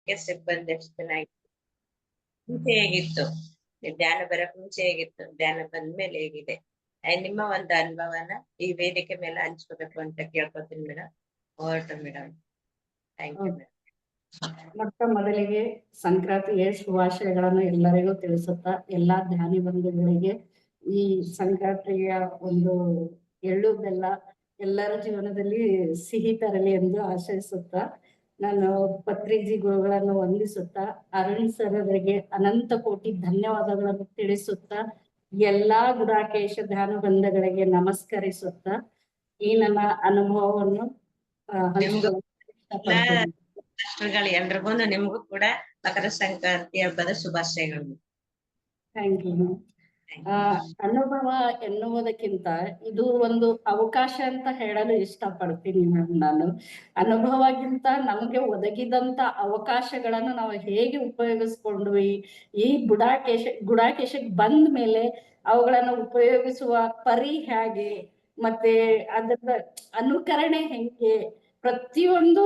ಕೆಲ್ಸಕ್ಕೆ ಬಂದ ಎಷ್ಟು ದಿನ ಆಯ್ತು? ಮುಂಚೆ ಹೇಗಿತ್ತು? ಧ್ಯಾನ ಬರಕ್ ಮುಂಚೆ ಹೇಗಿತ್ತು, ಧ್ಯಾನ ಬಂದ್ಮೇಲೆ ಹೇಗಿದೆ? ನಿಮ್ಮ ಒಂದು ಅನುಭವನ ಈ ವೇದಿಕೆ ಮೇಲೆ ಹಂಚ್ಕೋಬೇಕು ಅಂತ ಕೇಳ್ಕೊತೀನಿ madam. Over madam. Thank you madam. ಮೊಟ್ಟ ಮೊದಲಿಗೆ ಸಂಕ್ರಾಂತಿಯ ಶುಭಾಶಯಗಳನ್ನು ಎಲ್ಲರಿಗೂ ತಿಳಿಸುತ್ತಾ, ಎಲ್ಲಾ ಧ್ಯಾನಿ ಬಂಧುಗಳಿಗೆ ಈ ಸಂಕ್ರಾಂತಿಯ ಒಂದು ಎಳ್ಳು ಬೆಲ್ಲ ಎಲ್ಲರ ಜೀವನದಲ್ಲಿ ಸಿಹಿ ತರಲಿ ಎಂದು ಆಶಯಿಸುತ್ತಾ, ನಾನು ಪತ್ರಿಜಿ ಗುರುಗಳನ್ನು ವಂದಿಸುತ್ತಾ, ಅರುಣ್ ಸರ್ ಅವರಿಗೆ ಅನಂತ ಕೋಟಿ ಧನ್ಯವಾದಗಳನ್ನು ತಿಳಿಸುತ್ತಾ, ಎಲ್ಲಾ ಗುಡಾಕೇಶ ಧ್ಯಾನ ಬಂಧಗಳಿಗೆ ನಮಸ್ಕರಿಸುತ್ತಾ ಈ ನನ್ನ ಅನುಭವವನ್ನು ಹಂಚಿಕೊಳ್ಳಲು ಎಲ್ರಿಗೂ ನಿಮ್ಗೂ ಕೂಡ ಮಕರ ಸಂಕ್ರಾಂತಿ ಹಬ್ಬದ ಶುಭಾಶಯಗಳು. Thank you. ಅನುಭವ ಎನ್ನುವುದಕ್ಕಿಂತ ಇದು ಒಂದು ಅವಕಾಶ ಅಂತ ಹೇಳಲು ಇಷ್ಟಪಡ್ತೀನಿ ಮ್ಯಾಮ್. ನಾನು ಅನುಭವಕ್ಕಿಂತ ನಮಗೆ ಒದಗಿದಂತ ಅವಕಾಶಗಳನ್ನು ನಾವು ಹೇಗೆ ಉಪಯೋಗಿಸ್ಕೊಂಡ್ವಿ, ಈ ಗುಡಾಕೇಶಕ್ಕೆ ಬಂದ ಮೇಲೆ ಅವುಗಳನ್ನು ಉಪಯೋಗಿಸುವ ಪರಿ ಹೇಗೆ, ಮತ್ತೆ ಅದರ ಅನುಕರಣೆ ಹೆಂಗೆ, ಪ್ರತಿಯೊಂದು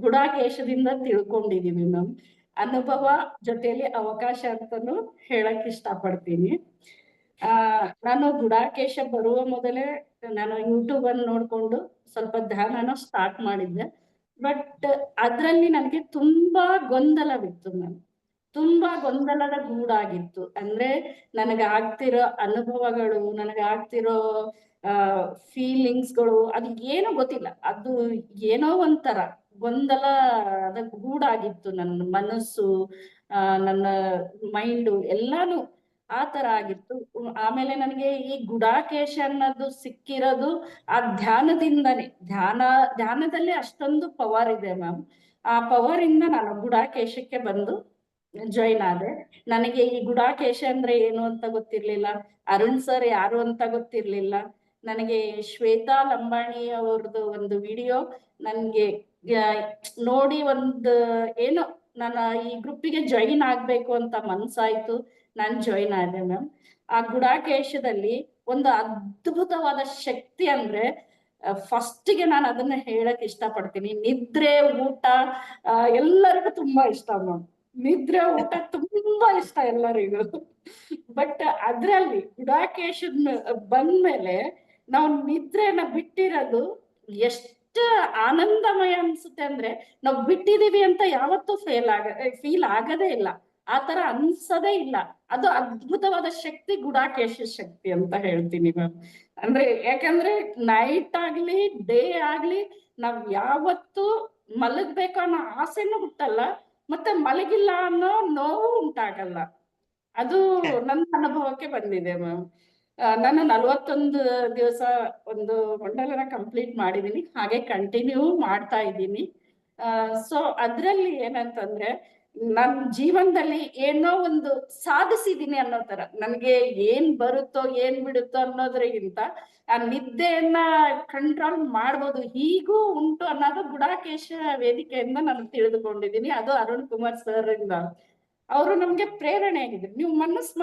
ಗುಡಾಕೇಶದಿಂದ ತಿಳ್ಕೊಂಡಿದೀವಿ ಮ್ಯಾಮ್. ಅನುಭವ ಜೊತೆಯಲ್ಲಿ ಅವಕಾಶ ಅಂತಾನು ಹೇಳಕ್ ಇಷ್ಟಪಡ್ತೀನಿ. ನಾನು ಗುಡಾಕೇಶ ಬರುವ ಮೊದಲೇ ನಾನು ಯೂಟ್ಯೂಬ್ ಅನ್ನು ನೋಡ್ಕೊಂಡು ಸ್ವಲ್ಪ ಧ್ಯಾನನ ಸ್ಟಾರ್ಟ್ ಮಾಡಿದ್ದೆ. ಬಟ್ ಅದ್ರಲ್ಲಿ ನನಗೆ ತುಂಬಾ ಗೊಂದಲವಿತ್ತು ಮ್ಯಾಮ್. ತುಂಬಾ ಗೊಂದಲದ ಗೂಡಾಗಿತ್ತು. ಅಂದ್ರೆ ನನಗೆ ಆಗ್ತಿರೋ ಅನುಭವಗಳು, ನನಗೆ ಆಗ್ತಿರೋ ಫೀಲಿಂಗ್ಸ್ಗಳು, ಅದು ಏನೋ ಗೊತ್ತಿಲ್ಲ, ಅದು ಏನೋ ಒಂಥರ ಗೊಂದಲದ ಗೂಡಾಗಿತ್ತು. ನನ್ನ ಮನಸ್ಸು, ನನ್ನ ಮೈಂಡು ಎಲ್ಲಾನು ಆ ತರ ಆಗಿತ್ತು. ಆಮೇಲೆ ನನಗೆ ಈ ಗುಡಾಕೇಶ ಅನ್ನೋದು ಸಿಕ್ಕಿರೋದು ಆ ಧ್ಯಾನದಿಂದನೇ. ಧ್ಯಾನದಲ್ಲಿ ಅಷ್ಟೊಂದು ಪವರ್ ಇದೆ ಮ್ಯಾಮ್. ಆ ಪವರ್ ಇಂದ ನಾನು ಗುಡಾಕೇಶಕ್ಕೆ ಬಂದು ಜಾಯಿನ್ ಆದೆ. ನನಗೆ ಈ ಗುಡಾಕೇಶ ಅಂದ್ರೆ ಏನು ಅಂತ ಗೊತ್ತಿರ್ಲಿಲ್ಲ, ಅರುಣ್ ಸರ್ ಯಾರು ಅಂತ ಗೊತ್ತಿರ್ಲಿಲ್ಲ. ನನಗೆ ಶ್ವೇತಾ ಲಂಬಾಣಿ ಅವ್ರದ್ದು ಒಂದು ವಿಡಿಯೋ ನನ್ಗೆ ನೋಡಿ ಒಂದು ಏನೋ ನಾನು ಈ ಗ್ರೂಪಿಗೆ ಜಾಯಿನ್ ಆಗ್ಬೇಕು ಅಂತ ಮನ್ಸಾಯ್ತು. ನಾನು ಜಾಯಿನ್ ಆದೆ ಮ್ಯಾಮ್. ಆ ಗುಡಾಕೇಶದಲ್ಲಿ ಒಂದು ಅದ್ಭುತವಾದ ಶಕ್ತಿ ಅಂದ್ರೆ, ಫಸ್ಟ್ಗೆ ನಾನು ಅದನ್ನ ಹೇಳಕ್ ಇಷ್ಟಪಡ್ತೀನಿ. ನಿದ್ರೆ, ಊಟ ಎಲ್ಲರಿಗೂ ತುಂಬಾ ಇಷ್ಟ ಮ್ಯಾಮ್. ನಿದ್ರೆ, ಊಟ ತುಂಬಾ ಇಷ್ಟ ಎಲ್ಲರಿಗೂ. ಬಟ್ ಅದ್ರಲ್ಲಿ ಗುಡಾಕೇಶದ ಬಂದ್ಮೇಲೆ ನಾವು ನಿದ್ರೆನ ಬಿಟ್ಟಿರೋದು ಎಷ್ಟು ಆನಂದಮಯ ಅನ್ಸುತ್ತೆ ಅಂದ್ರೆ, ನಾವು ಬಿಟ್ಟಿದೀವಿ ಅಂತ ಯಾವತ್ತೂ ಫೀಲ್ ಆಗದೇ ಇಲ್ಲ. ಆ ತರ ಅನ್ಸದೇ ಇಲ್ಲ. ಅದು ಅದ್ಭುತವಾದ ಶಕ್ತಿ ಗುಡಾಕೇಶ ಶಕ್ತಿ ಅಂತ ಹೇಳ್ತೀನಿ ಮ್ಯಾಮ್. ಅಂದ್ರೆ ಯಾಕಂದ್ರೆ ನೈಟ್ ಆಗ್ಲಿ ಡೇ ಆಗ್ಲಿ ನಾವ್ ಯಾವತ್ತು ಮಲಗ್ಬೇಕು ಅನ್ನೋ ಆಸೆನೂ ಹುಟ್ಟಲ್ಲ, ಮತ್ತೆ ಮಲಗಿಲ್ಲ ಅನ್ನೋ ನೋವು ಉಂಟಾಗಲ್ಲ. ಅದು ನನ್ನ ಅನುಭವಕ್ಕೆ ಬಂದಿದೆ ಮ್ಯಾಮ್. ನಾನು 41 ದಿವಸ ಒಂದು ಮಂಡಲನ ಕಂಪ್ಲೀಟ್ ಮಾಡಿದೀನಿ, ಹಾಗೆ ಕಂಟಿನ್ಯೂ ಮಾಡ್ತಾ ಇದ್ದೀನಿ. ಸೊ ಅದ್ರಲ್ಲಿ ಏನಂತಂದ್ರೆ, ನನ್ನ ಜೀವನದಲ್ಲಿ ಏನೋ ಒಂದು ಸಾಧಿಸಿದೀನಿ ಅನ್ನೋ ತರ. ನನ್ಗೆ ಏನ್ ಬರುತ್ತೋ ಏನ್ ಬಿಡುತ್ತೋ ಅನ್ನೋದ್ರಿಗಿಂತ ಆ ನಿದ್ದೆಯನ್ನ ಕಂಟ್ರೋಲ್ ಮಾಡ್ಬೋದು, ಹೀಗೂ ಉಂಟು ಅನ್ನೋದು ಗುಡಾಕೇಶ ವೇದಿಕೆಯಿಂದ ನಾನು ತಿಳಿದುಕೊಂಡಿದ್ದೀನಿ. ಅದು ಅರುಣ್ ಕುಮಾರ್ ಸರ್ ಇಂದ. ಅವರು ನಮ್ಗೆ ಪ್ರೇರಣೆ ಆಗಿದ್ರು. ನೀವು ಮನಸ್ಸು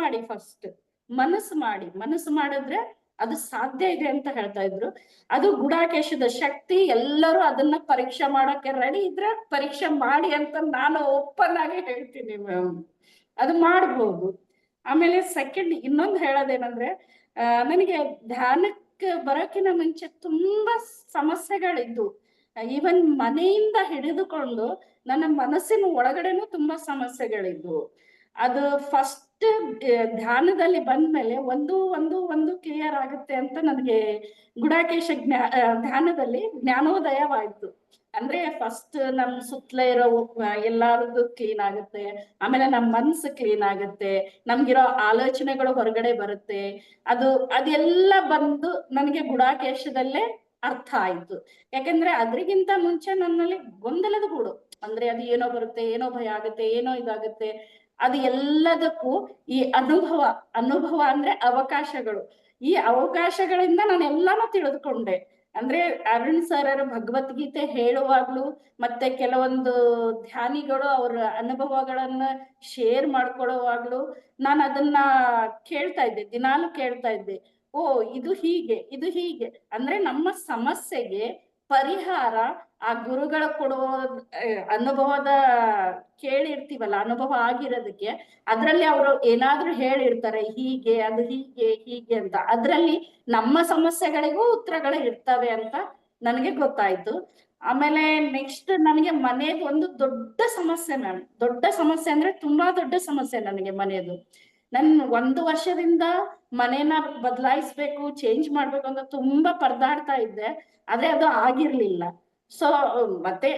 ಮಾಡಿದ್ರೆ ಅದು ಸಾಧ್ಯ ಇದೆ ಅಂತ ಹೇಳ್ತಾ ಇದ್ರು. ಅದು ಗುಡಾಕೇಶದ ಶಕ್ತಿ. ಎಲ್ಲರೂ ಅದನ್ನ ಪರೀಕ್ಷೆ ಮಾಡಕ್ಕೆ ರೆಡಿ ಇದ್ರೆ ಪರೀಕ್ಷೆ ಮಾಡಿ ಅಂತ ನಾನು ಓಪನ್ ಆಗಿ ಹೇಳ್ತೀನಿ ಮ್ಯಾಮ್. ಅದು ಮಾಡ್ಬೋದು. ಆಮೇಲೆ ಸೆಕೆಂಡ್ ಇನ್ನೊಂದು ಹೇಳೋದೇನಂದ್ರೆ, ನನಗೆ ಧ್ಯಾನಕ್ಕೆ ಬರೋಕಿನ ಮುಂಚೆ ತುಂಬಾ ಸಮಸ್ಯೆಗಳಿದ್ದು. ಈವನ್ ಮನೆಯಿಂದ ಹಿಡಿದುಕೊಂಡು ನನ್ನ ಮನಸ್ಸಿನ ಒಳಗಡೆನೂ ತುಂಬಾ ಸಮಸ್ಯೆಗಳಿದ್ವು. ಅದು ಫಸ್ಟ್ ಧ್ಯಾನದಲ್ಲಿ ಬಂದ್ಮೇಲೆ ಒಂದು ಒಂದು ಒಂದು ಕ್ಲಿಯರ್ ಆಗುತ್ತೆ ಅಂತ ನನಗೆ ಗುಡಾಕೇಶ ಧ್ಯಾನದಲ್ಲಿ ಜ್ಞಾನೋದಯವಾಯ್ತು. ಅಂದ್ರೆ ಫಸ್ಟ್ ನಮ್ ಸುತ್ತಲೇ ಇರೋ ಎಲ್ಲಾರದ್ದು ಕ್ಲೀನ್ ಆಗುತ್ತೆ. ಆಮೇಲೆ ನಮ್ ಮನ್ಸು ಕ್ಲೀನ್ ಆಗುತ್ತೆ, ನಮ್ಗಿರೋ ಆಲೋಚನೆಗಳು ಹೊರಗಡೆ ಬರುತ್ತೆ. ಅದೆಲ್ಲ ಬಂದು ನನಗೆ ಗುಡಾಕೇಶದಲ್ಲೇ ಅರ್ಥ ಆಯ್ತು. ಯಾಕಂದ್ರೆ ಅದ್ರಿಗಿಂತ ಮುಂಚೆ ನನ್ನಲ್ಲಿ ಗೊಂದಲದ ಗೂಡು. ಅಂದ್ರೆ ಅದು ಏನೋ ಬರುತ್ತೆ, ಏನೋ ಭಯ ಆಗುತ್ತೆ, ಏನೋ ಇದಾಗುತ್ತೆ. ಅದು ಎಲ್ಲದಕ್ಕೂ ಈ ಅನುಭವ ಅಂದ್ರೆ ಅವಕಾಶಗಳು. ಈ ಅವಕಾಶಗಳಿಂದ ನಾನು ಎಲ್ಲಾನು ತಿಳಿದುಕೊಂಡೆ. ಅಂದ್ರೆ ಅರುಣ್ ಸರ್ ಭಗವದ್ಗೀತೆ ಹೇಳುವಾಗ್ಲೂ, ಮತ್ತೆ ಕೆಲವೊಂದು ಧ್ಯಾನಿಗಳು ಅವರ ಅನುಭವಗಳನ್ನ ಶೇರ್ ಮಾಡ್ಕೊಳ್ಳುವಾಗ್ಲೂ ನಾನು ಅದನ್ನ ಕೇಳ್ತಾ ಇದ್ದೆ, ದಿನಾಲು ಕೇಳ್ತಾ ಇದ್ದೆ. ಓ ಇದು ಹೀಗೆ ಅಂದ್ರೆ ನಮ್ಮ ಸಮಸ್ಯೆಗೆ ಪರಿಹಾರ ಆ ಗುರುಗಳು ಕೊಡುವ ಅನುಭವದ ಕೇಳಿರ್ತೀವಲ್ಲ, ಅನುಭವ ಆಗಿರೋದಕ್ಕೆ ಅದ್ರಲ್ಲಿ ಅವರು ಏನಾದ್ರೂ ಹೇಳಿರ್ತಾರೆ, ಹೀಗೆ ಅದು ಹೀಗೆ ಹೀಗೆ ಅಂತ. ಅದ್ರಲ್ಲಿ ನಮ್ಮ ಸಮಸ್ಯೆಗಳಿಗೂ ಉತ್ತರಗಳು ಇರ್ತವೆ ಅಂತ ನನಗೆ ಗೊತ್ತಾಯ್ತು. ಆಮೇಲೆ ನೆಕ್ಸ್ಟ್ ನನಗೆ ಮನೆಯದು ಒಂದು ದೊಡ್ಡ ಸಮಸ್ಯೆ ಮ್ಯಾಮ್, ದೊಡ್ಡ ಸಮಸ್ಯೆ ಅಂದ್ರೆ ತುಂಬಾ ದೊಡ್ಡ ಸಮಸ್ಯೆ ನನಗೆ ಮನೆಯದು. ನನ್ 1 ವರ್ಷದಿಂದ ಮನೇನ ಬದಲಾಯಿಸ್ಬೇಕು, ಚೇಂಜ್ ಮಾಡ್ಬೇಕು ಅಂತ ತುಂಬಾ ಪರದಾಡ್ತಾ ಇದ್ದೆ, ಆದ್ರೆ ಅದು ಆಗಿರ್ಲಿಲ್ಲ. ಸೊ ಮತ್ತೆ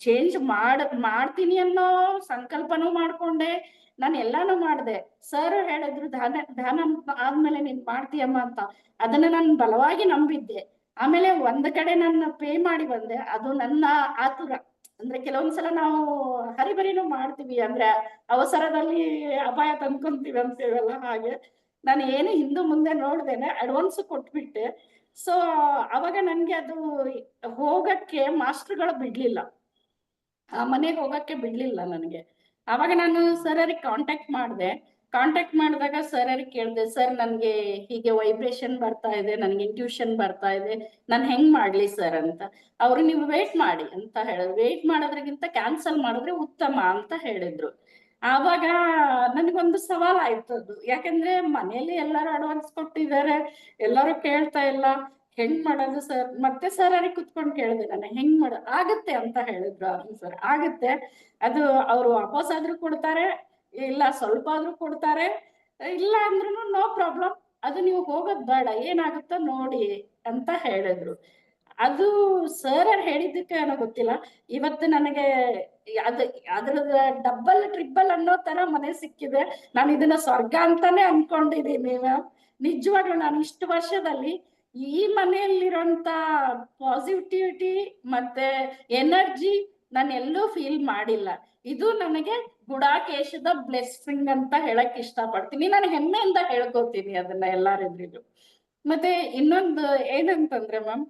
ಚೇಂಜ್ ಮಾಡ್ತೀನಿ ಅನ್ನೋ ಸಂಕಲ್ಪನೂ ಮಾಡ್ಕೊಂಡೆ, ನಾನು ಎಲ್ಲಾನು ಮಾಡ್ದೆ. ಸರ್ ಹೇಳಿದ್ರು ಧ್ಯಾನ ಆದ್ಮೇಲೆ ನೀನ್ ಮಾಡ್ತೀಯಮ್ಮ ಅಂತ. ಅದನ್ನ ನಾನು ಬಲವಾಗಿ ನಂಬಿದ್ದೆ. ಆಮೇಲೆ ಒಂದ್ ಕಡೆ ನನ್ನ ಪೇ ಮಾಡಿ ಬಂದೆ. ಅದು ನನ್ನ ಆತುರ. ಅಂದ್ರೆ ಕೆಲವೊಂದ್ಸಲ ನಾವು ಹರಿಬರಿನೂ ಮಾಡ್ತೀವಿ, ಅಂದ್ರೆ ಅವಸರದಲ್ಲಿ ಅಪಾಯ ತಂದ್ಕೊಂತೀವಿ ಅಂತೀವಲ್ಲ, ಹಾಗೆ ನಾನು ಏನು ಹಿಂದೆ ಮುಂದೆ ನೋಡ್ದೇನೆ ಅಡ್ವಾನ್ಸ್ ಕೊಟ್ಬಿಟ್ಟೆ. ಸೊ ಅವಾಗ ನನ್ಗೆ ಅದು ಹೋಗಕ್ಕೆ ಮಾಸ್ಟರ್ಗಳು ಬಿಡ್ಲಿಲ್ಲ, ಆ ಮನೆಗೆ ಹೋಗಕ್ಕೆ ಬಿಡ್ಲಿಲ್ಲ ನನಗೆ. ಅವಾಗ ನಾನು ಸರ್ ಅವ್ರಿಗೆ ಕಾಂಟ್ಯಾಕ್ಟ್ ಮಾಡಿದಾಗ ಸರ್ ಅವ್ರಿಗೆ ಕೇಳಿದೆ, ಸರ್ ನನ್ಗೆ ಹೀಗೆ ವೈಬ್ರೇಷನ್ ಬರ್ತಾ ಇದೆ, ನನ್ಗೆ ಇಂಟ್ಯೂಷನ್ ಬರ್ತಾ ಇದೆ, ನಾನು ಹೆಂಗ್ ಮಾಡ್ಲಿ ಸರ್ ಅಂತ. ಅವ್ರು ನೀವು ವೇಟ್ ಮಾಡಿ ಅಂತ ಹೇಳಿದ್ರು. ವೇಟ್ ಮಾಡೋದ್ರಗಿಂತ ಕ್ಯಾನ್ಸಲ್ ಮಾಡಿದ್ರೆ ಉತ್ತಮ ಅಂತ ಹೇಳಿದ್ರು. ಆವಾಗ ನನಗೊಂದು ಸವಾಲಾಯ್ತು ಅದು. ಯಾಕಂದ್ರೆ ಮನೇಲಿ ಎಲ್ಲರೂ ಅಡ್ವಾನ್ಸ್ ಕೊಟ್ಟಿದ್ದಾರೆ, ಎಲ್ಲರೂ ಕೇಳ್ತಾ ಇಲ್ಲ, ಹೆಂಗ್ ಮಾಡೋದು ಸರ್? ಮತ್ತೆ ಸರ್ ಅವ್ರಿಗೆ ಕುತ್ಕೊಂಡು ಕೇಳಿದೆ ನಾನು, ಹೆಂಗ್ ಆಗತ್ತೆ ಅಂತ ಹೇಳಿದ್ರು ಅವ್ರು. ಸರ್ ಆಗತ್ತೆ, ಅದು ಅವ್ರು ವಾಪಸ್ ಆದ್ರೂ ಕೊಡ್ತಾರೆ, ಇಲ್ಲ ಸ್ವಲ್ಪ ಆದ್ರೂ ಕೊಡ್ತಾರೆ, ಇಲ್ಲ ಅಂದ್ರೂ ನೋ ಪ್ರಾಬ್ಲಮ್, ಅದು ನೀವು ಹೋಗೋದ್ ಬೇಡ, ಏನಾಗುತ್ತೋ ನೋಡಿ ಅಂತ ಹೇಳಿದ್ರು. ಅದು ಸರ್ ಅವ್ರು ಹೇಳಿದ್ದಕ್ಕೆ ಏನೋ ಗೊತ್ತಿಲ್ಲ, ಇವತ್ತು ನನಗೆ ಅದು ಅದ್ರದ ಡಬ್ಬಲ್ ಟ್ರಿಬಲ್ ಅನ್ನೋ ತರ ಮನೆ ಸಿಕ್ಕಿದೆ. ನಾನು ಇದನ್ನ ಸ್ವರ್ಗ ಅಂತಾನೆ ಅನ್ಕೊಂಡಿದೀನಿ ಮ್ಯಾಮ್. ನಿಜವಾಗ್ಲೂ ನಾನು ಇಷ್ಟು ವರ್ಷದಲ್ಲಿ ಈ ಮನೆಯಲ್ಲಿರುವಂತ ಪಾಸಿಟಿವಿಟಿ ಮತ್ತೆ ಎನರ್ಜಿ ನಾನು ಎಲ್ಲೂ ಫೀಲ್ ಮಾಡಿಲ್ಲ. ಇದು ನನಗೆ ಗುಡಾಕೇಶದ ಬ್ಲೆಸ್ಸಿಂಗ್ ಅಂತ ಹೇಳಕ್ ಇಷ್ಟಪಡ್ತೀನಿ. ನಾನು ಹೆಮ್ಮೆಯಿಂದ ಹೇಳ್ಕೊತೀನಿ ಅದನ್ನ ಎಲ್ಲಾರೆದುರಿಗೂ. ಮತ್ತೆ ಇನ್ನೊಂದು ಏನಂತಂದ್ರೆ ಮ್ಯಾಮ್,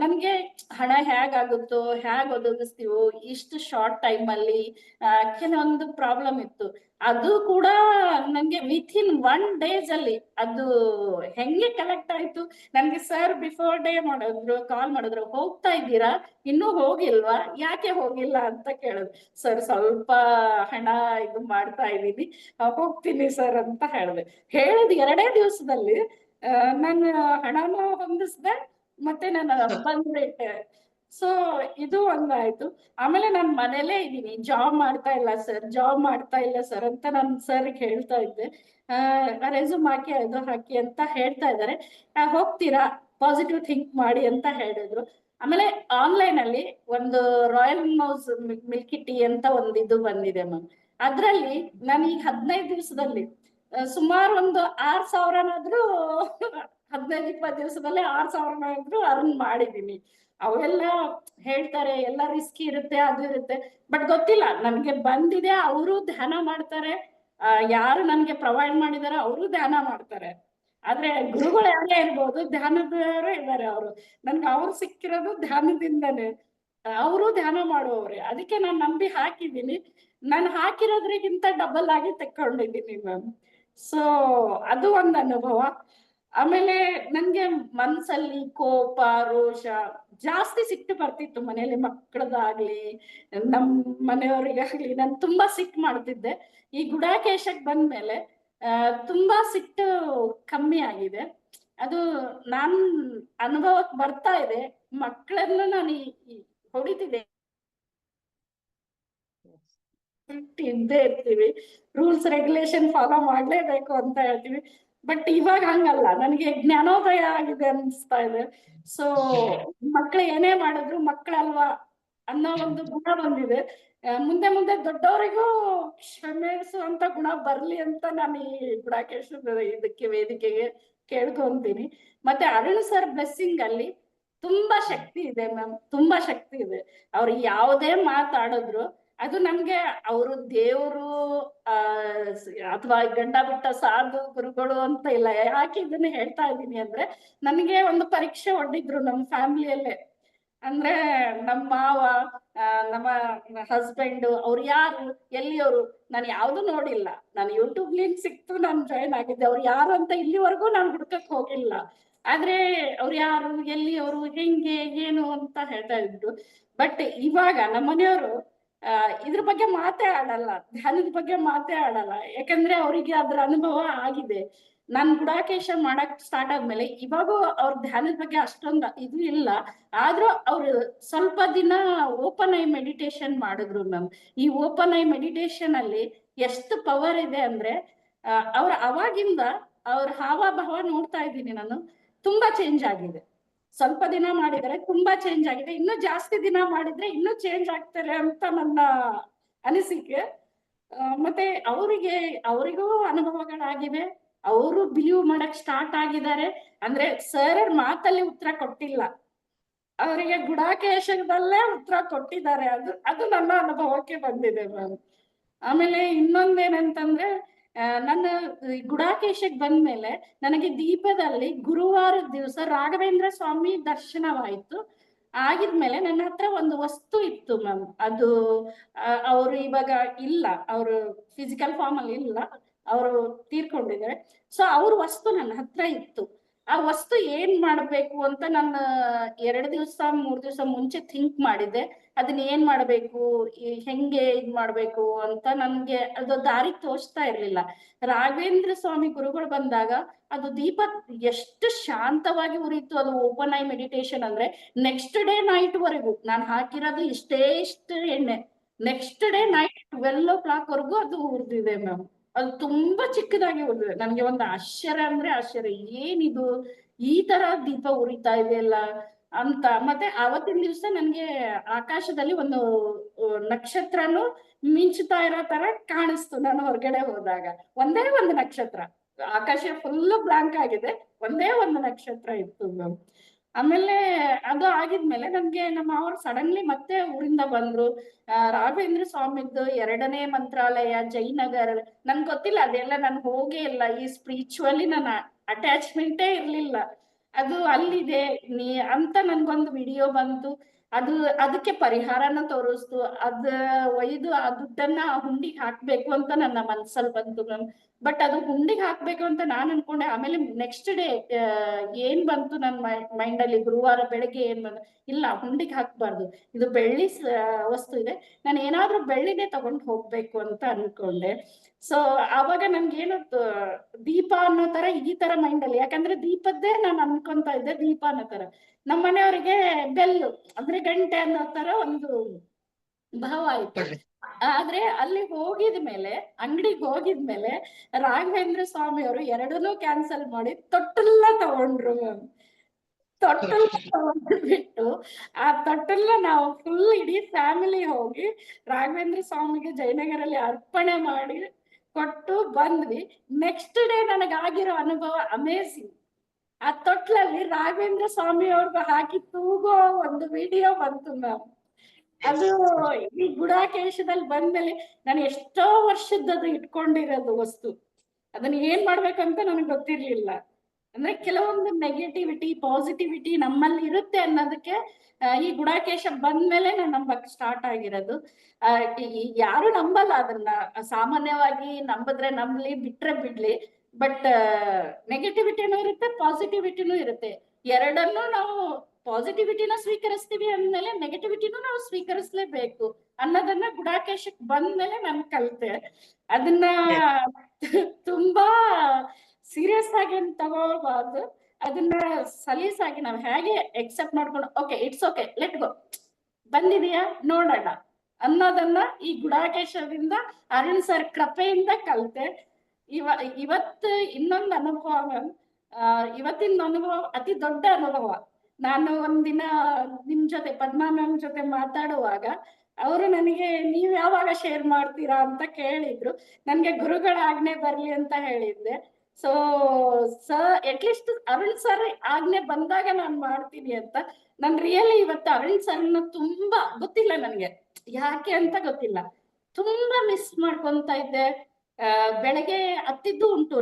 ನನ್ಗೆ ಹಣ ಹೇಗಾಗುತ್ತೋ, ಹೇಗ್ ಒದಗಿಸ್ತೀವೋ, ಇಷ್ಟು ಶಾರ್ಟ್ ಟೈಮ್ ಅಲ್ಲಿ ಕೆಲವೊಂದು ಪ್ರಾಬ್ಲಮ್ ಇತ್ತು. ಅದು ಕೂಡ ನಂಗೆ ವಿತಿನ್ 1 days ಅಲ್ಲಿ ಅದು ಹೆಂಗೆ ಕಲೆಕ್ಟ್ ಆಯ್ತು. ನನ್ಗೆ ಸರ್ ಬಿಫೋರ್ ಡೇ ಕಾಲ್ ಮಾಡಿದ್ರು, ಹೋಗ್ತಾ ಇದ್ದೀರಾ, ಇನ್ನೂ ಹೋಗಿಲ್ವಾ, ಯಾಕೆ ಹೋಗಿಲ್ಲ ಅಂತ ಕೇಳಿದ್ರು. ಸರ್ ಸ್ವಲ್ಪ ಹಣ ಇದು ಮಾಡ್ತಾ ಇದ್ದೀನಿ, ಹೋಗ್ತೀನಿ ಸರ್ ಅಂತ ಹೇಳಿದೆ. ಹೇಳಿದ 2 ದಿವಸದಲ್ಲಿ ನಾನು ಹಣನೂ ಹೊಂದಿಸ್ದೆ, ಮತ್ತೆ ನಾನು ಬಂದ್ಬಿಟ್ಟೆ. ಸೊ ಇದು ಒಂದಾಯ್ತು. ಆಮೇಲೆ ನಾನು ಮನೇಲೇ ಇದ್ದೀನಿ, ಜಾಬ್ ಮಾಡ್ತಾ ಇಲ್ಲ ಸರ್ ಅಂತ ನಾನು ಸರ್ ಹೇಳ್ತಾ ಇದ್ದೆ. ರೆಸ್ಯೂಮ್ ಹಾಕಿ ಅದು ಹಾಕಿ ಅಂತ ಹೇಳ್ತಾ ಇದ್ದಾರೆ. ಹೋಗ್ತೀರಾ, ಪಾಸಿಟಿವ್ ಥಿಂಕ್ ಮಾಡಿ ಅಂತ ಹೇಳಿದ್ರು. ಆಮೇಲೆ ಆನ್ಲೈನ್ ಅಲ್ಲಿ ಒಂದು ರಾಯಲ್ ಮೌಸ್ ಮಿಲ್ಕಿ ಟೀ ಅಂತ ಒಂದು ಇದು ಬಂದಿದೆ ಮ್ಯಾಮ್. ಅದ್ರಲ್ಲಿ ನಾನು ಈಗ 15 ದಿವಸದಲ್ಲಿ ಸುಮಾರು ಒಂದು 6,000ನಾದ್ರೂ 15-20 ದಿವಸದಲ್ಲಿ 6,000ನಾದ್ರೂ ಅರ್ನ್ ಮಾಡಿದೀನಿ. ಅವೆಲ್ಲ ಹೇಳ್ತಾರೆ ಎಲ್ಲ ರಿಸ್ಕಿ ಇರುತ್ತೆ, ಅದು ಇರುತ್ತೆ, ಬಟ್ ಗೊತ್ತಿಲ್ಲ, ನನ್ಗೆ ಬಂದಿದೆ. ಅವರು ಧ್ಯಾನ ಮಾಡ್ತಾರೆ, ಯಾರು ನನ್ಗೆ ಪ್ರೊವೈಡ್ ಮಾಡಿದಾರೆ ಅವರು ಧ್ಯಾನ ಮಾಡ್ತಾರೆ. ಆದ್ರೆ ಗುರುಗಳು ಯಾರೇ ಇರ್ಬೋದು, ಧ್ಯಾನದವರೇ ಇದ್ದಾರೆ ಅವರು. ನನ್ಗೆ ಅವ್ರು ಸಿಕ್ಕಿರೋದು ಧ್ಯಾನದಿಂದನೇ, ಅವರು ಧ್ಯಾನ ಮಾಡುವವ್ರೆ. ಅದಕ್ಕೆ ನಾನು ನಂಬಿ ಹಾಕಿದ್ದೀನಿ. ನಾನು ಹಾಕಿರೋದ್ರಿಗಿಂತ ಡಬಲ್ ಆಗಿ ತಕೊಂಡಿದ್ದೀನಿ ಮ್ಯಾಮ್. ಸೊ ಅದು ಒಂದು ಅನುಭವ. ಆಮೇಲೆ ನನ್ಗೆ ಮನ್ಸಲ್ಲಿ ಕೋಪ, ರೋಷ ಜಾಸ್ತಿ ಸಿಟ್ಟು ಬರ್ತಿತ್ತು. ಮನೆಯಲ್ಲಿ ಮಕ್ಕಳದಾಗ್ಲಿ ನಮ್ ಮನೆಯವರಿಗಾಗ್ಲಿ ನಾನು ತುಂಬಾ ಸಿಟ್ಟು ಮಾಡ್ತಿದ್ದೆ. ಈ ಗುಡಾಕೇಶಕ್ ಬಂದ್ಮೇಲೆ ತುಂಬಾ ಸಿಟ್ಟು ಕಮ್ಮಿ ಆಗಿದೆ. ಅದು ನಾನ್ ಅನುಭವಕ್ಕೆ ಬರ್ತಾ ಇದೆ. ಮಕ್ಕಳನ್ನ ನಾನು ಹೊಡಿತಿದ್ದೆ, ಇದ್ದೇ ಇರ್ತೀವಿ, ರೂಲ್ಸ್ ರೆಗ್ಯುಲೇಷನ್ ಫಾಲೋ ಮಾಡ್ಲೇಬೇಕು ಅಂತ ಹೇಳ್ತೀವಿ. ಬಟ್ ಇವಾಗ ಹಂಗಲ್ಲ, ನನಗೆ ಜ್ಞಾನೋದಯ ಆಗಿದೆ ಅನ್ಸ್ತಾ ಇದೆ. ಸೊ ಮಕ್ಳು ಏನೇ ಮಾಡಿದ್ರು ಮಕ್ಕಳಲ್ವಾ ಅನ್ನೋ ಒಂದು ಗುಣ ಬಂದಿದೆ. ಮುಂದೆ ಮುಂದೆ ದೊಡ್ಡವರಿಗೂ ಕ್ಷಮಿಸುವಂತ ಗುಣ ಬರ್ಲಿ ಅಂತ ನಾನು ಈ ಗುಡಾಕೇಶದ ವೇದಿಕೆಗೆ ಕೇಳ್ಕೊಂತೀನಿ. ಮತ್ತೆ ಅರುಣ್ ಸರ್ ಬ್ಲೆಸ್ಸಿಂಗ್ ಅಲ್ಲಿ ತುಂಬಾ ಶಕ್ತಿ ಇದೆ ಮ್ಯಾಮ್, ತುಂಬಾ ಶಕ್ತಿ ಇದೆ. ಅವ್ರು ಯಾವುದೇ ಮಾತಾಡಿದ್ರು ಅದು ನಮ್ಗೆ ಅವರು ದೇವರು ಅಥವಾ ಗಂಡ ಬಿಟ್ಟ ಸಾಧು ಗುರುಗಳು ಅಂತ ಇಲ್ಲ. ಯಾಕೆ ಇದನ್ನ ಹೇಳ್ತಾ ಇದ್ದೀನಿ ಅಂದ್ರೆ, ನನಗೆ ಒಂದು ಪರೀಕ್ಷೆ ಹೊಡ್ಡಿದ್ರು ನಮ್ಮ ಫ್ಯಾಮಿಲಿಯಲ್ಲೇ. ಅಂದ್ರೆ ನಮ್ಮ ಮಾವ, ನಮ್ಮ ಹಸ್ಬೆಂಡ್, ಅವ್ರು ಯಾರು, ಎಲ್ಲಿಯವರು, ನಾನು ಯಾವ್ದು ನೋಡಿಲ್ಲ. ನಾನು ಯೂಟ್ಯೂಬ್ ಲಿಂಕ್ ಸಿಕ್ತು, ನಾನು ಜಾಯ್ನ್ ಆಗಿದ್ದೆ. ಅವ್ರು ಯಾರು ಅಂತ ಇಲ್ಲಿವರೆಗೂ ನಾನು ಹುಡ್ಕಕ್ ಹೋಗಿಲ್ಲ. ಆದ್ರೆ ಅವ್ರು ಯಾರು, ಎಲ್ಲಿ ಅವರು, ಹೆಂಗೆ, ಏನು ಅಂತ ಹೇಳ್ತಾ ಇದ್ರು. ಬಟ್ ಇವಾಗ ನಮ್ಮನೆಯವರು ಇದ್ರ ಬಗ್ಗೆ ಮಾತೇ ಆಡಲ್ಲ, ಧ್ಯಾನದ ಬಗ್ಗೆ ಮಾತೇ ಆಡಲ್ಲ. ಯಾಕಂದ್ರೆ ಅವರಿಗೆ ಅದ್ರ ಅನುಭವ ಆಗಿದೆ. ನಾನ್ ಗುಡಾಕೇಶ ಮಾಡಕ್ ಸ್ಟಾರ್ಟ್ ಆದ್ಮೇಲೆ ಇವಾಗೂ ಅವ್ರ ಧ್ಯಾನದ ಬಗ್ಗೆ ಅಷ್ಟೊಂದು ಇದು ಇಲ್ಲ. ಆದ್ರೂ ಅವ್ರು ಸ್ವಲ್ಪ ದಿನ ಓಪನ್ ಐ ಮೆಡಿಟೇಷನ್ ಮಾಡಿದ್ರು ಮ್ಯಾಮ್. ಈ ಓಪನ್ ಐ ಮೆಡಿಟೇಷನ್ ಅಲ್ಲಿ ಎಷ್ಟು ಪವರ್ ಇದೆ ಅಂದ್ರೆ ಅವ್ರ ಅವಾಗಿಂದ ಅವ್ರ ಹಾವಭಾವ ನೋಡ್ತಾ ಇದ್ದೀನಿ ನಾನು, ತುಂಬಾ ಚೇಂಜ್ ಆಗಿದೆ. ಸ್ವಲ್ಪ ದಿನ ಮಾಡಿದರೆ ತುಂಬಾ ಚೇಂಜ್ ಆಗಿದೆ, ಇನ್ನು ಜಾಸ್ತಿ ದಿನ ಮಾಡಿದ್ರೆ ಇನ್ನೂ ಚೇಂಜ್ ಆಗ್ತಾರೆ ಅಂತ ನನ್ನ ಅನಿಸಿಕೆ. ಮತ್ತೆ ಅವರಿಗೂ ಅನುಭವಗಳಾಗಿವೆ, ಅವರು ಬಿಲೀವ್ ಮಾಡಕ್ ಸ್ಟಾರ್ಟ್ ಆಗಿದ್ದಾರೆ. ಅಂದ್ರೆ ಸರ್ ಮಾತಲ್ಲಿ ಉತ್ತರ ಕೊಟ್ಟಿಲ್ಲ, ಅವರಿಗೆ ಗುಡಾಕೇಶದಲ್ಲೇ ಉತ್ತರ ಕೊಟ್ಟಿದ್ದಾರೆ. ಅದು ನನ್ನ ಅನುಭವಕ್ಕೆ ಬಂದಿದೆ ಮ್ಯಾಮ್. ಆಮೇಲೆ ಇನ್ನೊಂದೇನಂತಂದ್ರೆ ನನ್ನ ಗುಡಾಕೇಶಕ್ಕೆ ಬಂದ್ಮೇಲೆ ನನಗೆ ದೀಪದಲ್ಲಿ ಗುರುವಾರದ ದಿವಸ ರಾಘವೇಂದ್ರ ಸ್ವಾಮಿ ದರ್ಶನವಾಯಿತು. ಆಗಿದ್ಮೇಲೆ ನನ್ನ ಹತ್ರ ಒಂದು ವಸ್ತು ಇತ್ತು ಮ್ಯಾಮ್. ಅದು ಅವರು ಇವಾಗ ಇಲ್ಲ, ಅವರು ಫಿಸಿಕಲ್ ಫಾರ್ಮ್ ಅಲ್ಲಿ ಇಲ್ಲ, ಅವರು ತೀರ್ಕೊಂಡಿದ್ದಾರೆ. ಸೊ ಅವ್ರ ವಸ್ತು ನನ್ನ ಹತ್ರ ಇತ್ತು. ಆ ವಸ್ತು ಏನ್ ಮಾಡ್ಬೇಕು ಅಂತ ನಾನು 2 ದಿವಸ 3 ದಿವಸ ಮುಂಚೆ ಥಿಂಕ್ ಮಾಡಿದ್ದೆ. ಅದನ್ನ ಏನ್ ಮಾಡ್ಬೇಕು, ಹೆಂಗೆ ಇದ್ ಮಾಡ್ಬೇಕು ಅಂತ ನನ್ಗೆ ಅದು ದಾರಿ ತೋರಿಸ್ತಾ ಇರ್ಲಿಲ್ಲ. ರಾಘವೇಂದ್ರ ಸ್ವಾಮಿ ಗುರುಗಳು ಬಂದಾಗ ಅದು ದೀಪ ಎಷ್ಟು ಶಾಂತವಾಗಿ ಉರಿತು. ಅದು ಓಪನ್ ಐ ಮೆಡಿಟೇಷನ್ ಅಂದ್ರೆ ನೆಕ್ಸ್ಟ್ ಡೇ ನೈಟ್ ವರೆಗೂ ನಾನು ಹಾಕಿರೋದು ಇಷ್ಟು ಎಣ್ಣೆ, ನೆಕ್ಸ್ಟ್ ಡೇ ನೈಟ್ 12 o'clock ವರೆಗೂ ಅದು ಉರಿದಿದೆ ಮ್ಯಾಮ್. ಅದು ತುಂಬಾ ಚಿಕ್ಕದಾಗಿ ಉರಿದಿದೆ. ನನ್ಗೆ ಒಂದು ಆಶ್ಚರ್ಯ ಅಂದ್ರೆ ಆಶ್ಚರ್ಯ, ಏನಿದು ಈ ತರ ದೀಪ ಉರಿತಾ ಇದೆಯಲ್ಲ ಅಂತ. ಮತ್ತೆ ಆವತ್ತಿನ ದಿವಸ ನನ್ಗೆ ಆಕಾಶದಲ್ಲಿ ಒಂದು ನಕ್ಷತ್ರನು ಮಿಂಚುತ್ತಾ ಇರೋ ತರ ಕಾಣಿಸ್ತು. ನಾನು ಹೊರಗಡೆ ಹೋದಾಗ ಒಂದೇ ಒಂದು ನಕ್ಷತ್ರ, ಆಕಾಶ ಫುಲ್ ಬ್ಲಾಂಕ್ ಆಗಿದೆ, ಒಂದೇ ಒಂದು ನಕ್ಷತ್ರ ಇತ್ತು ಮ್ಯಾಮ್. ಆಮೇಲೆ ಅದು ಆಗಿದ್ಮೇಲೆ ನನ್ಗೆ ನಮ್ಮ ಅವ್ರು ಸಡನ್ಲಿ ಮತ್ತೆ ಊರಿಂದ ಬಂದ್ರು. ರಾಘವೇಂದ್ರ ಸ್ವಾಮಿದ್ದು 2ನೇ ಮಂತ್ರಾಲಯ ಜಯನಗರ್, ನನ್ಗೆ ಗೊತ್ತಿಲ್ಲ ಅದೆಲ್ಲ, ನಾನು ಹೋಗೇ ಇಲ್ಲ. ಈ ಸ್ಪಿರಿಚುವಲಿ ನನ್ನ ಅಟ್ಯಾಚ್ಮೆಂಟೇ ಇರ್ಲಿಲ್ಲ. ಅದು ಅಲ್ಲಿದೆ ಅಂತ ನನ್ಗೊಂದು ವಿಡಿಯೋ ಬಂತು. ಅದಕ್ಕೆ ಪರಿಹಾರನ ತೋರಿಸ್ತು. ಒಯ್ದು ಆ ದುಡ್ಡನ್ನ ಹುಂಡಿಗೆ ಹಾಕ್ಬೇಕು ಅಂತ ನನ್ನ ಮನ್ಸಲ್ಲಿ ಬಂತು ಮ್ಯಾಮ್. ಬಟ್ ಅದು ಹುಂಡಿಗೆ ಹಾಕ್ಬೇಕು ಅಂತ ನಾನ್ ಅನ್ಕೊಂಡೆ. ಆಮೇಲೆ ನೆಕ್ಸ್ಟ್ ಡೇ ಏನ್ ಬಂತು ನನ್ನ ಮೈಂಡ್ ಅಲ್ಲಿ, ಗುರುವಾರ ಬೆಳಗ್ಗೆ ಏನ್ ಬಂತು, ಇಲ್ಲ ಹುಂಡಿಗೆ ಹಾಕ್ಬಾರ್ದು, ಇದು ಬೆಳ್ಳಿ ವಸ್ತು ಇದೆ, ನಾನು ಏನಾದ್ರೂ ಬೆಳ್ಳಿನೇ ತಗೊಂಡು ಹೋಗ್ಬೇಕು ಅಂತ ಅನ್ಕೊಂಡೆ. ಸೊ ಆವಾಗ ನನ್ಗೇನು ದೀಪ ಅನ್ನೋ ತರ ಈ ತರ ಮೈಂಡ್ ಅಲ್ಲಿ, ಯಾಕಂದ್ರೆ ದೀಪದ್ದೇ ನಾನು ಅನ್ಕೊಂತ ಇದ್ದೆ ದೀಪ ಅನ್ನೋ ತರ. ನಮ್ಮ ಮನೆಯವರಿಗೆ ಬೆಲ್ಲು ಅಂದ್ರೆ ಗಂಟೆ ಅನ್ನೋ ತರ ಒಂದು ಭಾವ ಆಯ್ತು. ಆದ್ರೆ ಅಲ್ಲಿ ಹೋಗಿದ್ಮೇಲೆ, ಅಂಗಡಿಗೆ ಹೋಗಿದ್ಮೇಲೆ ರಾಘವೇಂದ್ರ ಸ್ವಾಮಿ ಅವರು 2ನೂ ಕ್ಯಾನ್ಸಲ್ ಮಾಡಿ ತೊಟ್ಟಲ್ಲ ತಗೊಂಡ್ರು. ತೊಟ್ಟಲ್ಲ ತಗೊಂಡ್ಬಿಟ್ಟು ಆ ತೊಟ್ಟಲ್ಲ ನಾವು ಫುಲ್ ಇಡೀ ಫ್ಯಾಮಿಲಿ ಹೋಗಿ ರಾಘವೇಂದ್ರ ಸ್ವಾಮಿಗೆ ಜಯನಗರಲ್ಲಿ ಅರ್ಪಣೆ ಮಾಡಿ ಕೊಟ್ಟು ಬಂದ್ವಿ. ನೆಕ್ಸ್ಟ್ ಡೇ ನನಗಾಗಿರೋ ಅನುಭವ ಅಮೇಝಿಂಗ್. ಆ ತೊಟ್ಲಲ್ಲಿ ರಾಘವೇಂದ್ರ ಸ್ವಾಮಿ ಅವ್ರದ್ದು ಹಾಕಿ ತೂಗೋ ಒಂದು ವಿಡಿಯೋ ಬಂತು ಮ್ಯಾಮ್. ಅದು ಈ ಗುಡಾಕೇಶದಲ್ಲಿ ಬಂದ್ಮೇಲೆ ನಾನು ಎಷ್ಟೋ ವರ್ಷದ್ದು ಇಟ್ಕೊಂಡಿರೋದು ವಸ್ತು. ಅದನ್ನ ಏನ್ ಮಾಡ್ಬೇಕಂತ ನನಗೆ ಗೊತ್ತಿರ್ಲಿಲ್ಲ. ಅಂದ್ರೆ ಕೆಲವೊಂದು ನೆಗೆಟಿವಿಟಿ ಪಾಸಿಟಿವಿಟಿ ನಮ್ಮಲ್ಲಿ ಇರುತ್ತೆ ಅನ್ನೋದಕ್ಕೆ ಈ ಗುಡಾಕೇಶ ಬಂದ್ಮೇಲೆ ನಾನು ನಂಬಕ್ ಸ್ಟಾರ್ಟ್ ಆಗಿರೋದು. ಯಾರು ನಂಬಲ್ಲ ಅದನ್ನ, ಸಾಮಾನ್ಯವಾಗಿ ನಂಬಿದ್ರೆ ನಂಬಲಿ, ಬಿಟ್ರೆ ಬಿಡ್ಲಿ. ಬಟ್ ನೆಗೆಟಿವಿಟಿನೂ ಇರುತ್ತೆ, ಪಾಸಿಟಿವಿಟಿನೂ ಇರುತ್ತೆ. ಎರಡನ್ನೂ ನಾವು ಪಾಸಿಟಿವಿಟಿನ ಸ್ವೀಕರಿಸ್ತೀವಿ ಅಂದ್ಮೇಲೆ ನೆಗೆಟಿವಿಟಿನೂ ನಾವು ಸ್ವೀಕರಿಸ್ಲೇಬೇಕು ಅನ್ನೋದನ್ನ ಗುಡಾಕೇಶಕ್ ಬಂದ್ಮೇಲೆ ನಾನು ಕಲಿತೆ. ಅದನ್ನ ತುಂಬಾ ಸೀರಿಯಸ್ ಆಗಿ ಏನ್ ತಗೋಬಾರ್ದು, ಅದನ್ನ ಸಲೀಸಾಗಿ ನಾವು ಹೇಗೆ ಎಕ್ಸೆಪ್ಟ್ ಮಾಡ್ಕೊಂಡು okay it's okay let go, ಬಂದಿದೆಯಾ ನೋಡೋಣ ಅನ್ನೋದನ್ನ ಈ ಗುಡಾಕೇಶದಿಂದ ಅರುಣ್ ಸರ್ ಕೃಪೆಯಿಂದ ಕಲಿತೆ. ಇವತ್ತು ಇನ್ನೊಂದು ಅನುಭವ ಮ್ಯಾಮ್, ಇವತ್ತಿನ ಅನುಭವ ಅತಿ ದೊಡ್ಡ ಅನುಭವ. ನಾನು ಒಂದಿನ ನಿಮ್ ಜೊತೆ ಪದ್ಮಾ ಮ್ಯಾಮ್ ಜೊತೆ ಮಾತಾಡುವಾಗ ಅವರು ನನಗೆ ನೀವ್ ಯಾವಾಗ ಶೇರ್ ಮಾಡ್ತೀರಾ ಅಂತ ಕೇಳಿದ್ರು. ನನ್ಗೆ ಗುರುಗಳ ಆಜ್ಞೆ ಬರ್ಲಿ ಅಂತ ಹೇಳಿದ್ದೆ. ಸೊ ಅಟ್ಲೀಸ್ಟ್ ಅರುಣ್ ಸರ್ ಆಜ್ಞೆ ಬಂದಾಗ ನಾನ್ ಮಾಡ್ತೀನಿ ಅಂತ. ನಾನ್ ರಿಯಲಿ ಇವತ್ತು ಅರುಣ್ ಸರ್ನ ತುಂಬಾ, ಗೊತ್ತಿಲ್ಲ ನನ್ಗೆ ಯಾಕೆ ಅಂತ ಗೊತ್ತಿಲ್ಲ, ತುಂಬಾ ಮಿಸ್ ಮಾಡ್ಕೊಂತ ಇದ್ದೆ. ಬೆಳಗ್ಗೆ ಹತ್ತಿದ್ದು ಉಂಟು.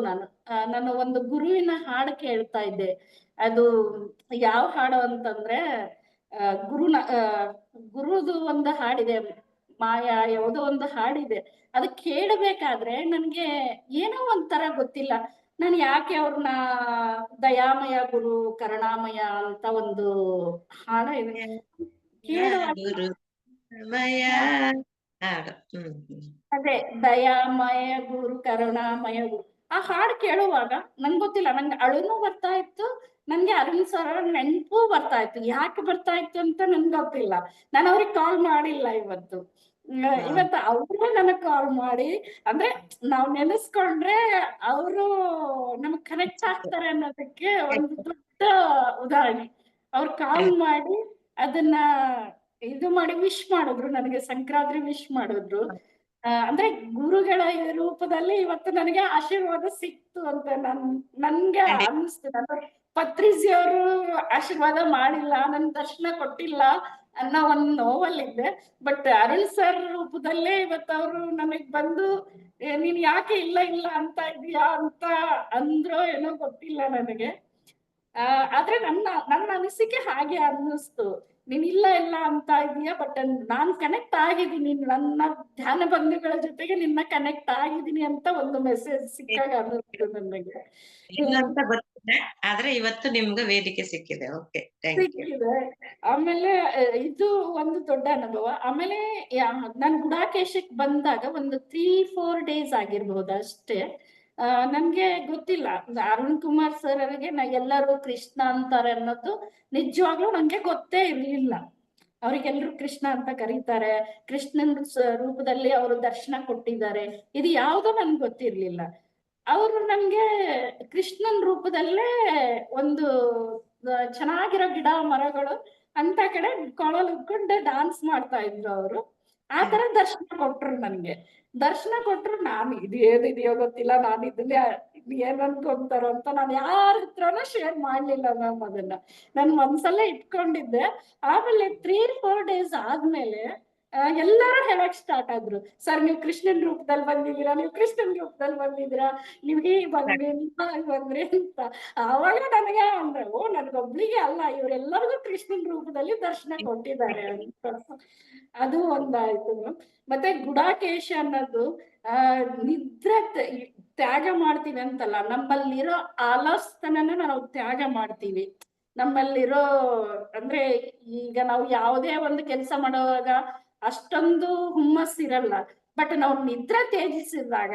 ನಾನು ಒಂದು ಗುರುವಿನ ಹಾಡು ಕೇಳ್ತಾ ಇದ್ದೆ. ಅದು ಯಾವ ಹಾಡು ಅಂತಂದ್ರೆ ಗುರುದು ಒಂದು ಹಾಡಿದೆ, ಮಾಯಾ ಯಾವುದೋ ಒಂದು ಹಾಡಿದೆ. ಅದು ಕೇಳಬೇಕಾದ್ರೆ ನನ್ಗೆ ಏನೋ ಒಂಥರ ಗೊತ್ತಿಲ್ಲ, ನಾನು ಯಾಕೆ ಅವ್ರನ್ನ ದಯಾಮಯ ಗುರು ಕರುಣಾಮಯ ಅಂತ ಒಂದು ಹಾಡ ಇದೆ ಕೇಳುವಾಗ ಗುರು ಸಮಯ ಹಾಡು. ಅದೇ ದಯಾಮಯ ಗುರು ಕರುಣಾಮಯ ಗುರು ಆ ಹಾಡು ಕೇಳುವಾಗ ನಂಗೆ ಗೊತ್ತಿಲ್ಲ, ನಂಗೆ ಅಳುನು ಬರ್ತಾ ಇತ್ತು, ನನ್ಗೆ ಅರುಣ್ ಸರ್ ನೆನಪು ಬರ್ತಾ ಇತ್ತು. ಯಾಕೆ ಬರ್ತಾ ಇತ್ತು ಅಂತ ನನ್ಗೆ ಗೊತ್ತಿಲ್ಲ. ನಾನು ಅವ್ರಿಗೆ ಕಾಲ್ ಮಾಡಿಲ್ಲ ಇವತ್ತು. ಇವತ್ತು ಅವ್ರು ನನಗ್ ಕಾಲ್ ಮಾಡಿ, ಅಂದ್ರೆ ನಾವ್ ನೆನೆಸ್ಕೊಂಡ್ರೆ ಅವರು ನಮಗ್ ಕನೆಕ್ಟ್ ಆಗ್ತಾರೆ ಅನ್ನೋದಕ್ಕೆ ಒಂದು ದೊಡ್ಡ ಉದಾಹರಣೆ. ಅವ್ರು ಕಾಲ್ ಮಾಡಿ ಅದನ್ನ ಇದು ಮಾಡಿ ವಿಶ್ ಮಾಡಿದ್ರು, ನನಗೆ ಸಂಕ್ರಾಂತಿ ವಿಶ್ ಮಾಡಿದ್ರು. ಅಂದ್ರೆ ಗುರುಗಳ ರೂಪದಲ್ಲಿ ಇವತ್ತು ನನಗೆ ಆಶೀರ್ವಾದ ಸಿಕ್ತು ಅಂತ ನನ್ಗೆ ಅನಿಸ್ತು. ನಾನು ಪತ್ರಿಸಿ ಅವರು ಆಶೀರ್ವಾದ ಮಾಡಿಲ್ಲ, ನನ್ ದರ್ಶನ ಕೊಟ್ಟಿಲ್ಲ ಅನ್ನೋ ಒಂದು ನೋವಲ್ಲಿದ್ದೆ. ಬಟ್ ಅರುಣ್ ಸರ್ ರೂಪದಲ್ಲೇ ಇವತ್ತು ಅವರು ನನಗ್ ಬಂದು ನೀನ್ ಯಾಕೆ ಇಲ್ಲ ಇಲ್ಲ ಅಂತ ಇದೀಯಾ ಅಂತ ಅಂದ್ರೋ ಏನೋ ಗೊತ್ತಿಲ್ಲ ನನಗೆ. ಆದ್ರೆ ನನ್ನ ಅನಿಸಿಕೆ ಹಾಗೆ ಅನ್ನಿಸ್ತು. ನೀನ್ ಇಲ್ಲ ಇಲ್ಲ ಅಂತ ಇದೀಯ, ಬಟ್ ನಾನ್ ಕನೆಕ್ಟ್ ಆಗಿದ್ದೀನಿ, ನನ್ನ ಧ್ಯಾನ ಬಂಧುಗಳ ಜೊತೆಗೆ ನಿನ್ನ ಕನೆಕ್ಟ್ ಆಗಿದ್ದೀನಿ ಅಂತ ಒಂದು ಮೆಸೇಜ್ ಸಿಕ್ಕಾಗ ಅನ್ನಿಸ್ತು ನನಗೆ. ಅಂತ ಗೊತ್ತಿಲ್ಲ, ಆದ್ರೆ ಇವತ್ತು ನಿಮ್ಗೆ ವೇದಿಕೆ ಸಿಕ್ಕಿದೆ. ಓಕೆ, ಸಿಕ್ಕಿದೆ. ಆಮೇಲೆ ಇದು ಒಂದು ದೊಡ್ಡ ಅನುಭವ. ಆಮೇಲೆ ನಾನ್ ಗುಡಾಕೇಶಕ್ ಬಂದಾಗ ಒಂದು 3-4 ಡೇಸ್ ಆಗಿರ್ಬೋದು ಅಷ್ಟೇ. ನನ್ಗೆ ಗೊತ್ತಿಲ್ಲ, ಅರುಣ್ ಕುಮಾರ್ ಸರ್ ಅವರಿಗೆ ಎಲ್ಲರೂ ಕೃಷ್ಣ ಅಂತಾರೆ ಅನ್ನೋದು ನಿಜವಾಗ್ಲೂ ನಂಗೆ ಗೊತ್ತೇ ಇರ್ಲಿಲ್ಲ. ಅವ್ರಿಗೆಲ್ರು ಕೃಷ್ಣ ಅಂತ ಕರೀತಾರೆ, ಕೃಷ್ಣನ್ ರೂಪದಲ್ಲಿ ಅವರು ದರ್ಶನ ಕೊಟ್ಟಿದ್ದಾರೆ, ಇದು ಯಾವ್ದೋ ನನ್ಗೆ ಗೊತ್ತಿರ್ಲಿಲ್ಲ. ಅವರು ನನ್ಗೆ ಕೃಷ್ಣನ್ ರೂಪದಲ್ಲೇ ಒಂದು ಚೆನ್ನಾಗಿರೋ ಗಿಡ ಮರಗಳು ಅಂತ ಕಡೆ ಕೊಳಲು ಉಟ್ಕೊಂಡು ಡಾನ್ಸ್ ಮಾಡ್ತಾ ಇದ್ರು ಅವರು. ಆ ತರ ದರ್ಶನ ಕೊಟ್ರು ನನ್ಗೆ. ದರ್ಶನ ಕೊಟ್ರು, ನಾನು ಇದು ಏನಿದೆಯೋ ಗೊತ್ತಿಲ್ಲ, ನಾನು ಇದನ್ನೇ ಏನ್ ಅನ್ಕೊಂತಾರೋ ಅಂತ ನಾನು ಯಾರ ಹತ್ರನೂ ಶೇರ್ ಮಾಡ್ಲಿಲ್ಲ ಮ್ಯಾಮ್. ಅದನ್ನ ನನ್ ಮನ್ಸಲ್ಲೇ ಇಟ್ಕೊಂಡಿದ್ದೆ. ಆಮೇಲೆ 3-4 ಡೇಸ್ ಆದ್ಮೇಲೆ ಎಲ್ಲರೂ ಹೇಳಕ್ ಸ್ಟಾರ್ಟ್ ಆದ್ರು, ಸರ್ ನೀವು ಕೃಷ್ಣನ್ ರೂಪದಲ್ಲಿ ಬಂದಿದ್ದೀರಾ, ನೀವು ಕೃಷ್ಣನ್ ರೂಪದಲ್ಲಿ ಬಂದಿದ್ದೀರಾ, ನೀವು ಹೀಗ್ ಬಂದ್ರಿ ಬಂದ್ರಿ ಅಂತ. ಆವಾಗ ನನಗೆ ಅಂದ್ರೆ, ಓ ನನ್ಗೊಬ್ಳಿಗೆ ಅಲ್ಲ, ಇವರೆಲ್ಲರಿಗೂ ಕೃಷ್ಣನ್ ರೂಪದಲ್ಲಿ ದರ್ಶನ ಕೊಟ್ಟಿದ್ದಾರೆ ಅಂತ. ಅದು ಒಂದಾಯ್ತು. ಮತ್ತೆ ಗುಡಾಕೇಶ ಅನ್ನೋದು ನಿದ್ರೆ ತ್ಯಾಗ ಮಾಡ್ತೀವಿ ಅಂತಲ್ಲ, ನಮ್ಮಲ್ಲಿರೋ ಆಲಸ್ತನನ ನಾವು ತ್ಯಾಗ ಮಾಡ್ತೀವಿ. ನಮ್ಮಲ್ಲಿರೋ ಅಂದ್ರೆ ಈಗ ನಾವು ಯಾವುದೇ ಒಂದು ಕೆಲಸ ಮಾಡುವಾಗ ಅಷ್ಟೊಂದು ಹುಮ್ಮಸ್ಸಿರಲ್ಲ, ಬಟ್ ನಾವು ನಿದ್ರೆ ತ್ಯಜಿಸಿದಾಗ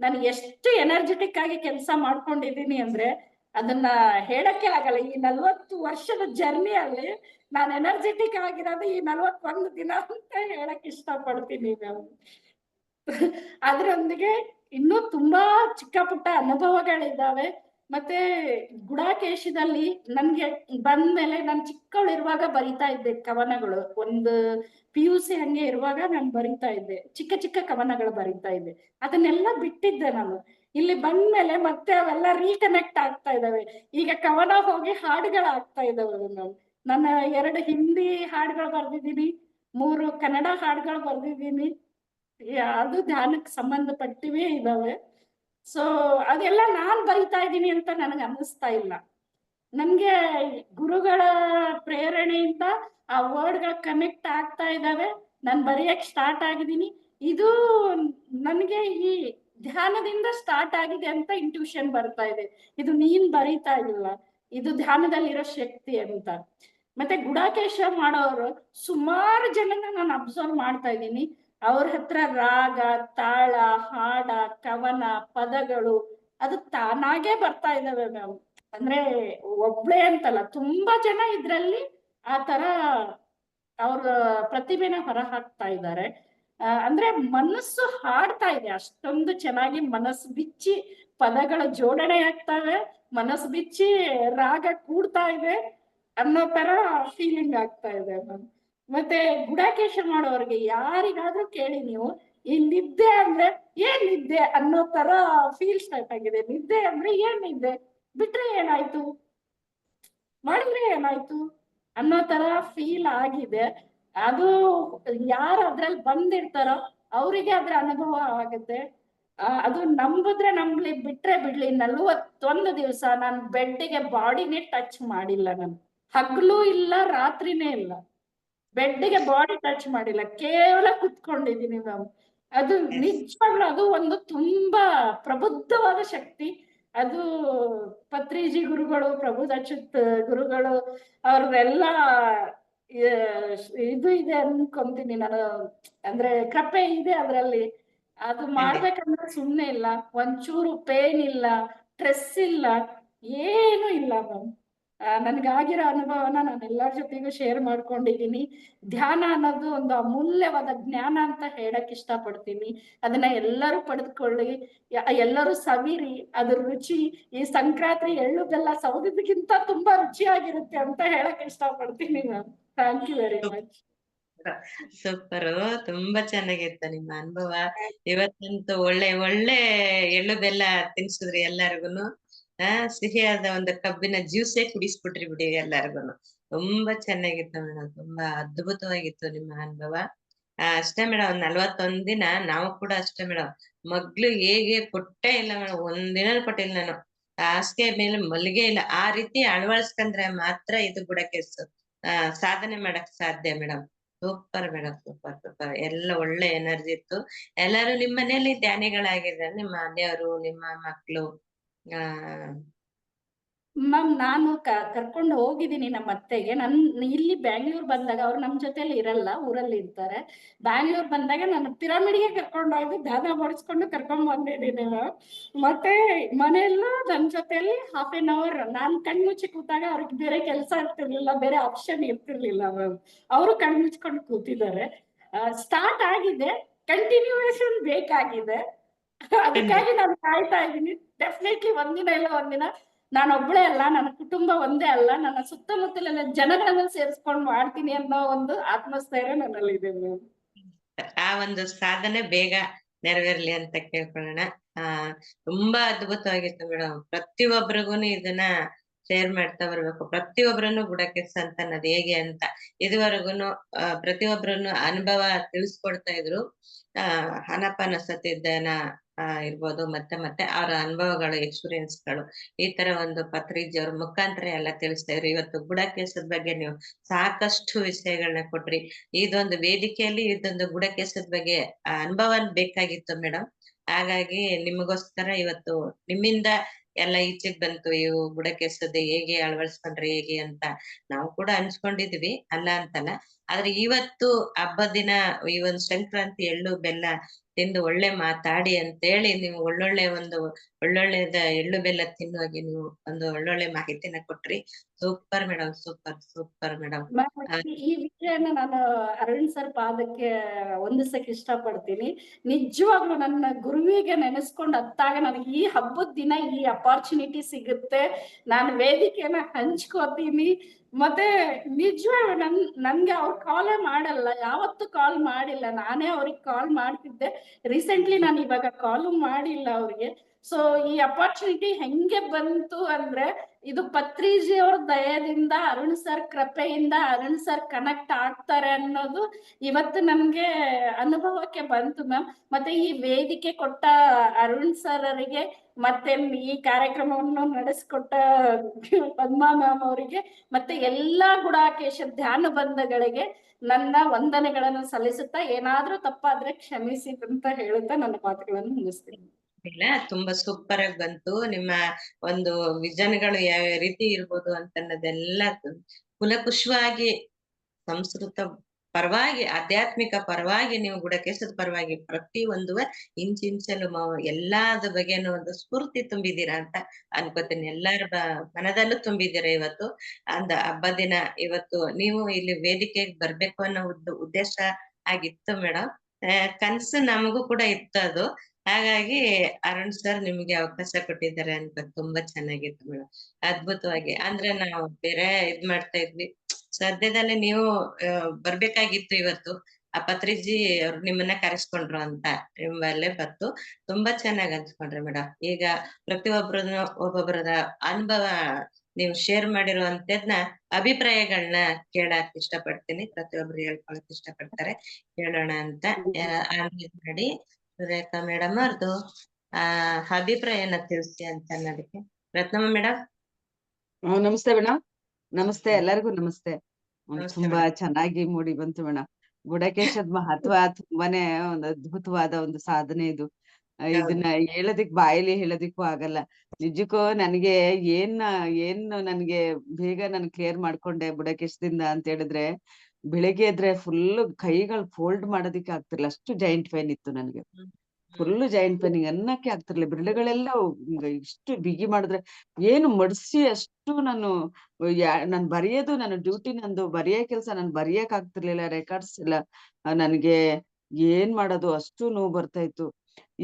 ನಾನು ಎಷ್ಟು ಎನರ್ಜೆಟಿಕ್ ಆಗಿ ಕೆಲಸ ಮಾಡ್ಕೊಂಡಿದ್ದೀನಿ ಅಂದ್ರೆ ಅದನ್ನ ಹೇಳಕ್ಕೆ ಆಗಲ್ಲ. ಈ 40 ವರ್ಷದ ಜರ್ನಿಯಲ್ಲಿ ನಾನು ಎನರ್ಜೆಟಿಕ್ ಆಗಿರೋದು ಈ 41 ದಿನ ಅಂತ ಹೇಳಕ್ ಇಷ್ಟಪಡ್ತೀನಿ ನಾವು. ಅದರೊಂದಿಗೆ ಇನ್ನೂ ತುಂಬಾ ಚಿಕ್ಕ ಪುಟ್ಟ ಅನುಭವಗಳಿದ್ದಾವೆ. ಮತ್ತೆ ಗುಡಾಕೇಶದಲ್ಲಿ ನನ್ಗೆ ಬಂದ್ಮೇಲೆ ನಾನು ಚಿಕ್ಕವಳಿರುವಾಗ ಬರಿತಾ ಇದ್ದೆ ಕವನಗಳು. ಒಂದು PUC ಹಂಗೆ ಇರುವಾಗ ನಾನು ಬರಿತಾ ಇದ್ದೆ, ಚಿಕ್ಕ ಚಿಕ್ಕ ಕವನಗಳು ಬರಿತಾ ಇದ್ದೆ. ಅದನ್ನೆಲ್ಲ ಬಿಟ್ಟಿದ್ದೆ ನಾನು. ಇಲ್ಲಿ ಬಂದ್ಮೇಲೆ ಮತ್ತೆ ಅವೆಲ್ಲ ರೀಕನೆಕ್ಟ್ ಆಗ್ತಾ ಇದಾವೆ. ಈಗ ಕವನ ಹೋಗಿ ಹಾಡುಗಳಾಗ್ತಾ ಇದಾವೆ. ನನ್ನ 2 ಹಿಂದಿ ಹಾಡುಗಳು ಬರ್ದಿದ್ದೀನಿ, 3 ಕನ್ನಡ ಹಾಡುಗಳು ಬರ್ದಿದ್ದೀನಿ. ಅದು ಧ್ಯಾನಕ್ಕೆ ಸಂಬಂಧಪಟ್ಟಿವೇ ಇದಾವೆ. ಸೊ ಅದೆಲ್ಲ ನಾನ್ ಬರಿತಾ ಇದ್ದೀನಿ ಅಂತ ನನಗೆ ಅನ್ನಿಸ್ತಾ ಇಲ್ಲ. ನನ್ಗೆ ಗುರುಗಳ ಪ್ರೇರಣೆಯಿಂದ ಆ ವರ್ಡ್ಗಳು ಕನೆಕ್ಟ್ ಆಗ್ತಾ ಇದಾವೆ, ನಾನ್ ಬರೆಯಕ್ ಸ್ಟಾರ್ಟ್ ಆಗಿದ್ದೀನಿ. ಇದು ನನ್ಗೆ ಈ ಧ್ಯಾನದಿಂದ ಸ್ಟಾರ್ಟ್ ಆಗಿದೆ ಅಂತ ಇಂಟ್ಯೂಷನ್ ಬರ್ತಾ ಇದೆ. ಇದು ನೀನ್ ಬರೀತಾ ಇಲ್ಲ, ಇದು ಧ್ಯಾನದಲ್ಲಿರೋ ಶಕ್ತಿ ಅಂತ. ಮತ್ತೆ ಗುಡಾಕೇಶ ಮಾಡೋರು ಸುಮಾರು ಜನನ ನಾನು ಅಬ್ಸರ್ವ್ ಮಾಡ್ತಾ ಇದ್ದೀನಿ. ಅವ್ರ ಹತ್ರ ರಾಗ, ತಾಳ, ಹಾಡ, ಕವನ, ಪದಗಳು ಅದು ತಾನಾಗೆ ಬರ್ತಾ ಇದಾವೆ ಮ್ಯಾಮ್. ಅಂದ್ರೆ ಒಬ್ಳೆ ಅಂತಲ್ಲ, ತುಂಬಾ ಜನ ಇದ್ರಲ್ಲಿ ಆ ತರ ಅವ್ರ ಪ್ರತಿಭೆನ ಹೊರ ಹಾಕ್ತಾ ಇದ್ದಾರೆ. ಅಂದ್ರೆ ಮನಸ್ಸು ಹಾಡ್ತಾ ಇದೆ, ಅಷ್ಟೊಂದು ಚೆನ್ನಾಗಿ ಮನಸ್ಸು ಬಿಚ್ಚಿ ಪದಗಳ ಜೋಡಣೆ ಆಗ್ತವೆ, ಮನಸ್ಸು ಬಿಚ್ಚಿ ರಾಗ ಕೂಡ್ತಾ ಇದೆ ಅನ್ನೋ ತರ ಫೀಲಿಂಗ್ ಆಗ್ತಾ ಇದೆ ಮ್ಯಾಮ್. ಮತ್ತೆ ಗುಡಾಕೇಶ ಮಾಡೋರ್ಗೆ ಯಾರಿಗಾದ್ರೂ ಕೇಳಿ ನೀವು, ಈ ನಿದ್ದೆ ಅಂದ್ರೆ ಏನ್ ನಿದ್ದೆ ಅನ್ನೋ ತರ ಫೀಲ್ ಸ್ಟಾರ್ಟ್ ಆಗಿದೆ. ನಿದ್ದೆ ಅಂದ್ರೆ ಏನ್ ನಿದ್ದೆ, ಬಿಟ್ರೆ ಏನಾಯ್ತು, ಮಾಡಿದ್ರೆ ಏನಾಯ್ತು ಅನ್ನೋ ತರ ಫೀಲ್ ಆಗಿದೆ. ಅದು ಯಾರು ಅದ್ರಲ್ಲಿ ಬಂದಿರ್ತಾರೋ ಅವರಿಗೆ ಅದ್ರ ಅನುಭವ ಆಗುತ್ತೆ. ಅದು ನಂಬಿದ್ರೆ ನಂಬ್ಲಿ, ಬಿಟ್ರೆ ಬಿಡ್ಲಿ. 41 ದಿವಸ ನಾನು ಬೆಡ್ಡಿಗೆ ಬಾಡಿನೇ ಟಚ್ ಮಾಡಿಲ್ಲ. ನಾನು ಹಗ್ಲು ಇಲ್ಲ ರಾತ್ರಿನೇ ಇಲ್ಲ, ಬೆಡ್ಡಿಗೆ ಬಾಡಿ ಟಚ್ ಮಾಡಿಲ್ಲ, ಕೇವಲ ಕುತ್ಕೊಂಡಿದ್ದೀನಿ ಮ್ಯಾಮ್. ಅದು ನಿಜವಾಗ್ಲೂ ಅದು ಒಂದು ತುಂಬಾ ಪ್ರಬುದ್ಧವಾದ ಶಕ್ತಿ. ಅದು ಪತ್ರಿಜಿ ಗುರುಗಳು, ಪ್ರಭುದಚ್ಯುತ್ ಗುರುಗಳು ಅವ್ರದೆಲ್ಲ ಇದು ಇದೆ ಅನ್ಕೊಂತೀನಿ ನಾನು. ಅಂದ್ರೆ ಕೃಪೆ ಇದೆ ಅದ್ರಲ್ಲಿ. ಅದು ಖಂಡಿತ. ಮಾಡ್ಬೇಕಂದ್ರೆ ಸುಮ್ನೆ ಇಲ್ಲ, ಒಂಚೂರು ಪೇನ್ ಇಲ್ಲ, ಸ್ಟ್ರೆಸ್ ಇಲ್ಲ, ಏನು ಇಲ್ಲ ಮ್ಯಾಮ್. ನನ್ಗಾಗಿರೋ ಅನುಭವನ ನಾನು ಎಲ್ಲರ ಜೊತೆಗೂ ಶೇರ್ ಮಾಡ್ಕೊಂಡಿದೀನಿ. ಧ್ಯಾನ ಅನ್ನೋದು ಒಂದು ಅಮೂಲ್ಯವಾದ ಜ್ಞಾನ ಅಂತ ಹೇಳಕ್ ಇಷ್ಟಪಡ್ತೀನಿ. ಅದನ್ನ ಎಲ್ಲರೂ ಪಡೆದುಕೊಳ್ಳಿ, ಎಲ್ಲರೂ ಸವಿರಿ. ಅದ್ರ ರುಚಿ ಈ ಸಂಕ್ರಾಂತಿ ಎಳ್ಳು ಬೆಲ್ಲ ಸೌದಿದ್ದಕ್ಕಿಂತ ತುಂಬಾ ರುಚಿಯಾಗಿರುತ್ತೆ ಅಂತ ಹೇಳಕ್ ಇಷ್ಟಪಡ್ತೀನಿ ma'am. Thank you very much. Super, ತುಂಬಾ ಚೆನ್ನಾಗಿತ್ತು ನಿಮ್ಮ ಅನುಭವ. ಇವತ್ತಂತೂ ಒಳ್ಳೆ ಒಳ್ಳೆ ಎಳ್ಳು ಬೆಲ್ಲ ತಿನ್ಸಿದ್ರಿ ಎಲ್ಲಾರ್ಗುನು. ಸಿಹಿಯಾದ ಒಂದು ಕಬ್ಬಿನ ಜ್ಯೂಸೇ ಕುಡಿಸ್ಬಿಟ್ರಿ ಬಿಡಿ ಎಲ್ಲಾರ್ಗುನು. ತುಂಬಾ ಚೆನ್ನಾಗಿತ್ತು ಮೇಡಮ್, ತುಂಬಾ ಅದ್ಭುತವಾಗಿತ್ತು ನಿಮ್ಮ ಅನುಭವ. ಅಷ್ಟೇ ಮೇಡಮ್, 41 ದಿನ ನಾವು ಕೂಡ ಅಷ್ಟೇ ಮೇಡಮ್. ಮಗ್ಳು ಹೇಗೆ ಕೊಟ್ಟೇ ಇಲ್ಲ ಮೇಡಮ್, ಒಂದಿನ ಕೊಟ್ಟಿಲ್ಲ ನಾನು. ಹಾಸಿಗೆ ಮೇಲೆ ಮಲ್ಗೆ ಇಲ್ಲ. ಆ ರೀತಿ ಅಳವಡಿಸ್ಕೊಂಡ್ರೆ ಮಾತ್ರ ಇದು ಗುಡಕೇಸು ಸಾಧನೆ ಮಾಡಕ್ ಸಾಧ್ಯ madam. Super madam, super super. ಎಲ್ಲ ಒಳ್ಳೆ ಎನರ್ಜಿ ಇತ್ತು. ಎಲ್ಲರೂ ನಿಮ್ ಮನೆಯಲ್ಲಿ ಧ್ಯಾನಿಗಳಾಗಿದ್ದಾರೆ, ನಿಮ್ಮ ಮನೆಯವರು, ನಿಮ್ಮ ಮಕ್ಳು? ಆ ಮ್ಯಾಮ್ ನಾನು ಕರ್ಕೊಂಡು ಹೋಗಿದ್ದೀನಿ ನಮ್ಮ ಅತ್ತೆಗೆ. ಇಲ್ಲಿ ಬ್ಯಾಂಗ್ಳೂರ್ ಬಂದಾಗ ಅವ್ರು ನಮ್ ಜೊತೆಲಿ ಇರಲ್ಲ, ಊರಲ್ಲಿ ಇರ್ತಾರೆ. ಬ್ಯಾಂಗ್ಳೂರ್ ಬಂದಾಗ ನಾನು ಪಿರಮಿಡ್ಗೆ ಕರ್ಕೊಂಡು ಹೋಗಿ ಧ್ಯಾನ ಮಾಡಿಸ್ಕೊಂಡು ಕರ್ಕೊಂಡ್ ಬಂದಿದ್ದೀನಿ ಮ್ಯಾಮ್. ಮತ್ತೆ ಮನೆಯಲ್ಲ ನನ್ ಜೊತೆಲಿ 1/2 hour ನಾನ್ ಕಣ್ಮುಚ್ಚಿ ಕೂತಾಗ ಅವ್ರಿಗೆ ಬೇರೆ ಕೆಲಸ ಇರ್ತಿರ್ಲಿಲ್ಲ, ಬೇರೆ ಆಪ್ಷನ್ ಇರ್ತಿರ್ಲಿಲ್ಲ ಮ್ಯಾಮ್. ಅವರು ಕಣ್ಮುಚ್ಕೊಂಡು ಕೂತಿದ್ದಾರೆ. ಸ್ಟಾರ್ಟ್ ಆಗಿದೆ, ಕಂಟಿನ್ಯೂಯೇಷನ್ ಬೇಕಾಗಿದೆ. ಅದಕ್ಕಾಗಿ ನಾನು ಕಾಯ್ತಾ ಇದ್ದೀನಿ. ಡೆಫಿನೆಟ್ಲಿ ಒಂದಿನ ಇಲ್ಲ ಒಂದಿನ ನಾನು ಒಬ್ಳೆ ಅಲ್ಲ, ನನ್ನ ಕುಟುಂಬ ಒಂದೇ ಅಲ್ಲ, ನನ್ನ ಸುತ್ತಮುತ್ತಲಿನ ಜನಗಳನ್ನ ಸೇರಿಸ್ಕೊಂಡು ಮಾಡ್ತೀನಿ ಅನ್ನೋ ಒಂದು ಆತ್ಮಸ್ಥೈರ್ಯ ನನ್ನಲ್ಲಿದೆ ಮ್ಯಾಮ್. ಆ ಒಂದು ಸಾಧನೆ ಬೇಗ ನೆರವೇರ್ಲಿ ಅಂತ ಕೇಳ್ಕೊಳ್ಳೋಣ. ಆ ತುಂಬಾ ಅದ್ಭುತವಾಗಿತ್ತು ಮೇಡಮ್. ಪ್ರತಿಯೊಬ್ಬರಿಗೂನು ಇದನ್ನ ಶೇರ್ ಮಾಡ್ತಾ ಬರ್ಬೇಕು. ಪ್ರತಿಯೊಬ್ಬರನ್ನು ಗುಡಕೇಸ ಅಂತ ಅನ್ನೋದು ಹೇಗೆ ಅಂತ ಇದುವರೆಗೂನು ಪ್ರತಿಯೊಬ್ಬರನ್ನು ಅನುಭವ ತಿಳಿಸ್ಕೊಡ್ತಾ ಇದ್ರು. ಆನಾಪಾನಸತಿ ಇರ್ಬೋದು, ಮತ್ತೆ ಮತ್ತೆ ಅವರ ಅನುಭವಗಳು, ಎಕ್ಸ್ಪೀರಿಯನ್ಸ್ಗಳು, ಈ ತರ ಒಂದು ಪತ್ರಿಜಿ ಅವ್ರ ಮುಖಾಂತರ ಎಲ್ಲ ತಿಳಿಸ್ತಾ ಇದ್ರು. ಇವತ್ತು ಗುಡಕೇಸದ ಬಗ್ಗೆ ನೀವು ಸಾಕಷ್ಟು ವಿಷಯಗಳನ್ನ ಕೊಟ್ರಿ. ಇದೊಂದು ವೇದಿಕೆಯಲ್ಲಿ ಇದೊಂದು ಗುಡಕೇಸದ ಬಗ್ಗೆ ಅನುಭವ ಬೇಕಾಗಿತ್ತು ಮೇಡಮ್. ಹಾಗಾಗಿ ನಿಮಗೋಸ್ಕರ ಇವತ್ತು ನಿಮ್ಮಿಂದ ಎಲ್ಲ ಈಚೆಗ್ ಬಂತು. ಇವು ಗುಡಕೇಸದ ಹೇಗೆ ಅಳವಡಿಸ್ಕೊಂಡ್ರೆ ಹೇಗೆ ಅಂತ ನಾವು ಕೂಡ ಹಂಚ್ಕೊಂಡಿದ್ವಿ, ಅಲ್ಲ ಅಂತಲ್ಲ. ಆದ್ರೆ ಇವತ್ತು ಹಬ್ಬದ ದಿನ ಈ ಒಂದು ಸಂಕ್ರಾಂತಿ ಎಳ್ಳು ಬೆಲ್ಲ ತಿಂದು ಒಳ್ಳೆ ಮಾತಾಡಿ ಅಂತೇಳಿ ನೀವು ಒಳ್ಳೊಳ್ಳೆದ ಎಳ್ಳು ಬೆಲ್ಲ ತಿನ್ನುವಾಗಿ ನೀವು ಒಂದು ಒಳ್ಳೊಳ್ಳೆ ಮಾಹಿತಿನ ಕೊಟ್ರಿ. Super madam, super super madam. ಈ ವಿಷಯನ ನಾನು ಅರುಣ್ ಸರ್ ಪಾದಕ್ಕೆ ಹೊಂದಿಸಕ್ ಇಷ್ಟಪಡ್ತೀನಿ. ನಿಜವಾಗ್ಲೂ ನನ್ನ ಗುರುವಿಗೆ ನೆನೆಸ್ಕೊಂಡು ಅತ್ತಾಗ ನನಗೆ ಈ ಹಬ್ಬದ ದಿನ ಈ ಅಪಾರ್ಚುನಿಟಿ ಸಿಗುತ್ತೆ, ನಾನು ವೇದಿಕೆನ ಹಂಚ್ಕೋತೀನಿ. ಮತ್ತೆ ನಿಜವಾಗ್ಲೂ ನನ್ಗೆ ಅವ್ರು ಕಾಲೇ ಮಾಡಲ್ಲ, ಯಾವತ್ತು ಕಾಲ್ ಮಾಡಿಲ್ಲ, ನಾನೇ ಅವ್ರಿಗೆ ಕಾಲ್ ಮಾಡ್ತಿದ್ದೆ. ರೀಸೆಂಟ್ಲಿ ನಾನು ಇವಾಗ ಕಾಲು ಮಾಡಿಲ್ಲ ಅವ್ರಿಗೆ. ಸೊ ಈ ಅಪಾರ್ಚುನಿಟಿ ಹೆಂಗೆ ಬಂತು ಅಂದ್ರೆ, ಇದು ಪತ್ರಿಜಿ ಅವ್ರ ದಯದಿಂದ, ಅರುಣ್ ಸರ್ ಕೃಪೆಯಿಂದ ಅರುಣ್ ಸರ್ ಕನೆಕ್ಟ್ ಆಗ್ತಾರೆ ಅನ್ನೋದು ಇವತ್ತು ನಮ್ಗೆ ಅನುಭವಕ್ಕೆ ಬಂತು ಮ್ಯಾಮ್. ಮತ್ತೆ ಈ ವೇದಿಕೆ ಕೊಟ್ಟ ಅರುಣ್ ಸರ್ ಅವರಿಗೆ, ಮತ್ತೆ ಈ ಕಾರ್ಯಕ್ರಮವನ್ನು ನಡೆಸಿಕೊಟ್ಟ ಪದ್ಮಾ ಮ್ಯಾಮ್ ಅವರಿಗೆ, ಮತ್ತೆ ಎಲ್ಲಾ ಗುಡಾಕೇಶ ಧ್ಯಾನ ಬಂಧಗಳಿಗೆ ನನ್ನ ವಂದನೆಗಳನ್ನು ಸಲ್ಲಿಸುತ್ತಾ, ಏನಾದ್ರೂ ತಪ್ಪಾದ್ರೆ ಕ್ಷಮಿಸಿ ಅಂತ ಹೇಳುತ್ತಾ ನನ್ನ ಮಾತುಗಳನ್ನು ಮುಗಿಸ್ತೀನಿ. ಇಲ್ಲ, ತುಂಬಾ ಸೂಪರ್ ಆಗಿ ಬಂತು. ನಿಮ್ಮ ಒಂದು ವಿಷನ್ಗಳು ಯಾವ ರೀತಿ ಇರ್ಬೋದು ಅಂತ ಅನ್ನೋದೆಲ್ಲ ಕುಲಕುಷವಾಗಿ, ಸಂಸ್ಕೃತ ಪರವಾಗಿ, ಆಧ್ಯಾತ್ಮಿಕ ಪರವಾಗಿ, ನೀವು ಗುಡಕೇಸದ ಪರವಾಗಿ ಪ್ರತಿ ಒಂದು ಇಂಚಿಂಚಲು ಎಲ್ಲಾದ ಬಗೆಯನ್ನು ಒಂದು ಸ್ಫೂರ್ತಿ ತುಂಬಿದ್ದೀರಾ ಅಂತ ಅನ್ಕೋತೀನಿ. ಎಲ್ಲರ ಮನದಲ್ಲೂ ತುಂಬಿದ್ದೀರಾ ಇವತ್ತು. ಹಬ್ಬ ದಿನ ಇವತ್ತು ನೀವು ಇಲ್ಲಿ ವೇದಿಕೆಗೆ ಬರ್ಬೇಕು ಅನ್ನೋ ಉದ್ದೇಶ ಆಗಿತ್ತು ಮೇಡಮ್. ಕನ್ಸು ನಮಗೂ ಕೂಡ ಇತ್ತು ಅದು. ಹಾಗಾಗಿ ಅರುಣ್ ಸರ್ ನಿಮ್ಗೆ ಅವಕಾಶ ಕೊಟ್ಟಿದ್ದಾರೆ ಅಂತ ತುಂಬಾ ಚೆನ್ನಾಗಿತ್ತು ಮೇಡಮ್. ಅದ್ಭುತವಾಗಿ. ಅಂದ್ರೆ ನಾವು ಬೇರೆ ಮಾಡ್ತಾ ಇದ್ವಿ. ಸದ್ಯದಲ್ಲೇ ನೀವು ಬರ್ಬೇಕಾಗಿತ್ತು ಇವತ್ತು. ಆ ಪತ್ರಿಜಿ ಅವ್ರು ನಿಮ್ಮನ್ನ ಕರೆಸ್ಕೊಂಡ್ರು ಅಂತ ನಿಮ್ಮಲ್ಲೇ ಬತ್ತು. ತುಂಬಾ ಚೆನ್ನಾಗಿ ಹಂಚ್ಕೊಂಡ್ರಿ ಮೇಡಮ್. ಈಗ ಒಬ್ಬೊಬ್ಬರದ ಅನುಭವ ನೀವು ಶೇರ್ ಮಾಡಿರುವಂತದ್ನ ಅಭಿಪ್ರಾಯಗಳನ್ನ ಕೇಳಕ್ ಇಷ್ಟಪಡ್ತೀನಿ. ಪ್ರತಿಯೊಬ್ರು ಹೇಳ್ಕೊಳಕ್ ಇಷ್ಟಪಡ್ತಾರೆ, ಕೇಳೋಣ ಅಂತ ಮಾಡಿ. ಸುರೇಖಾ ಮೇಡಮ್ ಅವ್ರದ್ದು ಅಭಿಪ್ರಾಯನ ತಿಳಿಸಿ ಅಂತ ಅನ್ನೋದಕ್ಕೆ. ರತ್ನಮ್ಮ ಮೇಡಮ್. ನಮಸ್ತೆ ಮೇಡಮ್. ನಮಸ್ತೆ, ಎಲ್ಲರಿಗೂ ನಮಸ್ತೆ. ನಮಸ್ತೆ ತುಂಬಾ ಮೇಡಮ್. ಚೆನ್ನಾಗಿ ಮೂಡಿ ಬಂತು ಮೇಡಮ್. ಗುಡಕೇಶದ ಮಹತ್ವ ತುಂಬಾನೇ ಒಂದು ಅದ್ಭುತವಾದ ಒಂದು ಸಾಧನೆ ಇದು. ಇದನ್ನ ಹೇಳೋದಿಕ್ ಬಾಯಲ್ಲಿ ಹೇಳೋದಿಕ್ಕೂ ಆಗಲ್ಲ. ನಿಜಕ್ಕೂ ನನಗೆ ಏನು ನನ್ಗೆ ಬೇಗ ನಾನು ಕ್ಲಿಯರ್ ಮಾಡ್ಕೊಂಡೆ ಬುಡಕೇಶದಿಂದ ಅಂತ ಹೇಳಿದ್ರೆ, ಬೆಳಿಗ್ಗೆ ಎದ್ರೆ ಫುಲ್ ಕೈಗಳು ಫೋಲ್ಡ್ ಮಾಡೋದಿಕ್ಕೆ ಆಗ್ತಿರ್ಲಿಲ್ಲ, ಅಷ್ಟು ಜಾಯಿಂಟ್ ಪೈನ್ ಇತ್ತು ನನಗೆ. ಫುಲ್ ಜಾಯಿಂಟ್ ಪೈನಿಂಗ್ ಅನ್ನಕ್ಕೆ ಆಗ್ತಿರ್ಲಿಲ್ಲ, ಬೆರಳುಗಳೆಲ್ಲ ಇಷ್ಟು ಬಿಗಿ ಮಾಡಿದ್ರೆ ಏನು ಮಡ್ಸಿ ಅಷ್ಟು ನಾನು ಬರೆಯೋದು, ನನ್ನ ಡ್ಯೂಟಿ, ನಂದು ಬರೆಯೋ ಕೆಲಸ, ನಾನು ಬರೆಯಕ್ ಆಗ್ತಿರ್ಲಿಲ್ಲ, ರೆಕಾರ್ಡ್ಸ್ ಎಲ್ಲ. ನನ್ಗೆ ಏನ್ ಮಾಡೋದು, ಅಷ್ಟು ನೋವು ಬರ್ತಾ ಇತ್ತು.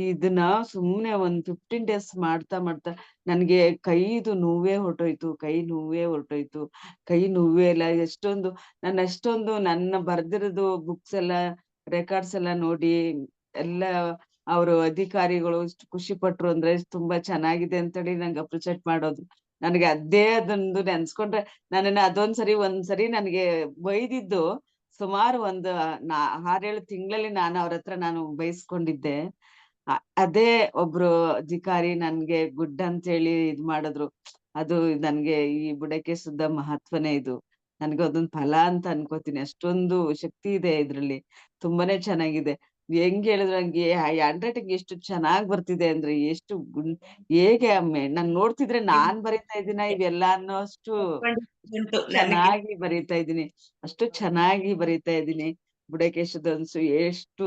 ಇದನ್ನ ಸುಮ್ನೆ ಒಂದ್ 15 days ಮಾಡ್ತಾ ಮಾಡ್ತಾ ನನ್ಗೆ ಕೈದು ನೋವೇ ಹೊರ್ಟೋಯ್ತು, ಕೈ ನೋವೇ ಇಲ್ಲ. ಎಷ್ಟೊಂದು ನನ್ನ ಬರ್ದಿರೋದು ಬುಕ್ಸ್ ಎಲ್ಲ, ರೆಕಾರ್ಡ್ಸ್ ಎಲ್ಲ ನೋಡಿ ಎಲ್ಲ ಅವರು ಅಧಿಕಾರಿಗಳು ಇಷ್ಟು ಖುಷಿ ಪಟ್ರು ಅಂದ್ರೆ ತುಂಬಾ ಚೆನ್ನಾಗಿದೆ ಅಂತೇಳಿ ನಂಗೆ ಅಪ್ರಿಶಿಯೇಟ್ ಮಾಡೋದು. ನನಗೆ ಅದೊಂದು ನೆನ್ಸ್ಕೊಂಡ್ರೆ, ಒಂದ್ಸರಿ ನನಗೆ ಬೈದಿದ್ದು ಸುಮಾರು ಒಂದು 6-7 ತಿಂಗಳಲ್ಲಿ ನಾನು ಬೈಸ್ಕೊಂಡಿದ್ದೆ. ಅದೇ ಒಬ್ರು ಅಧಿಕಾರಿ ನನ್ಗೆ ಗುಡ್ ಅಂತ ಹೇಳಿ ಇದ್ ಮಾಡಿದ್ರು. ಅದು ನನ್ಗೆ ಈ ಬುಡಕೇಶದ ಮಹತ್ವನೇ ಇದು. ನನ್ಗೆ ಅದೊಂದು ಫಲ ಅಂತ ಅನ್ಕೋತೀನಿ. ಅಷ್ಟೊಂದು ಶಕ್ತಿ ಇದೆ ಇದ್ರಲ್ಲಿ, ತುಂಬಾನೇ ಚೆನ್ನಾಗಿದೆ. ಹೆಂಗ್ ಹೇಳಿದ್ರೆ ಹಂಗೆ ಹ್ಯಾಂಡ್ ರೈಟಿಂಗ್ ಎಷ್ಟು ಚೆನ್ನಾಗ್ ಬರ್ತಿದೆ ಅಂದ್ರೆ, ಹೇಗೆ ನಾನ್ ನೋಡ್ತಿದ್ರೆ ನಾನ್ ಬರಿತಾ ಇದ್ದೀನ ಇವೆಲ್ಲ ಅನ್ನೋ ಅಷ್ಟು ಉಂಟು ನನಗೆ. ಚೆನ್ನಾಗಿ ಬರೀತಾ ಇದ್ದೀನಿ, ಅಷ್ಟು ಚೆನ್ನಾಗಿ ಬರೀತಾ ಇದ್ದೀನಿ. ಬುಡಕೇಶದನ್ಸು ಎಷ್ಟು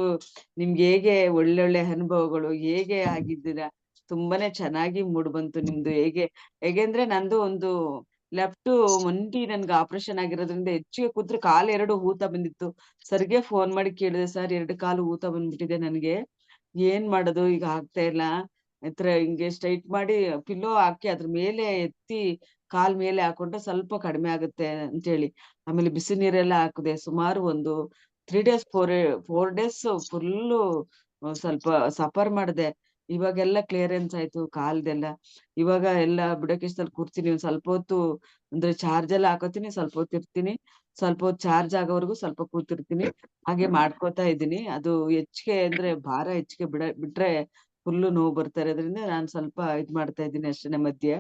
ನಿಮ್ಗೆ ಹೇಗೆ ಒಳ್ಳೊಳ್ಳೆ ಅನುಭವಗಳು ಹೇಗೆ ಆಗಿದ್ದೀರಾ, ತುಂಬಾನೇ ಚೆನ್ನಾಗಿ ಮೂಡ್ ಬಂತು ನಿಮ್ದು. ಹೇಗೆಂದ್ರೆ ನಂದು ಒಂದು ಲೆಫ್ಟ್ ಮಂಡಿ ನನ್ಗೆ ಆಪರೇಷನ್ ಆಗಿರೋದ್ರಿಂದ ಹೆಚ್ಚಿಗೆ ಕೂತ್ರೆ ಕಾಲು 2 ಊತ ಬಂದಿತ್ತು. ಸರ್ಗೆ ಫೋನ್ ಮಾಡಿ ಕೇಳಿದೆ, ಸರ್ 2 ಕಾಲು ಊತ ಬಂದ್ಬಿಟ್ಟಿದೆ ನನ್ಗೆ, ಏನ್ ಮಾಡೋದು ಈಗ ಆಗ್ತಾ ಇಲ್ಲ. ಹಿಂಗೆ ಸ್ಟ್ರೈಟ್ ಮಾಡಿ ಪಿಲ್ಲೋ ಹಾಕಿ ಅದ್ರ ಮೇಲೆ ಎತ್ತಿ ಕಾಲ್ ಮೇಲೆ ಹಾಕೊಂಡ್ರೆ ಸ್ವಲ್ಪ ಕಡಿಮೆ ಆಗುತ್ತೆ ಅಂತೇಳಿ, ಆಮೇಲೆ ಬಿಸಿ ನೀರೆಲ್ಲ ಹಾಕಿದೆ. ಸುಮಾರು ಒಂದು 3 days 4 days ಫುಲ್ಲು ಸ್ವಲ್ಪ ಸಫರ್ ಮಾಡಿದೆ. ಇವಾಗೆಲ್ಲ ಕ್ಲಿಯರೆನ್ಸ್ ಆಯ್ತು ಕಾಲ್ದೆಲ್ಲ. ಇವಾಗ ಎಲ್ಲ ಬುಡಕೇಶದಲ್ಲಿ ಕೂರ್ತೀನಿ, ಒಂದ್ ಸ್ವಲ್ಪ ಹೊತ್ತು ಅಂದ್ರೆ ಚಾರ್ಜ್ ಎಲ್ಲ ಹಾಕೋತೀನಿ, ಸ್ವಲ್ಪ ಹೊತ್ತು ಇರ್ತೀನಿ, ಸ್ವಲ್ಪ ಹೊತ್ತು ಚಾರ್ಜ್ ಆಗೋವರೆಗೂ ಸ್ವಲ್ಪ ಕೂತಿರ್ತೀನಿ, ಹಾಗೆ ಮಾಡ್ಕೋತಾ ಇದ್ದೀನಿ. ಅದು ಹೆಚ್ಚಿಗೆ ಅಂದ್ರೆ ಭಾರ ಹೆಚ್ಚಿಗೆ ಬಿಟ್ರೆ ಫುಲ್ಲು ನೋವು ಬರ್ತಾ ಇರೋದ್ರಿಂದ ನಾನ್ ಸ್ವಲ್ಪ ಇದ್ ಮಾಡ್ತಾ ಇದ್ದೀನಿ ಅಷ್ಟೇನೆ ಮಧ್ಯೆ.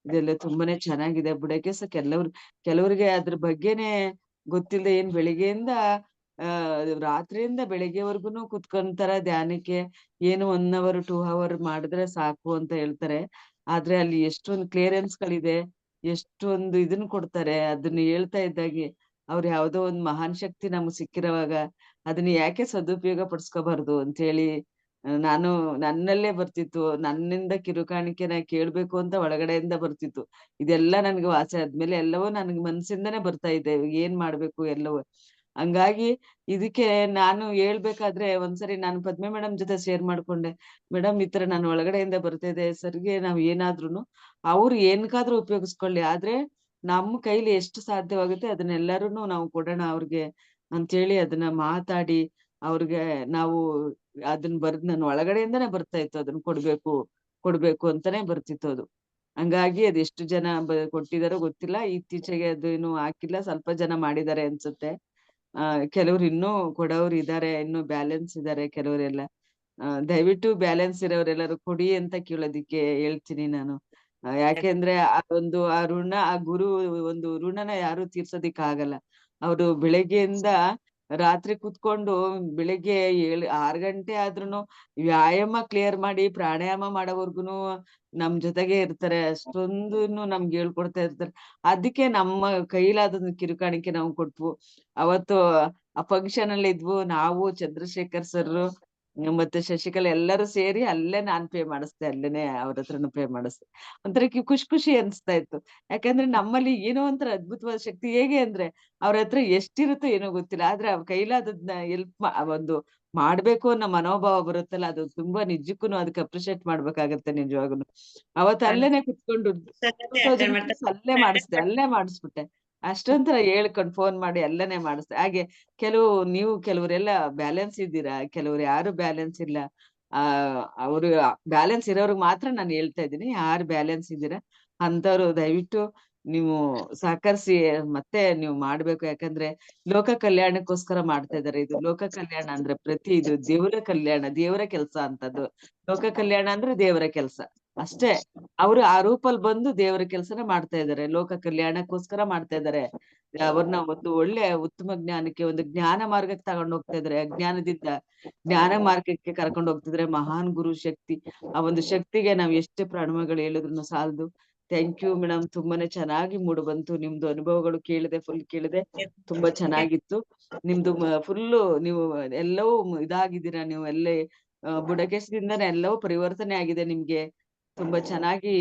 ಇದೆಲ್ಲ ತುಂಬಾನೇ ಚೆನ್ನಾಗಿದೆ ಬುಡಕೇಶ. ಕೆಲವ್ರಿಗೆ ಅದ್ರ ಬಗ್ಗೆನೆ ಗೊತ್ತಿಲ್ಲದೆ ಏನ್ ಬೆಳಿಗ್ಗೆಯಿಂದ ರಾತ್ರಿಯಿಂದ ಬೆಳಿಗ್ಗೆವರ್ಗುನು ಕುತ್ಕೊಂತಾರ ಧ್ಯಾನಕ್ಕೆ, ಏನು 1 hour 2 hour ಮಾಡಿದ್ರೆ ಸಾಕು ಅಂತ ಹೇಳ್ತಾರೆ. ಆದ್ರೆ ಅಲ್ಲಿ ಎಷ್ಟೊಂದು ಕ್ಲಿಯರೆನ್ಸ್ ಗಳಿದೆ, ಎಷ್ಟೊಂದು ಇದನ್ನ ಕೊಡ್ತಾರೆ. ಅದನ್ನ ಹೇಳ್ತಾ ಇದ್ದಾಗೆ ಅವ್ರು ಯಾವ್ದೋ ಒಂದ್ ಮಹಾನ್ ಶಕ್ತಿ ನಮ್ಗ್ ಸಿಕ್ಕಿರೋವಾಗ ಅದನ್ನ ಯಾಕೆ ಸದುಪಯೋಗ ಪಡಿಸ್ಕೋಬಾರ್ದು ಅಂತ ಹೇಳಿ ನಾನು ನನ್ನಲ್ಲೇ ಬರ್ತಿತ್ತು. ನನ್ನಿಂದ ಕಿರುಕಾಣಿಕೆನ ಕೇಳ್ಬೇಕು ಅಂತ ಒಳಗಡೆಯಿಂದ ಬರ್ತಿತ್ತು. ಇದೆಲ್ಲ ನನ್ಗೆ ವಾಸಿ ಆದ್ಮೇಲೆ ಎಲ್ಲವೂ ನನ್ಗೆ ಮನ್ಸಿಂದನೇ ಬರ್ತಾ ಇದೆ, ಏನ್ ಮಾಡ್ಬೇಕು ಎಲ್ಲವೂ. ಹಂಗಾಗಿ ಇದಕ್ಕೆ ನಾನು ಹೇಳ್ಬೇಕಾದ್ರೆ ಒಂದ್ಸರಿ ನಾನು ಪದ್ಮೆ ಮೇಡಮ್ ಜೊತೆ ಶೇರ್ ಮಾಡ್ಕೊಂಡೆ. ಮೇಡಮ್ ಈ ತರ ನಾನು ಒಳಗಡೆಯಿಂದ ಬರ್ತಾ ಇದೆ, ಸರ್ಗೆ ನಾವ್ ಏನಾದ್ರುನು ಅವ್ರು ಏನ್ಕಾದ್ರೂ ಉಪಯೋಗಿಸ್ಕೊಳ್ಳಿ, ಆದ್ರೆ ನಮ್ಮ ಕೈಲಿ ಎಷ್ಟು ಸಾಧ್ಯವಾಗುತ್ತೆ ಅದನ್ನೆಲ್ಲರೂನು ನಾವು ಕೊಡೋಣ ಅವ್ರಿಗೆ ಅಂತೇಳಿ ಅದನ್ನ ಮಾತಾಡಿ ಅವ್ರಿಗೆ ನಾವು ಅದನ್ನ ನನ್ ಒಳಗಡೆಯಿಂದಾನೇ ಬರ್ತಾ ಇತ್ತು, ಅದನ್ನ ಕೊಡ್ಬೇಕು ಅಂತಾನೆ ಬರ್ತಿತ್ತು ಅದು. ಹಂಗಾಗಿ ಅದೆಷ್ಟು ಜನ ಕೊಟ್ಟಿದಾರೋ ಗೊತ್ತಿಲ್ಲ, ಇತ್ತೀಚೆಗೆ ಅದೇನು ಹಾಕಿಲ್ಲ, ಸ್ವಲ್ಪ ಜನ ಮಾಡಿದ್ದಾರೆ ಅನ್ಸುತ್ತೆ. ಕೆಲವ್ರು ಇನ್ನೂ ಕೊಡೋರು ಇದಾರೆ, ಇನ್ನು ಬ್ಯಾಲೆನ್ಸ್ ಇದಾರೆ ಕೆಲವರೆಲ್ಲ. ದಯವಿಟ್ಟು ಬ್ಯಾಲೆನ್ಸ್ ಇರೋರೆಲ್ಲರೂ ಕೊಡಿ ಅಂತ ಕೇಳೋದಿಕ್ಕೆ ಹೇಳ್ತೀನಿ ನಾನು. ಯಾಕೆಂದ್ರೆ ಆ ಗುರು ಒಂದು ಋಣನ ಯಾರು ತೀರ್ಸೋದಿಕ್ ಆಗಲ್ಲ. ಅವ್ರು ಬೆಳಗ್ಗೆಯಿಂದ ರಾತ್ರಿ ಕುತ್ಕೊಂಡು ಬೆಳಿಗ್ಗೆ 6 ಗಂಟೆ ಆದ್ರೂನು ವ್ಯಾಯಾಮ ಕ್ಲಿಯರ್ ಮಾಡಿ ಪ್ರಾಣಾಯಾಮ ಮಾಡೋವರ್ಗುನು ನಮ್ ಜೊತೆಗೆ ಇರ್ತಾರೆ. ಅಷ್ಟೊಂದನ್ನು ನಮ್ಗೆ ಹೇಳ್ಕೊಡ್ತಾ ಇರ್ತಾರೆ. ಅದಕ್ಕೆ ನಮ್ಮ ಕೈಲಾದ ಕಿರುಕಾಣಿಕೆ ನಾವು ಕೊಟ್ವು. ಅವತ್ತು ಆ ಫಂಕ್ಷನ್ ಅಲ್ಲಿ ಇದ್ವು ನಾವು, ಚಂದ್ರಶೇಖರ್ ಸರ್ ಮತ್ತೆ ಶಶಿಕಲಾ ಎಲ್ಲರೂ ಸೇರಿ ಅಲ್ಲೇ ನಾನ್ ಪೇ ಮಾಡಿಸ್ದೆ, ಅಲ್ಲೇನೆ ಅವ್ರ ಹತ್ರನು ಪೇ ಮಾಡಿಸ್ದೆ. ಒಂಥರ ಖುಷಿ ಅನ್ಸ್ತಾ ಇತ್ತು. ಯಾಕಂದ್ರೆ ನಮ್ಮಲ್ಲಿ ಏನೋ ಒಂಥರ ಅದ್ಭುತವಾದ ಶಕ್ತಿ, ಹೇಗೆ ಅಂದ್ರೆ ಅವ್ರ ಹತ್ರ ಎಷ್ಟಿರುತ್ತೋ ಏನೋ ಗೊತ್ತಿಲ್ಲ, ಆದ್ರೆ ಅವ್ರ ಕೈಲಾದದ್ನ ಒಂದು ಮಾಡ್ಬೇಕು ಅನ್ನೋ ಮನೋಭಾವ ಬರುತ್ತಲ್ಲ, ಅದು ತುಂಬಾ ನಿಜಕ್ಕೂನು ಅದಕ್ಕೆ ಅಪ್ರಿಶಿಯೇಟ್ ಮಾಡ್ಬೇಕಾಗತ್ತೆ ನಿಜವಾಗ್ಲೂ. ಅವತ್ತು ಅಲ್ಲೇನೆ ಕುತ್ಕೊಂಡು 2000 rupees ಅಲ್ಲೇ ಮಾಡಿಸ್ಬಿಟ್ಟೆ. ಅಷ್ಟೊಂಥರ ಹೇಳ್ಕೊಂಡು ಫೋನ್ ಮಾಡಿ ಅಲ್ಲೇನೆ ಮಾಡಿಸ್ದೆ. ಹಾಗೆ ಕೆಲವರೆಲ್ಲ ಬ್ಯಾಲೆನ್ಸ್ ಇದ್ದೀರಾ, ಕೆಲವ್ರು ಯಾರು ಬ್ಯಾಲೆನ್ಸ್ ಇಲ್ಲ. ಅವ್ರು ಬ್ಯಾಲೆನ್ಸ್ ಇರೋರ್ಗ್ ಮಾತ್ರ ನಾನು ಹೇಳ್ತಾ ಇದ್ದೀನಿ, ಯಾರು ಬ್ಯಾಲೆನ್ಸ್ ಇದ್ದೀರಾ ಅಂತವ್ರು ದಯವಿಟ್ಟು ನೀವು ಸಹಕರಿಸಿ ಮತ್ತೆ ನೀವು ಮಾಡ್ಬೇಕು. ಯಾಕಂದ್ರೆ ಲೋಕ ಕಲ್ಯಾಣಕ್ಕೋಸ್ಕರ ಮಾಡ್ತಾ ಇದಾರೆ. ಇದು ಲೋಕ ಕಲ್ಯಾಣ ಅಂದ್ರೆ ಇದು ದೇವರ ಕಲ್ಯಾಣ, ದೇವರ ಕೆಲ್ಸ ಅಂತದ್ದು. ಲೋಕ ಕಲ್ಯಾಣ ಅಂದ್ರೆ ದೇವರ ಕೆಲ್ಸ. ಅಷ್ಟೇ. ಅವರು ಆ ರೂಪಲ್ಲಿ ಬಂದು ದೇವರ ಕೆಲಸನ ಮಾಡ್ತಾ ಇದ್ದಾರೆ, ಲೋಕ ಕಲ್ಯಾಣಕ್ಕೋಸ್ಕರ ಮಾಡ್ತಾ ಇದ್ದಾರೆ. ಅವ್ರನ್ನ ಒಂದು ಒಳ್ಳೆ ಉತ್ತಮ ಜ್ಞಾನಕ್ಕೆ, ಒಂದು ಜ್ಞಾನ ಮಾರ್ಗಕ್ಕೆ ತಗೊಂಡು ಹೋಗ್ತಾ ಇದ್ದಾರೆ. ಅಜ್ಞಾನದಿಂದ ಜ್ಞಾನ ಮಾರ್ಗಕ್ಕೆ ಕರ್ಕೊಂಡು ಹೋಗ್ತಿದ್ರೆ ಮಹಾನ್ ಗುರು ಶಕ್ತಿ. ಆ ಒಂದು ಶಕ್ತಿಗೆ ನಾವ್ ಎಷ್ಟೇ ಪ್ರಾಣಗಳು ಹೇಳಿದ್ರು ಸಾಲದು. ಥ್ಯಾಂಕ್ ಯು ಮೇಡಮ್, ತುಂಬಾನೇ ಚೆನ್ನಾಗಿ ಮೂಡ್ ಬಂತು. ನಿಮ್ದು ಅನುಭವಗಳು ಫುಲ್ ಕೇಳಿದೆ, ತುಂಬಾ ಚೆನ್ನಾಗಿತ್ತು. ನಿಮ್ದು ಫುಲ್ಲು ನೀವು ಎಲ್ಲವೂ ಇದಾಗಿದ್ದೀರಾ. ನೀವು ಎಲ್ಲೇ ಬುಡಕೇಶದಿಂದಾನೇ ಎಲ್ಲವೂ ಪರಿವರ್ತನೆ ಆಗಿದೆ ನಿಮ್ಗೆ. ತುಂಬಾ ಚೆನ್ನಾಗಿ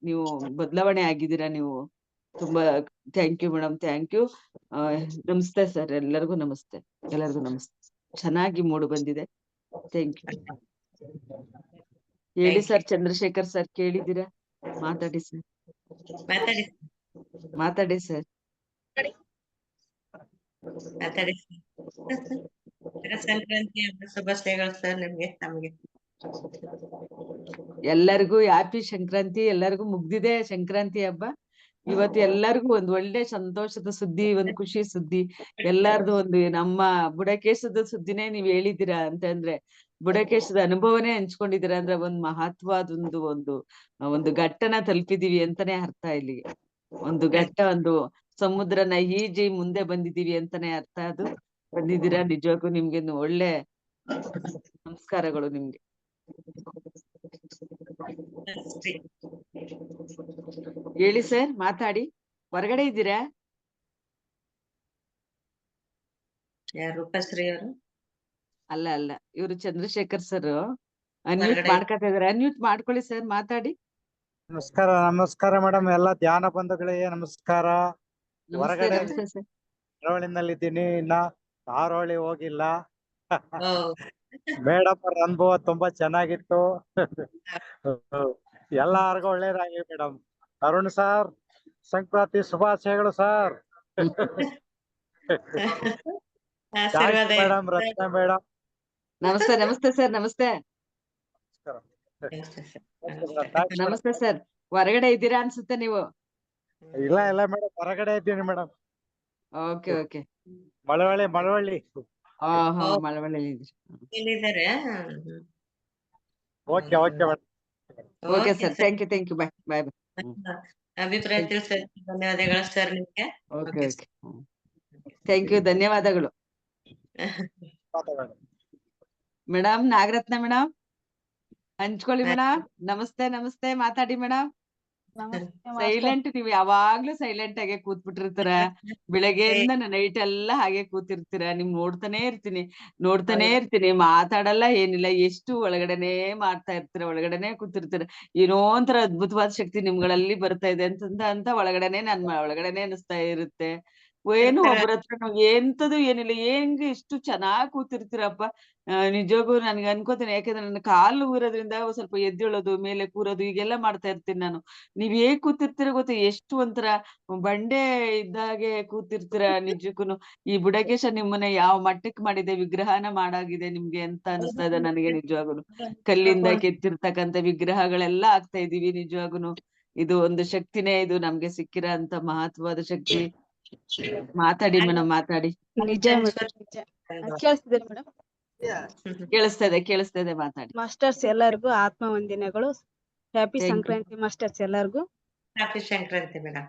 ನೀವು ಬದಲಾವಣೆ ಆಗಿದ್ದೀರಾ ನೀವು. ತುಂಬಾ thank you madam, thank you. ನಮಸ್ತೆ ಸರ್, ಎಲ್ಲರಿಗೂ ನಮಸ್ತೆ, ಎಲ್ಲರಿಗೂ ನಮಸ್ತೆ. ಚೆನ್ನಾಗಿ ಮೂಡ್ ಬಂದಿದೆ. Thank you. ಹೇಳಿ ಸರ್, ಚಂದ್ರಶೇಖರ್ ಸರ್ ಕೇಳಿದ್ದೀರಾ? ಮಾತಾಡಿ ಸರ್, ಮಾತಾಡಿ ಮಾತಾಡಿ ಸರ್. ಮಾತಾಡಿ ಮಕರ ಸಂಕ್ರಾಂತಿ ಹಬ್ಬದ ಶುಭಾಶಯಗಳು ಸರ್ ನಿಮ್ಗೆ, ನಮ್ಗೆ. ಎಲ್ಲರಿಗೂ ಹ್ಯಾಪಿ ಸಂಕ್ರಾಂತಿ. ಎಲ್ಲರಿಗೂ ಮುಗ್ದಿದೆ ಸಂಕ್ರಾಂತಿ ಹಬ್ಬ. ಇವತ್ತು ಎಲ್ಲರಿಗೂ ಒಂದ್ ಒಳ್ಳೆ ಸಂತೋಷದ ಸುದ್ದಿ, ಒಂದ್ ಖುಷಿ ಸುದ್ದಿ. ಎಲ್ಲಾರ್ದು ಒಂದು ನಮ್ಮ ಬುಡಕೇಶದ ಸುದ್ದಿನೇ ನೀವ್ ಹೇಳಿದ್ದೀರಾ ಅಂತಂದ್ರೆ, ಬುಡಕೇಶದ ಅನುಭವನೇ ಹಂಚ್ಕೊಂಡಿದ್ದೀರಾ ಅಂದ್ರೆ ಒಂದ್ ಮಹತ್ವದೊಂದು ಒಂದು ಘಟ್ಟನ ತಲುಪಿದೀವಿ ಅಂತಾನೆ ಅರ್ಥ. ಇಲ್ಲಿಗೆ ಒಂದು ಘಟ್ಟ, ಒಂದು ಸಮುದ್ರನ ಈಜಿ ಮುಂದೆ ಬಂದಿದೀವಿ ಅಂತಾನೆ ಅರ್ಥ. ಅದು ಬಂದಿದ್ದೀರಾ. ನಿಜವಾಗೂ ನಿಮ್ಗೆ ಒಳ್ಳೆ ನಮಸ್ಕಾರಗಳು ನಿಮ್ಗೆ. ಹೇಳಿ ಸರ್, ಮಾತಾಡಿ. ಹೊರಗಡೆ ಇದ್ದೀರಾ? ಯಾರು ರೂಪಶ್ರೀ ಅವರು? ಅಲ್ಲ ಅಲ್ಲ, ಇವರು ಚಂದ್ರಶೇಖರ್ ಸರ್. ಅನ್ಮ್ಯೂಟ್ ಹೊರಗಡೆ ಮಾಡ್ಕೊತಾ ಇದಾರೆ. ಅನ್ಮ್ಯೂಟ್ ಮಾಡ್ಕೊಳ್ಳಿ ಸರ್, ಮಾತಾಡಿ. ನಮಸ್ಕಾರ, ನಮಸ್ಕಾರ ಮೇಡಮ್. ಎಲ್ಲ ಧ್ಯಾನ ಬಂಧುಗಳಿಗೆ ನಮಸ್ಕಾರ. ನಮಸ್ತೆ, ಹೊರಗಡೆ ನಮಸ್ತೆ ಸರ್. ಕರಾವಳಿನಲ್ಲಿದ್ದೀನಿ, ಇನ್ನ ಧಾರವಾಳಿ ಹೋಗಿಲ್ಲ. ಓ, ಮೇಡಮ್ ಅವ್ರ ಅನುಭವ ತುಂಬಾ ಚೆನ್ನಾಗಿತ್ತು. ಎಲ್ಲಾರ್ಗು ಒಳ್ಳೇದಾಗ್ಲಿ ಮೇಡಮ್. ಅರುಣ್ ಸರ್, ಸಂಕ್ರಾಂತಿ ಶುಭಾಶಯಗಳು ಸರ್. ಆಶೀರ್ವಾದ ಮೇಡಮ್, ರತ್ನ ಮೇಡಮ್ ನಮಸ್ತೆ, ನಮಸ್ತೆ ಸರ್, ನಮಸ್ತೆ. ನಮಸ್ತೆ ಸರ್. ಹೊರಗಡೆ ಇದ್ದೀರಾ ಅನ್ಸುತ್ತೆ ನೀವು. ಇಲ್ಲ ಇಲ್ಲ ಮೇಡಮ್, ಹೊರಗಡೆ ಇದ್ದೀನಿ ಮೇಡಮ್. Okay okay. ಮಳವಳ್ಳಿ. ಹಾ, ಮಳವಳ್ಳಿ ಇದ್ರಿ. ಇಲ್ಲಿದ್ದಾರೆ. Okay madam. Okay sir, thank you. Bye bye. ಅಭಿಪ್ರಾಯ ತಿಳಿಸೋದಕ್ಕೆ ಧನ್ಯವಾದಗಳು ಸರ್ ನಿಮ್ಗೆ. ಓಕೆ ಓಕೆ, ಥ್ಯಾಂಕ್ ಯು, ಧನ್ಯವಾದಗಳು. ಮೇಡಮ್ ನಾಗರತ್ನ ಮೇಡಮ್, ಹಂಚ್ಕೊಳ್ಳಿ ಮೇಡಮ್. ನಮಸ್ತೆ, ನಮಸ್ತೆ, ಮಾತಾಡಿ ಮೇಡಮ್. ಸೈಲೆಂಟ್, ನೀವ್ ಯಾವಾಗ್ಲೂ ಸೈಲೆಂಟ್ ಆಗಿ ಕೂತ್ಬಿಟ್ಟಿರ್ತೀರ. ಬೆಳಗ್ಗೆಯಿಂದ ನೈಟ್ ಎಲ್ಲ ಹಾಗೆ ಕೂತಿರ್ತೀರ. ನಿಮ್ ನೋಡ್ತಾನೆ ಇರ್ತೀನಿ. ಮಾತಾಡಲ್ಲ, ಏನಿಲ್ಲ. ಎಷ್ಟು ಒಳಗಡೆನೆ ಮಾಡ್ತಾ ಇರ್ತೀರ, ಒಳಗಡೆನೆ ಕೂತಿರ್ತೀರ. ಏನೋ ಒಂಥರ ಅದ್ಭುತವಾದ ಶಕ್ತಿ ನಿಮ್ಗಳಲ್ಲಿ ಬರ್ತಾ ಇದೆ ಅಂತ ಒಳಗಡೆನೆ ಒಳಗಡೆನೆ ಅನಿಸ್ತಾ ಇರುತ್ತೆ. ಏನು ಒಬ್ಬರ ಹತ್ರ ಎಂತದು ಏನಿಲ್ಲ, ಹೆಂಗ್ ಇಷ್ಟು ಚೆನ್ನಾಗ್ ಕೂತಿರ್ತೀರಪ್ಪ. ನಿಜವಾಗೂ ನನ್ಗೆ ಅನ್ಕೋತೀನಿ. ಯಾಕಂದ್ರೆ ನನ್ನ ಕಾಲು ಊರೋದ್ರಿಂದ ಸ್ವಲ್ಪ ಎದ್ದೇಳೋದು, ಮೇಲೆ ಕೂರೋದು ಈಗೆಲ್ಲ ಮಾಡ್ತಾ ಇರ್ತೀನಿ ನಾನು. ನೀವ್ ಹೇಗ್ ಕೂತಿರ್ತೀರ ಗೊತ್ತಾ? ಎಷ್ಟು ಒಂಥರ ಬಂಡೆ ಇದ್ದಾಗೆ ಕೂತಿರ್ತೀರ. ನಿಜಕ್ಕೂನು ಈ ಬುಡಕೇಶ ನಿಮ್ಮನ್ನ ಯಾವ ಮಟ್ಟಕ್ ಮಾಡಿದೆ, ವಿಗ್ರಹನ ಮಾಡಾಗಿದೆ ನಿಮ್ಗೆ ಅಂತ ಅನಿಸ್ತಾ ಇದೆ ನನಗೆ. ನಿಜವಾಗುನು ಕಲ್ಲಿಂದ ಕೆತ್ತಿರ್ತಕ್ಕಂಥ ವಿಗ್ರಹಗಳೆಲ್ಲ ಆಗ್ತಾ ಇದೀವಿ. ನಿಜವಾಗುನು ಇದು ಒಂದು ಶಕ್ತಿನೇ, ಇದು ನಮ್ಗೆ ಸಿಕ್ಕಿರೋ ಅಂತ ಮಹತ್ವದ ಶಕ್ತಿ. ಮಾತಾಡಿ ಮೇಡಮ್, ಮಾತಾಡಿ. ನಿಜ ಮೇಡಮ್, ನಿಜ. ಕೇಳಿಸ್ತಿದೆ ಮೇಡಮ್? ಕೇಳಿಸ್ತಾ ಇದೆ, ಮಾತಾಡಿ. ಮಾಸ್ಟರ್ಸ್ ಎಲ್ಲರಿಗೂ ಆತ್ಮ ವಂದನೆಗಳು. Happy Thank you. Sankranti masters ಎಲ್ಲರಿಗೂ. Happy Sankranti madam.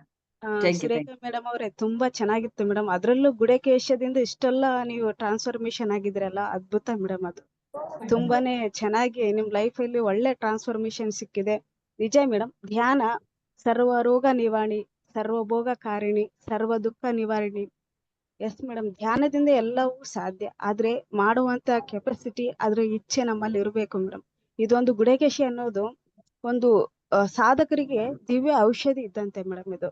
Thank you, Surekha madam ಅವರೇ, ತುಂಬಾ ಚೆನ್ನಾಗಿತ್ತು ಮೇಡಮ್. ಅದ್ರಲ್ಲೂ ಗುಡಕೇಶದಿಂದ ಇಷ್ಟೆಲ್ಲ ನೀವು ಟ್ರಾನ್ಸ್ಫಾರ್ಮೇಶನ್ ಆಗಿದ್ರಲ್ಲ, ಅದ್ಭುತ ಮೇಡಮ್. ಅದು ತುಂಬಾನೇ ಚೆನ್ನಾಗಿ ನಿಮ್ ಲೈಫ್ ಅಲ್ಲಿ ಒಳ್ಳೆ ಟ್ರಾನ್ಸ್ಫಾರ್ಮೇಶನ್ ಸಿಕ್ಕಿದೆ. ನಿಜ ಮೇಡಮ್. ಧ್ಯಾನ ಸರ್ವ ರೋಗ ನಿವಾರಣಿ, ಸರ್ವಭೋಗ ಕಾರಿಣಿ, ಸರ್ವ ದುಃಖ ನಿವಾರಣಿ. ಎಸ್ ಮೇಡಮ್, ಧ್ಯಾನದಿಂದ ಎಲ್ಲವೂ ಸಾಧ್ಯ. ಆದ್ರೆ ಮಾಡುವಂತ ಕೆಪಾಸಿಟಿ, ಅದ್ರ ಇಚ್ಛೆ ನಮ್ಮಲ್ಲಿ ಇರಬೇಕು ಮೇಡಮ್. ಇದೊಂದು ಗುಡಕೇಶಿ ಅನ್ನೋದು ಒಂದು ಸಾಧಕರಿಗೆ ದಿವ್ಯ ಔಷಧಿ ಇದ್ದಂತೆ ಮೇಡಮ್. ಇದು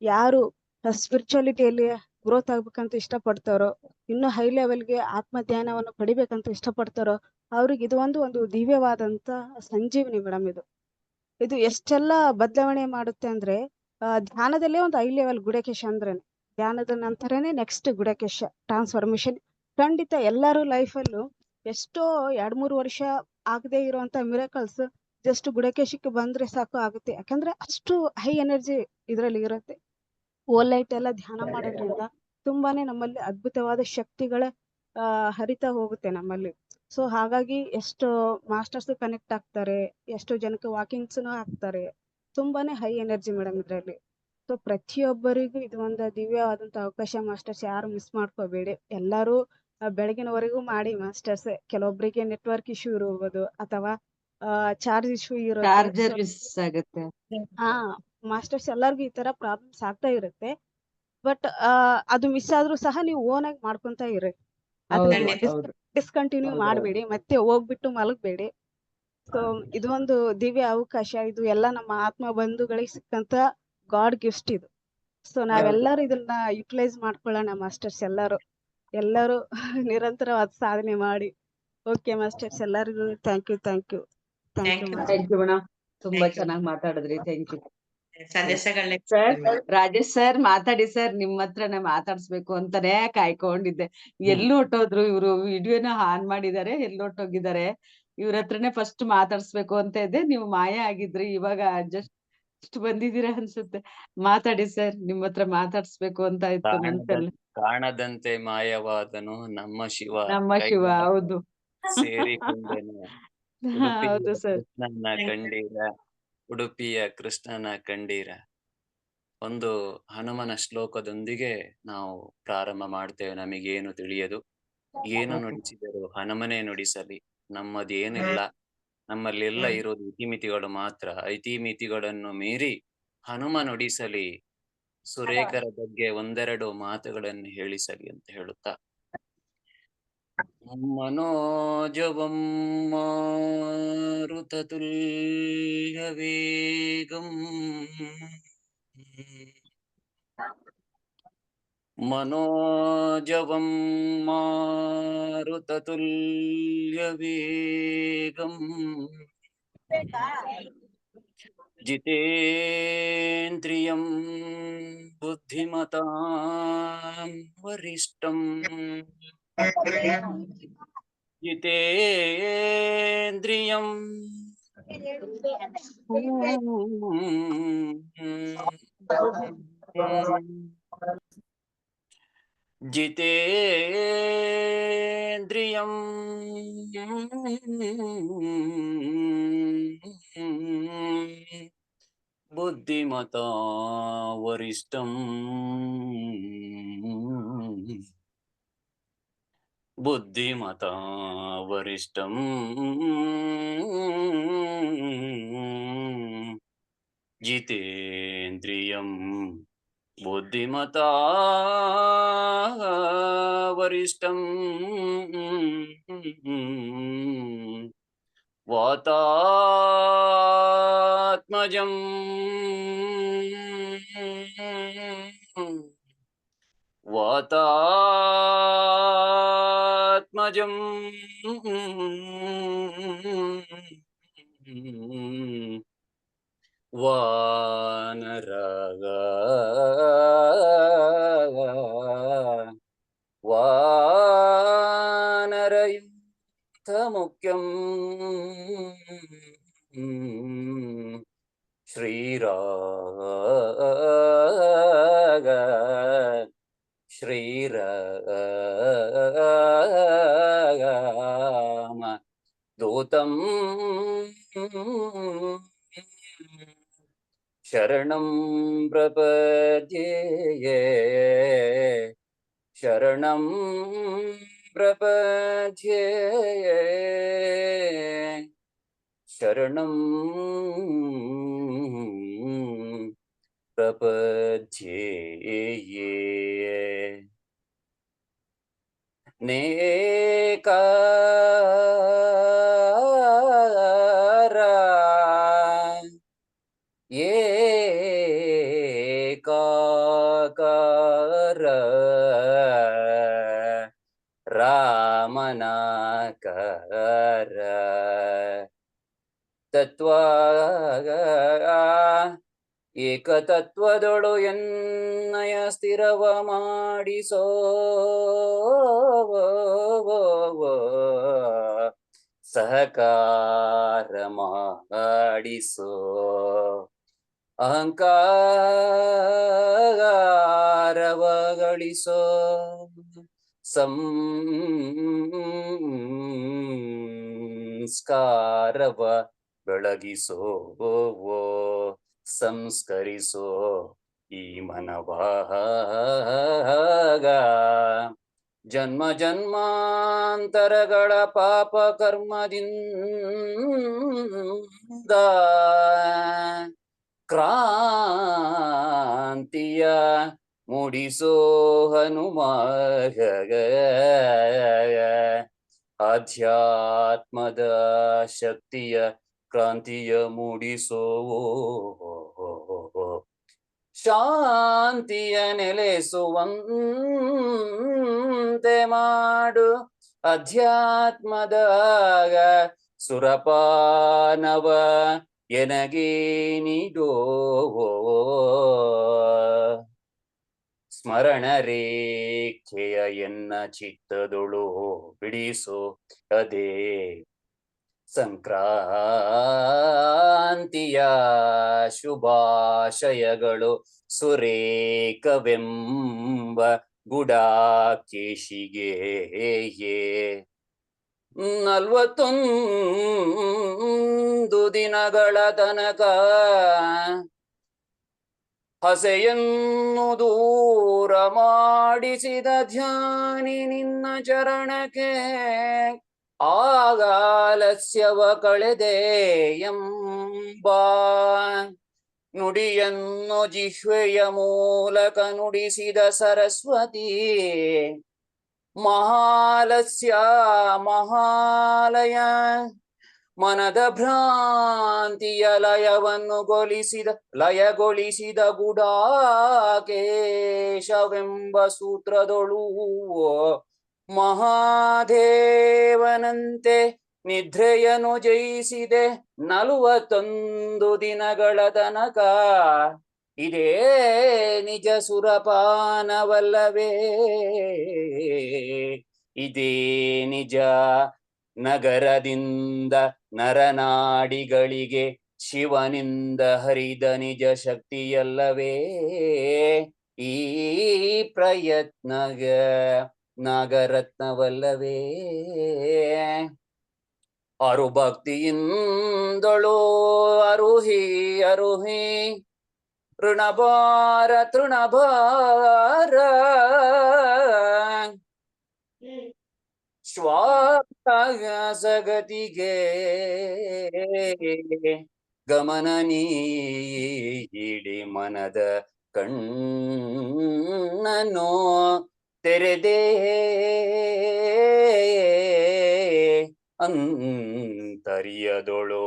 ಯಾರು ಸ್ಪಿರಿಚುಯಾಲಿಟಿಯಲ್ಲಿ ಗ್ರೋತ್ ಆಗ್ಬೇಕಂತ ಇಷ್ಟಪಡ್ತಾರೋ, ಇನ್ನು ಹೈ ಲೆವೆಲ್ಗೆ ಆತ್ಮ ಧ್ಯಾನವನ್ನು ಪಡಿಬೇಕಂತ ಇಷ್ಟಪಡ್ತಾರೋ, ಅವ್ರಿಗೆ ಇದು ಒಂದು ದಿವ್ಯವಾದಂತ ಸಂಜೀವನಿ ಮೇಡಮ್. ಇದು ಎಷ್ಟೆಲ್ಲ ಬದಲಾವಣೆ ಮಾಡುತ್ತೆ ಅಂದ್ರೆ, ಧ್ಯಾನದಲ್ಲೇ ಒಂದು ಹೈ ಲೆವೆಲ್ ಗುಡಕೇಶ ಅಂದ್ರೆ, ಧ್ಯಾನದ ನಂತರನೇ ನೆಕ್ಸ್ಟ್ ಗುಡಕೇಶ ಟ್ರಾನ್ಸ್ಫಾರ್ಮೇಶನ್. ಖಂಡಿತ ಎಲ್ಲರೂ ಲೈಫಲ್ಲೂ ಎಷ್ಟೋ 2-3 ವರ್ಷ ಆಗದೆ ಇರುವಂತ ಮಿರಾಕಲ್ಸ್ ಜಸ್ಟ್ ಗುಡಕೇಶಕ್ಕೆ ಬಂದ್ರೆ ಸಾಕು ಆಗುತ್ತೆ. ಯಾಕಂದ್ರೆ ಅಷ್ಟು ಹೈ ಎನರ್ಜಿ ಇದ್ರಲ್ಲಿ ಇರುತ್ತೆ. ಓಲ್ ಲೈಟ್ ಎಲ್ಲ ಧ್ಯಾನ ಮಾಡೋದ್ರಿಂದ ತುಂಬಾನೇ ನಮ್ಮಲ್ಲಿ ಅದ್ಭುತವಾದ ಶಕ್ತಿಗಳ ಹರಿತಾ ಹೋಗುತ್ತೆ ನಮ್ಮಲ್ಲಿ. ಸೊ ಹಾಗಾಗಿ ಎಷ್ಟು ಮಾಸ್ಟರ್ಸ್ ಕನೆಕ್ಟ್ ಆಗ್ತಾರೆ, ಎಷ್ಟು ಜನಕ್ಕೆ ವಾಕಿಂಗ್ಸ್ನು ಹಾಕ್ತಾರೆ. ತುಂಬಾನೇ ಹೈ ಎನರ್ಜಿ ಮೇಡಮ್ ಇದರಲ್ಲಿ. ಸೊ ಪ್ರತಿಯೊಬ್ಬರಿಗೂ ಇದು ಒಂದು ದಿವ್ಯವಾದಂತ ಅವಕಾಶ ಮಾಸ್ಟರ್ಸ್, ಯಾರು ಮಿಸ್ ಮಾಡ್ಕೋಬೇಡಿ. ಎಲ್ಲರೂ ಬೆಳಗಿನವರೆಗೂ ಮಾಡಿ ಮಾಸ್ಟರ್ಸ್. ಕೆಲವೊಬ್ಬರಿಗೆ ನೆಟ್ವರ್ಕ್ ಇಶ್ಯೂ ಇರ್ಬೋದು ಅಥವಾ ಚಾರ್ಜ್ ಇಶ್ಯೂ ಇರುತ್ತೆ. ಚಾರ್ಜರ್ ಮಿಸ್ ಆಗುತ್ತೆ. ಹಾ, ಮಾಸ್ಟರ್ಸ್ ಎಲ್ಲರಿಗೂ ಈ ತರ ಪ್ರಾಬ್ಲಮ್ಸ್ ಆಗ್ತಾ ಇರುತ್ತೆ. ಬಟ್ ಅದು ಮಿಸ್ ಆದ್ರೂ ಸಹ ನೀವು ಓನ್ ಆಗಿ ಮಾಡ್ಕೊಂತ ಇರಿ. ಅದು ಹೌದು ಹೌದು ಡಿಸ್ಕಂಟಿನ್ಯೂ ಹೌದು. ಮಾಡಬೇಡಿ, ಮತ್ತೆ ಹೋಗ್ಬಿಟ್ಟು ಮಲಗಬೇಡಿ. ಸೊ ಇದು ಒಂದು ದಿವ್ಯ ಅವಕಾಶ. ಇದು ಎಲ್ಲ ನಮ್ಮ ಆತ್ಮ ಬಂಧುಗಳಿಗೆ ಸಿಕ್ಕಂತ ಗಾಡ್ ಗಿಫ್ಟ್ ಇದು. ಸೊ ನಾವೆಲ್ಲರೂ ಇದನ್ನ ಯುಟಿಲೈಸ್ ಮಾಡ್ಕೊಳ್ಳೋಣ ಮಾಸ್ಟರ್ಸ್. ಎಲ್ಲರೂ ನಿರಂತರವಾದ ಸಾಧನೆ ಮಾಡಿ. ಓಕೆ ಮಾಸ್ಟರ್ಸ್, ಎಲ್ಲರಿಗೂ thank you. Thank you. Thank you madam, ತುಂಬಾ Thank you. ಚೆನ್ನಾಗಿ ಮಾತಾಡಿದ್ರಿ. ಥ್ಯಾಂಕ್ ಯು ಸಂದೇಶಗಳನ್ನ ಸರ್. ರಾಜೇಶ್ ಸರ್ ಮಾತಾಡಿ ಸರ್, ನಿಮ್ಮ ಹತ್ರನೇ ಮಾತಾಡ್ಸ್ಬೇಕು ಅಂತಾನೆ ಕಾಯ್ಕೊಂಡಿದ್ದೆ. ಎಲ್ಲೂ ಹೊಟ್ಟೋದ್ರು ಇವ್ರು, ವಿಡಿಯೋನ ಆನ್ ಮಾಡಿದ್ದಾರೆ, ಎಲ್ಲಿ ಹೊಟ್ಟೋಗಿದ್ದಾರೆ. ಇವ್ರ ಹತ್ರನೇ ಫಸ್ಟ್ ಮಾತಾಡ್ಸ್ಬೇಕು ಅಂತ ಇದ್ದೆ. ನೀವು ಮಾಯ ಆಗಿದ್ರಿ, ಇವಾಗ ಜಸ್ಟ್ ಬಂದಿದ್ದೀರಾ ಅನ್ಸುತ್ತೆ. ಮಾತಾಡಿ ಸರ್, ನಿಮ್ಮ ಹತ್ರ ಮಾತಾಡ್ಸ್ಬೇಕು ಅಂತ ಇತ್ತು ಮನ್ಸಲ್ಲಿ. ಕಾಣದಂತೆ ಮಾಯವಾದನು ನಮ್ಮ ಶಿವ, ನಮ್ಮ ಶಿವ, ಹೌದು ಸೇರಿಕೊಂಡನು. ಹೌದು ಸರ್. ಕೃಷ್ಣನ ಕಂಡೀರ, ಉಡುಪಿಯ ಕೃಷ್ಣನ ಕಂಡೀರ. ಒಂದು ಹನುಮನ ಶ್ಲೋಕದೊಂದಿಗೆ ನಾವು ಪ್ರಾರಂಭ ಮಾಡ್ತೇವೆ. ನಮಗೇನು ತಿಳಿಯದು, ಏನು ನುಡಿಸಿದರು ಹನುಮನೇ ನುಡಿಸಲಿ. ನಮ್ಮದೇನಿಲ್ಲ, ನಮ್ಮಲ್ಲೆಲ್ಲ ಇರೋದು ಇತಿಮಿತಿಗಳು ಮಾತ್ರ. ಇತಿಮಿತಿಗಳನ್ನು ಮೀರಿ ಹನುಮ ನುಡಿಸಲಿ, ಸುರೇಖರ ಬಗ್ಗೆ ಒಂದೆರಡು ಮಾತುಗಳನ್ನು ಹೇಳಿಸಲಿ ಅಂತ ಹೇಳುತ್ತಾ, ಮನೋಜವಂ ಮಾರುತತುಲ್ಯ ವೇಗಂ मनोजवं मारुततुल्य वेगं जितेन्द्रियं बुद्धिमतां वरिष्ठं जितेन्द्रियं जितेन्द्रियं बुद्धिमता वरिष्ठं बुद्धिमता वरिष्ठं जितेन्द्रियं बुद्धिमता वरिष्ठं वातात्मजं वातात्मजं वानरयुक्तमुख्यं श्रीराम दूतं शरणं प्रपद्ये शरणं प्रपद्ये शरणं प्रपद्ये नेकारा एकाकार रामनाकार तत्व ಏಕತತ್ವದೊಳು ಎನ್ನಯ ಸ್ಥಿರವ ಮಾಡಿಸೋ ಸಹಕಾರ ಮಾಡಿಸೋ ಅಹಂಕಾರವ ಗಳಿಸೋ ಸಂಸ್ಕಾರವ ಬೆಳಗಿಸೋ ಸಂಸ್ಕರಿಸೋ ಈ ಮನವಾಗ ಜನ್ಮ ಜನ್ಮಾಂತರಗಳ ಪಾಪ ಕರ್ಮದಿಂದ ಕ್ರಾಂತಿಯ ಮೂಡಿಸೋ ಹನುಮ ಆಧ್ಯಾತ್ಮದ ಶಕ್ತಿಯ ಕ್ರಾಂತಿಯ ಮೂಡಿಸೋ ಶಾಂತಿಯ ನೆಲೆಸುವಂತೆ ಮಾಡು ಅಧ್ಯಾತ್ಮದ ಸುರಪಾನವ ಎನಗೆ ನೀಡೋ ಸ್ಮರಣ ರೇಖೆಯ ಎನ್ನ ಚಿತ್ತದೊಳು ಬಿಡಿಸೋ ಅದೇ ಸಂಕ್ರಾಂತಿಯ ಶುಭಾಶಯಗಳು ಸುರೇಖವೆಂಬ ಗುಡಾಕೇಶಿಗೆ 41 ದಿನಗಳ ತನಕ ಹಸೆಯನ್ನು ದೂರ ಮಾಡಿಸಿದ ಧ್ಯಾನಿ ನಿನ್ನ ಚರಣಕ್ಕೆ ಆಗಾಲಸ್ಯವ ಕಳೆದೆ ಎಂಬ ನುಡಿಯನ್ನು ಜಿಹ್ವೆಯ ಮೂಲಕ ನುಡಿಸಿದ ಸರಸ್ವತಿ ಮಹಾಲಸ್ಯ ಮಹಾಲಯ ಮನದ ಭ್ರಾಂತಿಯ ಲಯಗೊಳಿಸಿದ ಗುಡಾಕೇಶವೆಂಬ ಸೂತ್ರದೊಳು ಮಹಾದೇವನಂತೆ ನಿದ್ರೆಯನ್ನು ಜಯಿಸಿದೆ 41 ದಿನಗಳ ತನಕ ಇದೇ ನಿಜ ಸುರಪಾನವಲ್ಲವೇ ಇದೇ ನಿಜ ನಗರದಿಂದ ನರನಾಡಿಗಳಿಗೆ ಶಿವನಿಂದ ಹರಿದ ನಿಜ ಶಕ್ತಿಯಲ್ಲವೇ ಈ ಪ್ರಯತ್ನಗ ನಾಗರತ್ನವಲ್ಲವೇ ಅರುಭಕ್ತಿಯಿಂದಳು ಅರುಹಿ ಅರುಹಿ ತೃಣಭಾರ ಶ್ವಾಸಗತಿಗೆ ಗಮನ ನೀಡಿ ಮನದ ಕಣ್ಣನ್ನು ತೆರೆದೇ ಅಂತರ್ಯದೊಳು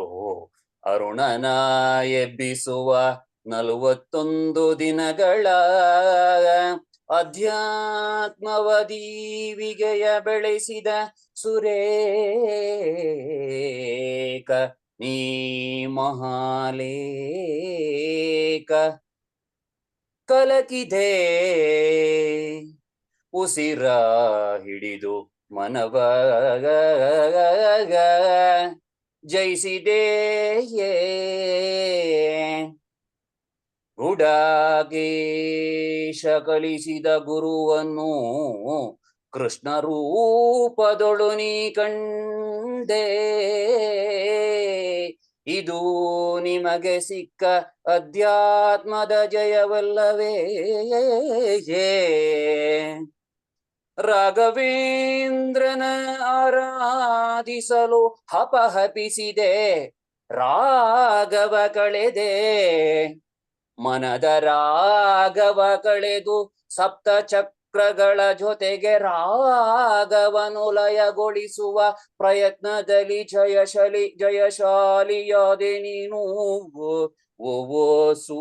ಅರುಣನ ಎಬ್ಬಿಸುವ 41 ದಿನಗಳ ಅಧ್ಯಾತ್ಮವ ದೀವಿಗೆಯ ಬೆಳೆಸಿದ ಸುರೇಖ ನೀ ಮಹಾಲೇಖ ಕಲಕಿದೆ ಉಸಿರ ಹಿಡಿದು ಮನವ ಜಯಿಸಿದೆಯೇ ಗುಡಾಕೇಶ ಕಲಿಸಿದ ಗುರುವನ್ನು ಕೃಷ್ಣ ರೂಪದೊಳು ನೀ ಕಂಡೆ ಇದು ನಿಮಗೆ ಸಿಕ್ಕ ಅಧ್ಯಾತ್ಮದ ಜಯವಲ್ಲವೇ ರಾಘವೇಂದ್ರನ ಆರಾಧಿಸಲು ಹಪಹಪಿಸಿದೆ ರಾಘವ ಕಳೆದೆ ಮನದ ರಾಘವ ಕಳೆದು ಸಪ್ತ ಚಕ್ರಗಳ ಜೊತೆಗೆ ರಾಗವನು ಲಯಗೊಳಿಸುವ ಪ್ರಯತ್ನದಲ್ಲಿ ಜಯಶಾಲಿಯಾದೆ ನೀನು ಓ ಸೂ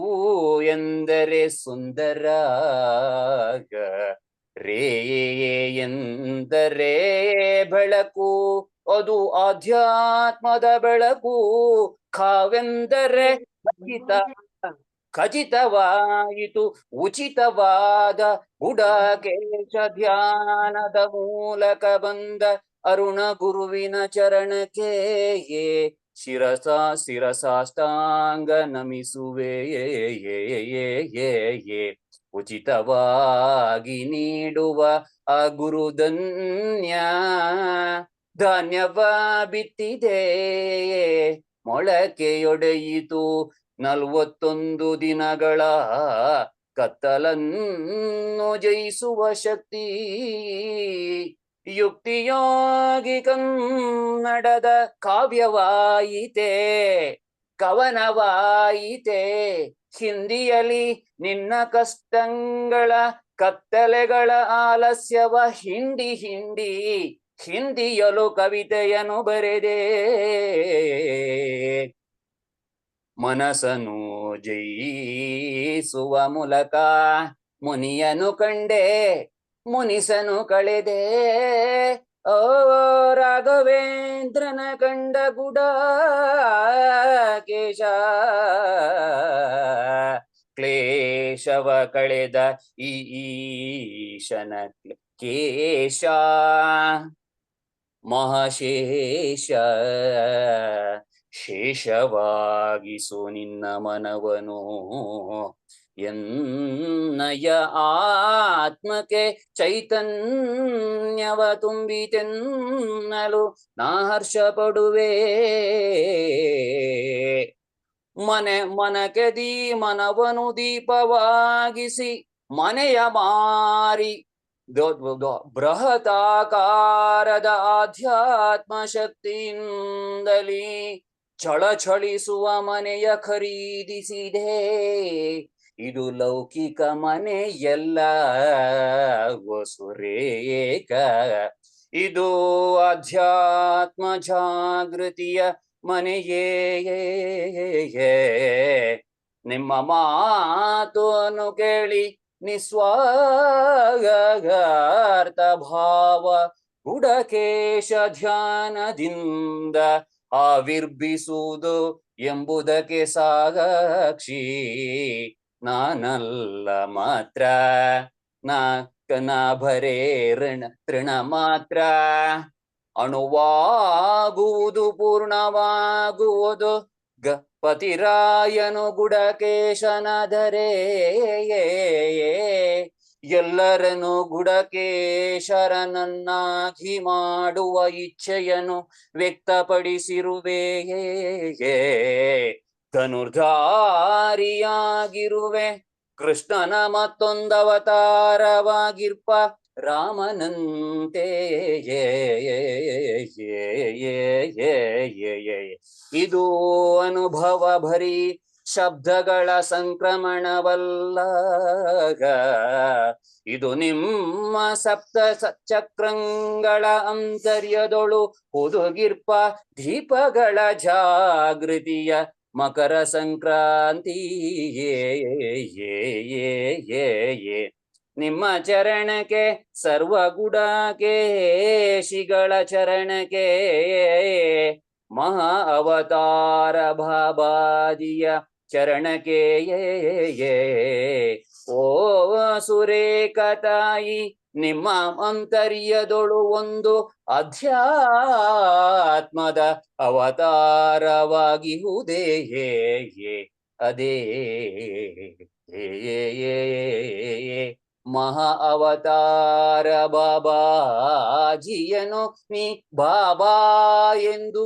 ಎಂದರೆ ಸುಂದರ ರೇ ಎಂದರೆ ಬೆಳಕು ಅದು ಆಧ್ಯಾತ್ಮದ ಬೆಳಕು ಕಾವೆಂದರೆ ಖಚಿತವಾಯಿತು ಉಚಿತವಾದ ಗುಡಾಕೇಶ ಧ್ಯಾನದ ಮೂಲಕ ಬಂದ ಅರುಣ ಗುರುವಿನ ಚರಣಕ್ಕೆ ಶಿರಸಾಷ್ಟಾಂಗ ನಮಿಸುವೆ ಉಚಿತವಾಗಿ ನೀಡುವ ಆ ಗುರುಧನ್ಯ. ಧಾನ್ಯವ ಬಿತ್ತಿದೆ ಮೊಳಕೆಯೊಡೆಯಿತು 41 ದಿನಗಳ ಕತ್ತಲನ್ನು ಜಯಿಸುವ ಶಕ್ತಿ. ಯುಕ್ತಿಯಾಗಿ ಕನ್ನಡದ ಕಾವ್ಯವಾಯಿತೆ, ಕವನವಾಯಿತೆ. ಹಿಂದಿಯಲಿ ನಿನ್ನ ಕಷ್ಟಗಳ ಕತ್ತಲೆಗಳ ಆಲಸ್ಯವ ಹಿಂಡಿ ಹಿಂದಿಯಲು ಕವಿತೆಯನ್ನು ಬರೆದೆ. ಮನಸ್ಸನ್ನು ಜಯಿಸುವ ಮೂಲಕ ಮುನಿಯನು ಕಂಡೆ, ಮುನಿಸನು ಕಳೆದೆ. ಓ ರಾಘವೇಂದ್ರನ ಕಂಡ ಗುಡಾಕೇಶ, ಕ್ಲೇಶವ ಕಳೆದ ಈಶನ ಕೇಶ. ಮಹಾಶೇಷ ಶೇಷವಾಗಿಸು ನಿನ್ನ ಮನವನು, ಎನ್ನಯ ಆತ್ಮಕ್ಕೆ ಚೈತನ್ಯವ ತುಂಬಿತೆನ್ನಲು ನಾ ಹರ್ಷ ಪಡುವೆ. ಮನಕ್ಕೆ ಮನವನು ದೀಪವಾಗಿಸಿ ಮನೆಯ ಮಾರಿ ಬೃಹತಾಕಾರದ ಆಧ್ಯಾತ್ಮ ಶಕ್ತಿಯಿಂದಲೇ ಛಳಿಸುವ ಮನೆಯ ಖರೀದಿಸಿದೆ. ಇದು ಲೌಕಿಕ ಮನೆಯಲ್ಲ ವಸುರೇಕ, ಇದು ಅಧ್ಯಾತ್ಮ ಜಾಗೃತಿಯ ಮನೆಯೇ. ನಿಮ್ಮ ಮಾತನ್ನು ಕೇಳಿ ನಿಸ್ವಾರ್ಥ ಭಾವ ಗುಡಕೇಶ ಧ್ಯಾನದಿಂದ ಆವಿರ್ಭಿಸುವುದು ಎಂಬುದಕ್ಕೆ ಸಾಕ್ಷಿ ನಾನಲ್ಲ ಮಾತ್ರ. ಬರೇ ತೃಣ ಮಾತ್ರ. ಅಣುವಾಗುವುದು ಪೂರ್ಣವಾಗುವುದು ಪತಿರಾಯನು ಗುಡಕೇಶನದರೆ. ಎಲ್ಲರನ್ನು ಗುಡಕೇಶರನನ್ನಾಗಿ ಮಾಡುವ ಇಚ್ಛೆಯನ್ನು ವ್ಯಕ್ತಪಡಿಸಿರುವೆ. ಧನುರ್ಧಾರಿಯಾಗಿರುವೆ ಕೃಷ್ಣನ ಮತ್ತೊಂದವತಾರವಾಗಿರ್ಪ ರಾಮನಂತೆ. ಇದು ಅನುಭವ ಭರಿ ಶಬ್ದಗಳ ಸಂಕ್ರಮಣವಲ್ಲ, ಇದು ನಿಮ್ಮ ಸಪ್ತ ಚಕ್ರಂಗಳ ಅಂತರ್ಯದೊಳು ಹುದುಗಿರ್ಪ ದೀಪಗಳ ಜಾಗೃತಿಯ ಮಕರ ಸಂಕ್ರಾಂತಿ. ನಿಮ್ಮ ಚರಣಕ್ಕೆ ಸರ್ವಗುಡಕೇಶಿಗಳ ಚರಣಕ್ಕೆ ಮಹಾ ಅವತಾರ ಬಾಬಾದಿಯ ಚರಣಕ್ಕೆ. ಓ ಸುರೇಖ ತಾಯಿ, ನಿಮ್ಮ ಅಂತರ್ಯದೊಳು ಒಂದು ಅಧ್ಯಾತ್ಮದ ಅವತಾರವಾಗಿಹುದೇ. ಅದೇ ಮಹಾ ಅವತಾರ ಬಾಬಾಜಿಯನು ನೀ ಬಾಬಾ ಎಂದು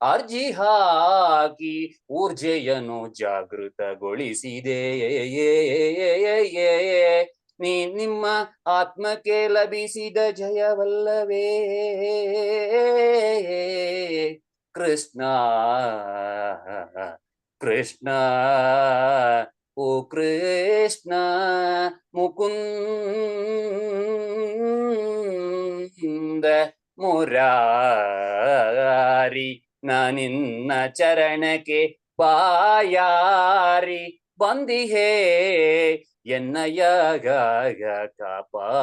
ಅರ್ಜಿ ಹಾಕಿ ಊರ್ಜೆಯನ್ನು ಜಾಗೃತಗೊಳಿಸಿದೆ. ನಿಮ್ಮ ಆತ್ಮಕ್ಕೆ ಲಭಿಸಿದ ಜಯವಲ್ಲವೇ ಕೃಷ್ಣ ಕೃಷ್ಣ. ಓ ಕೃಷ್ಣ ಮುಕುಂದ ಮುರಾರಿ, ನಾನಿನ್ನ ಚರಣಕ್ಕೆ ಬಾಯಾರಿ ಬಂದಿಹೇ. ಎನ್ನಯ ಕಾಪಾಡೋ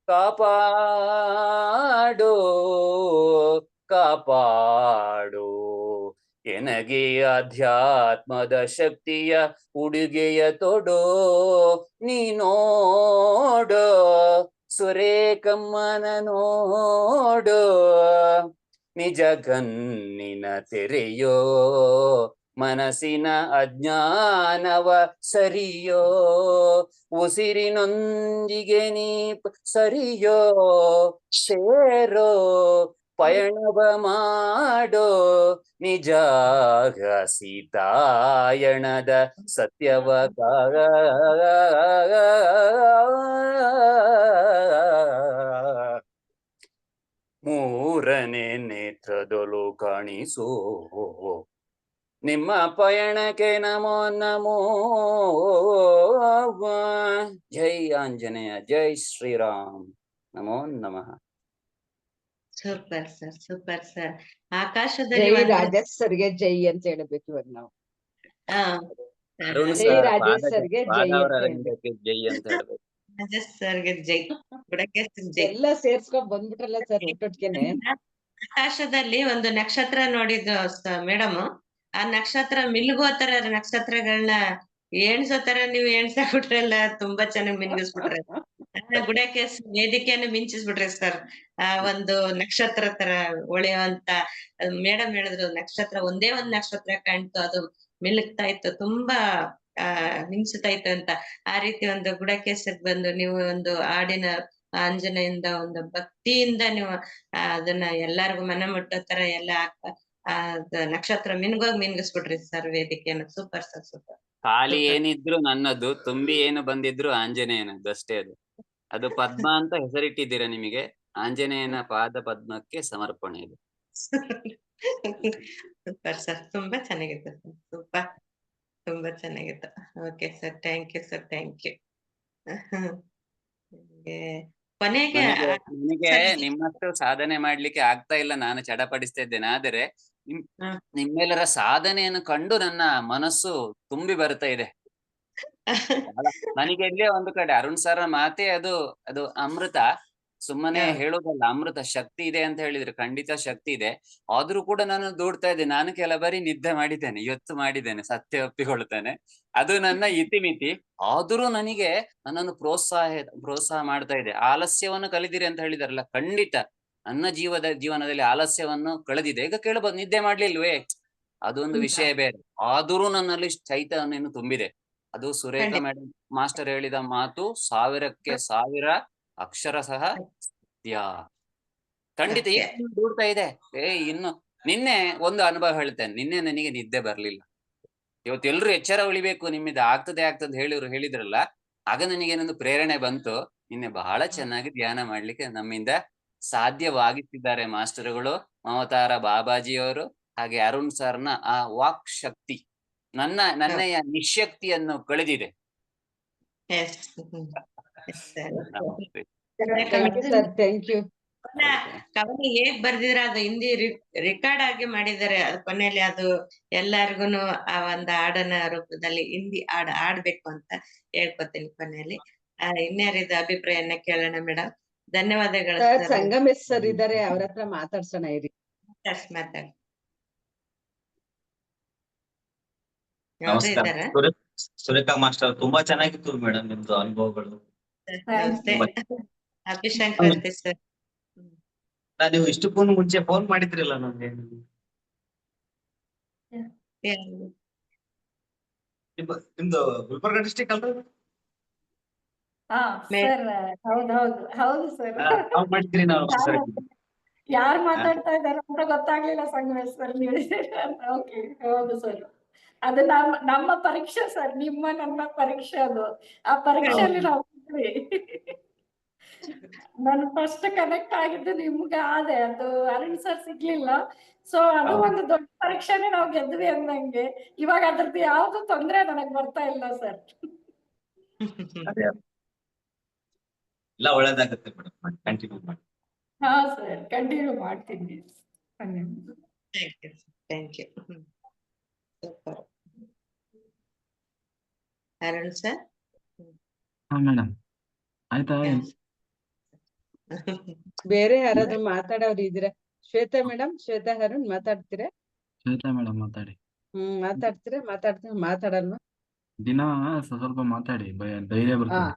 ಕಾಪಾಡೋ ಕಾಪಾಡೋ. ಎನಗೆ ಅಧ್ಯಾತ್ಮದ ಶಕ್ತಿಯ ಉಡುಗೆಯ ತೊಡೋ ನೀನೋಡೋ. ಸುರೇಖಮ್ಮನ ನೋಡೋ, ನಿಜ ಕಣ್ಣಿನ ತೆರೆಯೋ ಮನಸ್ಸಿನ ಅಜ್ಞಾನವ ಸರಿಯೋ, ಉಸಿರಿನೊಂದಿಗೆ ನೀ ಸರಿಯೋ, ಸೇರೋ ಪಯಣವ ಮಾಡೋ ನಿಜಾಗ ಸೀತಾಯಣದ ಸತ್ಯವ ಮೂರನೇ ನೇತ್ರದೊಲು ಕಾಣಿಸೋ ನಿಮ್ಮ ಪಯಣಕ್ಕೆ ನಮೋ ನಮೋ. ಜೈ ಆಂಜನೇಯ, ಜೈ ಶ್ರೀರಾಮ್, ನಮೋ ನಮಃ. Super sir, super sir. ಜೈ ಆಕಾಶದಲ್ಲಿ ಒಂದು ರಾಜೇಶ್ ಸರ್ಗೆ ಜೈ ಅಂತ ಹೇಳ್ಬೇಕು ಇವಾಗ ನಾವು. ಹಾ ಅರುಣ್ ಜೈ ಸರ್ ರಾಜೇಶ್ ಸರ್ಗೆ ಜೈ ಪಾದವರ ಅಂತ ಹೇಳ್ಬೇಕು. ಅರವಿಂದಕ್ಕೆ ಜೈ ಅಂತ ಹೇಳ್ಬೇಕು. ರಾಜೇಶ್ ಸರ್ಗೆ ಜೈ, ಬುಡಕೇಶನ್ ಜೈ. ಎಲ್ಲ ಸೇರ್ಸ್ಕೊಂಡ್ ಬಂದ್ಬಿಟ್ರಲ್ಲ ಸರ್ ಒಟ್ಟೊಟ್ಟಿಗೆನೆ. ಆಕಾಶದಲ್ಲಿ ಒಂದು ನಕ್ಷತ್ರ ನೋಡಿದ್ದು ಮೇಡಮ್, ಆ ನಕ್ಷತ್ರ ಮಿಲ್ಗೋ ತರ ನಕ್ಷತ್ರಗಳನ್ನ ಎಣ್ಸೋ ತರ ನೀವು ಎಣ್ಸಾಕ್ಬಿಟ್ರಲ್ಲ, ತುಂಬಾ ಚೆನ್ನಾಗಿ ಮಿನ್ಗಿಸ್ಬಿಟ್ರೆ. ಗುಡಕೇಶ್ ವೇದಿಕೆಯನ್ನು ಮಿಂಚಿಸ್ಬಿಟ್ರೆ ಸರ್. ಆ ಒಂದು ನಕ್ಷತ್ರ ತರ ಹೊಳೆಯುವಂತ ಮೇಡಮ್ ಹೇಳಿದ್ರು, ನಕ್ಷತ್ರ ಒಂದೇ ಒಂದ್ ನಕ್ಷತ್ರ ಕಾಣ್ತು, ಅದು ಮಿಲ್ಕ್ತಾ ಇತ್ತು, ತುಂಬಾ ಮಿಂಚುತ್ತಾ ಇತ್ತು ಅಂತ. ಆ ರೀತಿ ಒಂದು ಗುಡಕೇಶಕ್ ಬಂದು ನೀವು ಒಂದು ಹಾಡಿನ ಆಂಜನೆಯಿಂದ ಒಂದು ಭಕ್ತಿಯಿಂದ ನೀವು ಅದನ್ನ ಎಲ್ಲಾರ್ಗು ಮನ ಮುಟ್ಟೋ ತರ ಎಲ್ಲ ನಕ್ಷತ್ರ ಮಿನ್ಗಿಸ್ಬಿಟ್ರಿ ಸರ್ ವೇದಿಕೆಯನ್ನು. Super sir, super. ಖಾಲಿ ಏನಿದ್ರು ನನ್ನದು, ತುಂಬಿ ಏನು ಬಂದಿದ್ರು ಆಂಜನೇಯನದ್ದು ಅಷ್ಟೇ. ಅದು ಪದ್ಮ ಅಂತ ಹೆಸರಿಟ್ಟಿದ್ದೀರಾ ನಿಮಗೆ, ಆಂಜನೇಯನ ಪಾದ ಪದ್ಮಕ್ಕೆ ಸಮರ್ಪಣೆ ಇದು. ಸೂಪರ್ ಸರ್, ತುಂಬಾ ಚೆನ್ನಾಗಿತ್ತು ಸರ್, ಸೂಪರ್, ತುಂಬಾ ಚೆನ್ನಾಗಿತ್ತು. Okay sir, thank you sir, thank you. ಕೊನೆಗೆ ನನಗೆ ನಿಮ್ಮಷ್ಟು ಸಾಧನೆ ಮಾಡ್ಲಿಕ್ಕೆ ಆಗ್ತಾ ಇಲ್ಲ, ನಾನು ಚಡಪಡಿಸ್ತಾ ಇದ್ದೇನೆ. ಆದರೆ ನಿಮ್ಮೆಲ್ಲರ ಸಾಧನೆಯನ್ನು ಕಂಡು ನನ್ನ ಮನಸ್ಸು ತುಂಬಿ ಬರ್ತಾ ಇದೆ. ನನಗೆ ಇಲ್ಲೇ ಒಂದು ಕಡೆ ಅರುಣ್ ಸರ್ ಮಾತೆ ಅದು ಅಮೃತ, ಸುಮ್ಮನೆ ಹೇಳೋದಲ್ಲ. ಅಮೃತ ಶಕ್ತಿ ಇದೆ ಅಂತ ಹೇಳಿದ್ರೆ ಖಂಡಿತ ಶಕ್ತಿ ಇದೆ. ಆದ್ರೂ ಕೂಡ ನಾನು ದೂಡ್ತಾ ಇದ್ದೇನೆ. ನಾನು ಕೆಲ ಬಾರಿ ನಿದ್ದೆ ಮಾಡಿದ್ದೇನೆ, ಇವತ್ತು ಮಾಡಿದ್ದೇನೆ, ಸತ್ಯ ಒಪ್ಪಿಕೊಳ್ತೇನೆ. ಅದು ನನ್ನ ಇತಿಮಿತಿ. ಆದ್ರೂ ನನಗೆ ನನ್ನನ್ನು ಪ್ರೋತ್ಸಾಹ ಮಾಡ್ತಾ ಇದೆ. ಆಲಸ್ಯವನ್ನು ಕಲಿದಿರಿ ಅಂತ ಹೇಳಿದಾರಲ್ಲ, ಖಂಡಿತ ನನ್ನ ಜೀವನದಲ್ಲಿ ಆಲಸ್ಯವನ್ನು ಕಳೆದಿದೆ. ಈಗ ಕೇಳಬಹುದು, ನಿದ್ದೆ ಮಾಡ್ಲಿಲ್ವೇ, ಅದೊಂದು ವಿಷಯ ಬೇರೆ. ಆದ್ರೂ ನನ್ನಲ್ಲಿ ಚೈತನ್ಯವನ್ನು ತುಂಬಿದೆ. ಅದು ಸುರೇಖಾ ಮೇಡಮ್ ಮಾಸ್ಟರ್ ಹೇಳಿದ ಮಾತು 1000ಕ್ಕೆ 1000 ಅಕ್ಷರ ಸಹ ಸತ್ಯ. ಖಂಡಿತ ಈಗ ದೂಡ್ತಾ ಇದೆ. ಇನ್ನು ನಿನ್ನೆ ಒಂದು ಅನುಭವ ಹೇಳ್ತೇನೆ. ನಿನ್ನೆ ನನಗೆ ನಿದ್ದೆ ಬರ್ಲಿಲ್ಲ. ಇವತ್ತು ಎಲ್ರು ಎಚ್ಚರ ಉಳಿಬೇಕು, ನಿಮ್ಮಿಂದ ಆಗ್ತದೆ ಹೇಳಿದ್ರಲ್ಲ, ಆಗ ನನಗೇನೊಂದು ಪ್ರೇರಣೆ ಬಂತು. ನಿನ್ನೆ ಬಹಳ ಚೆನ್ನಾಗಿ ಧ್ಯಾನ ಮಾಡ್ಲಿಕ್ಕೆ ನಮ್ಮಿಂದ ಸಾಧ್ಯವಾಗಿಸಿದ್ದಾರೆ ಮಾಸ್ಟರ್ಗಳು, ಮಮತಾರ ಬಾಬಾಜಿಯವರು, ಹಾಗೆ ಅರುಣ್ ಸರ್ನ ಆ ವಾಕ್ ಶಕ್ತಿ ನನ್ನಯ ನಿಶಕ್ತಿಯನ್ನು ಕಳೆದಿದೆ. Thank you. ಕವನ ಹೇಗ್ ಬರ್ದಿದ್ರ ಅದು ಹಿಂದಿ ರೆಕಾರ್ಡ್ ಆಗಿ ಮಾಡಿದ್ದಾರೆ. ಅದು ಕೊನೆಯಲ್ಲಿ ಅದು ಎಲ್ಲಾರ್ಗುನು ಆ ಒಂದು ಹಾಡನ ರೂಪದಲ್ಲಿ ಹಿಂದಿ ಆಡ್ಬೇಕು ಅಂತ ಹೇಳ್ಕೊತೀನಿ ಕೊನೆಯಲ್ಲಿ. ಇನ್ಯಾರಿದ ಅಭಿಪ್ರಾಯನ ಕೇಳೋಣ ಮೇಡಮ್. ಧನ್ಯವಾದಗಳು ಸರ್. ಸಂಗಮೇಶ್ ಸರ್ ಇದಾರೆ, ಅವ್ರ ಹತ್ರ ಮಾತಾಡ್ಸೋಣ ಇರಿ. ಮಾತಾಡಿ. ನಮಸ್ಕಾರ ಸುರೇಖಾ ಮಾಸ್ಟರ್, ತುಂಬಾ ಚೆನ್ನಾಗಿತ್ತು ಮೇಡಮ್ ನಿಮ್ದು ಅನುಭವಗಳು. ಅಭಿಶಂಕರ್ ಸರ್, ನೀವು ಇಷ್ಟಕ್ಕೂ ಮುಂಚೆ ಫೋನ್ ಮಾಡಿದ್ರಲ್ಲ ನನಗೆ. ನಿಮ್ದು ಗುಲ್ಬರ್ಗ ಡಿಸ್ಟಿಕ್ ಅಲ್ರಿ? ಹೌದು ಸರ್. ಮಾಡಿದ್ರಿ ನಾವು. ಯಾರು ಮಾತಾಡ್ತಾ ಇದಾರೆ ಅಂತ ಗೊತ್ತಾಗ್ಲಿಲ್ಲ ಸಂಗಮೇಶ್ ಸರ್. ಓಕೆ, ಹೌದು ಸರ್. ಅದು ನಮ್ಮ ಪರೀಕ್ಷೆ ಸರ್, ನನ್ನ ಪರೀಕ್ಷೆ ಅದು. ಆ ಪರೀಕ್ಷೆಯಲ್ಲಿ ನಾವು ನಾನು ಫಸ್ಟ್ ಕನೆಕ್ಟ್ ಆಗಿದ್ದು ನಿಮ್ಗೆ ಆದೆ, ಅದು ಅರುಣ್ ಸರ್ ಸಿಗ್ಲಿಲ್ಲ. ಸೊ ಅದು ಒಂದು ದೊಡ್ಡ ಪರೀಕ್ಷೆನೆ ನಾವು ಗೆದ್ವಿ ಅಂದಂಗೆ. ಇವಾಗ ಅದ್ರದ್ದು ಯಾವ್ದು ತೊಂದ್ರೆ ನನಗ್ ಬರ್ತಾ ಇಲ್ಲ ಸರ್. ಎಲ್ಲ ಒಳ್ಳೇದಾಗುತ್ತೆ ಮೇಡಮ್, ಕಂಟಿನ್ಯೂ ಮಾಡಿ. ಹಾ ಸರ್, ಕಂಟಿನ್ಯೂ ಮಾಡ್ತೀನಿ. Thank you. Super. Arun sir. Madam ಆಯ್ತಾ? ಬೇರೆ ಯಾರಾದ್ರೂ ಮಾತಾಡೋರು ಇದ್ದೀರಾ? ಶ್ವೇತಾ ಮೇಡಮ್, ಶ್ವೇತಾ ಅರುಣ್ ಮಾತಾಡ್ತೀರಾ? ಶ್ವೇತಾ ಮೇಡಮ್ ಮಾತಾಡಿ. ಮಾತಾಡ್ತೀರಾ? ಮಾತಾಡಲ್ವಾ? ದಿನ ಸ್ವಲ್ಪ ಮಾತಾಡಿ, ಧೈರ್ಯ ಬರ್ತದೆ.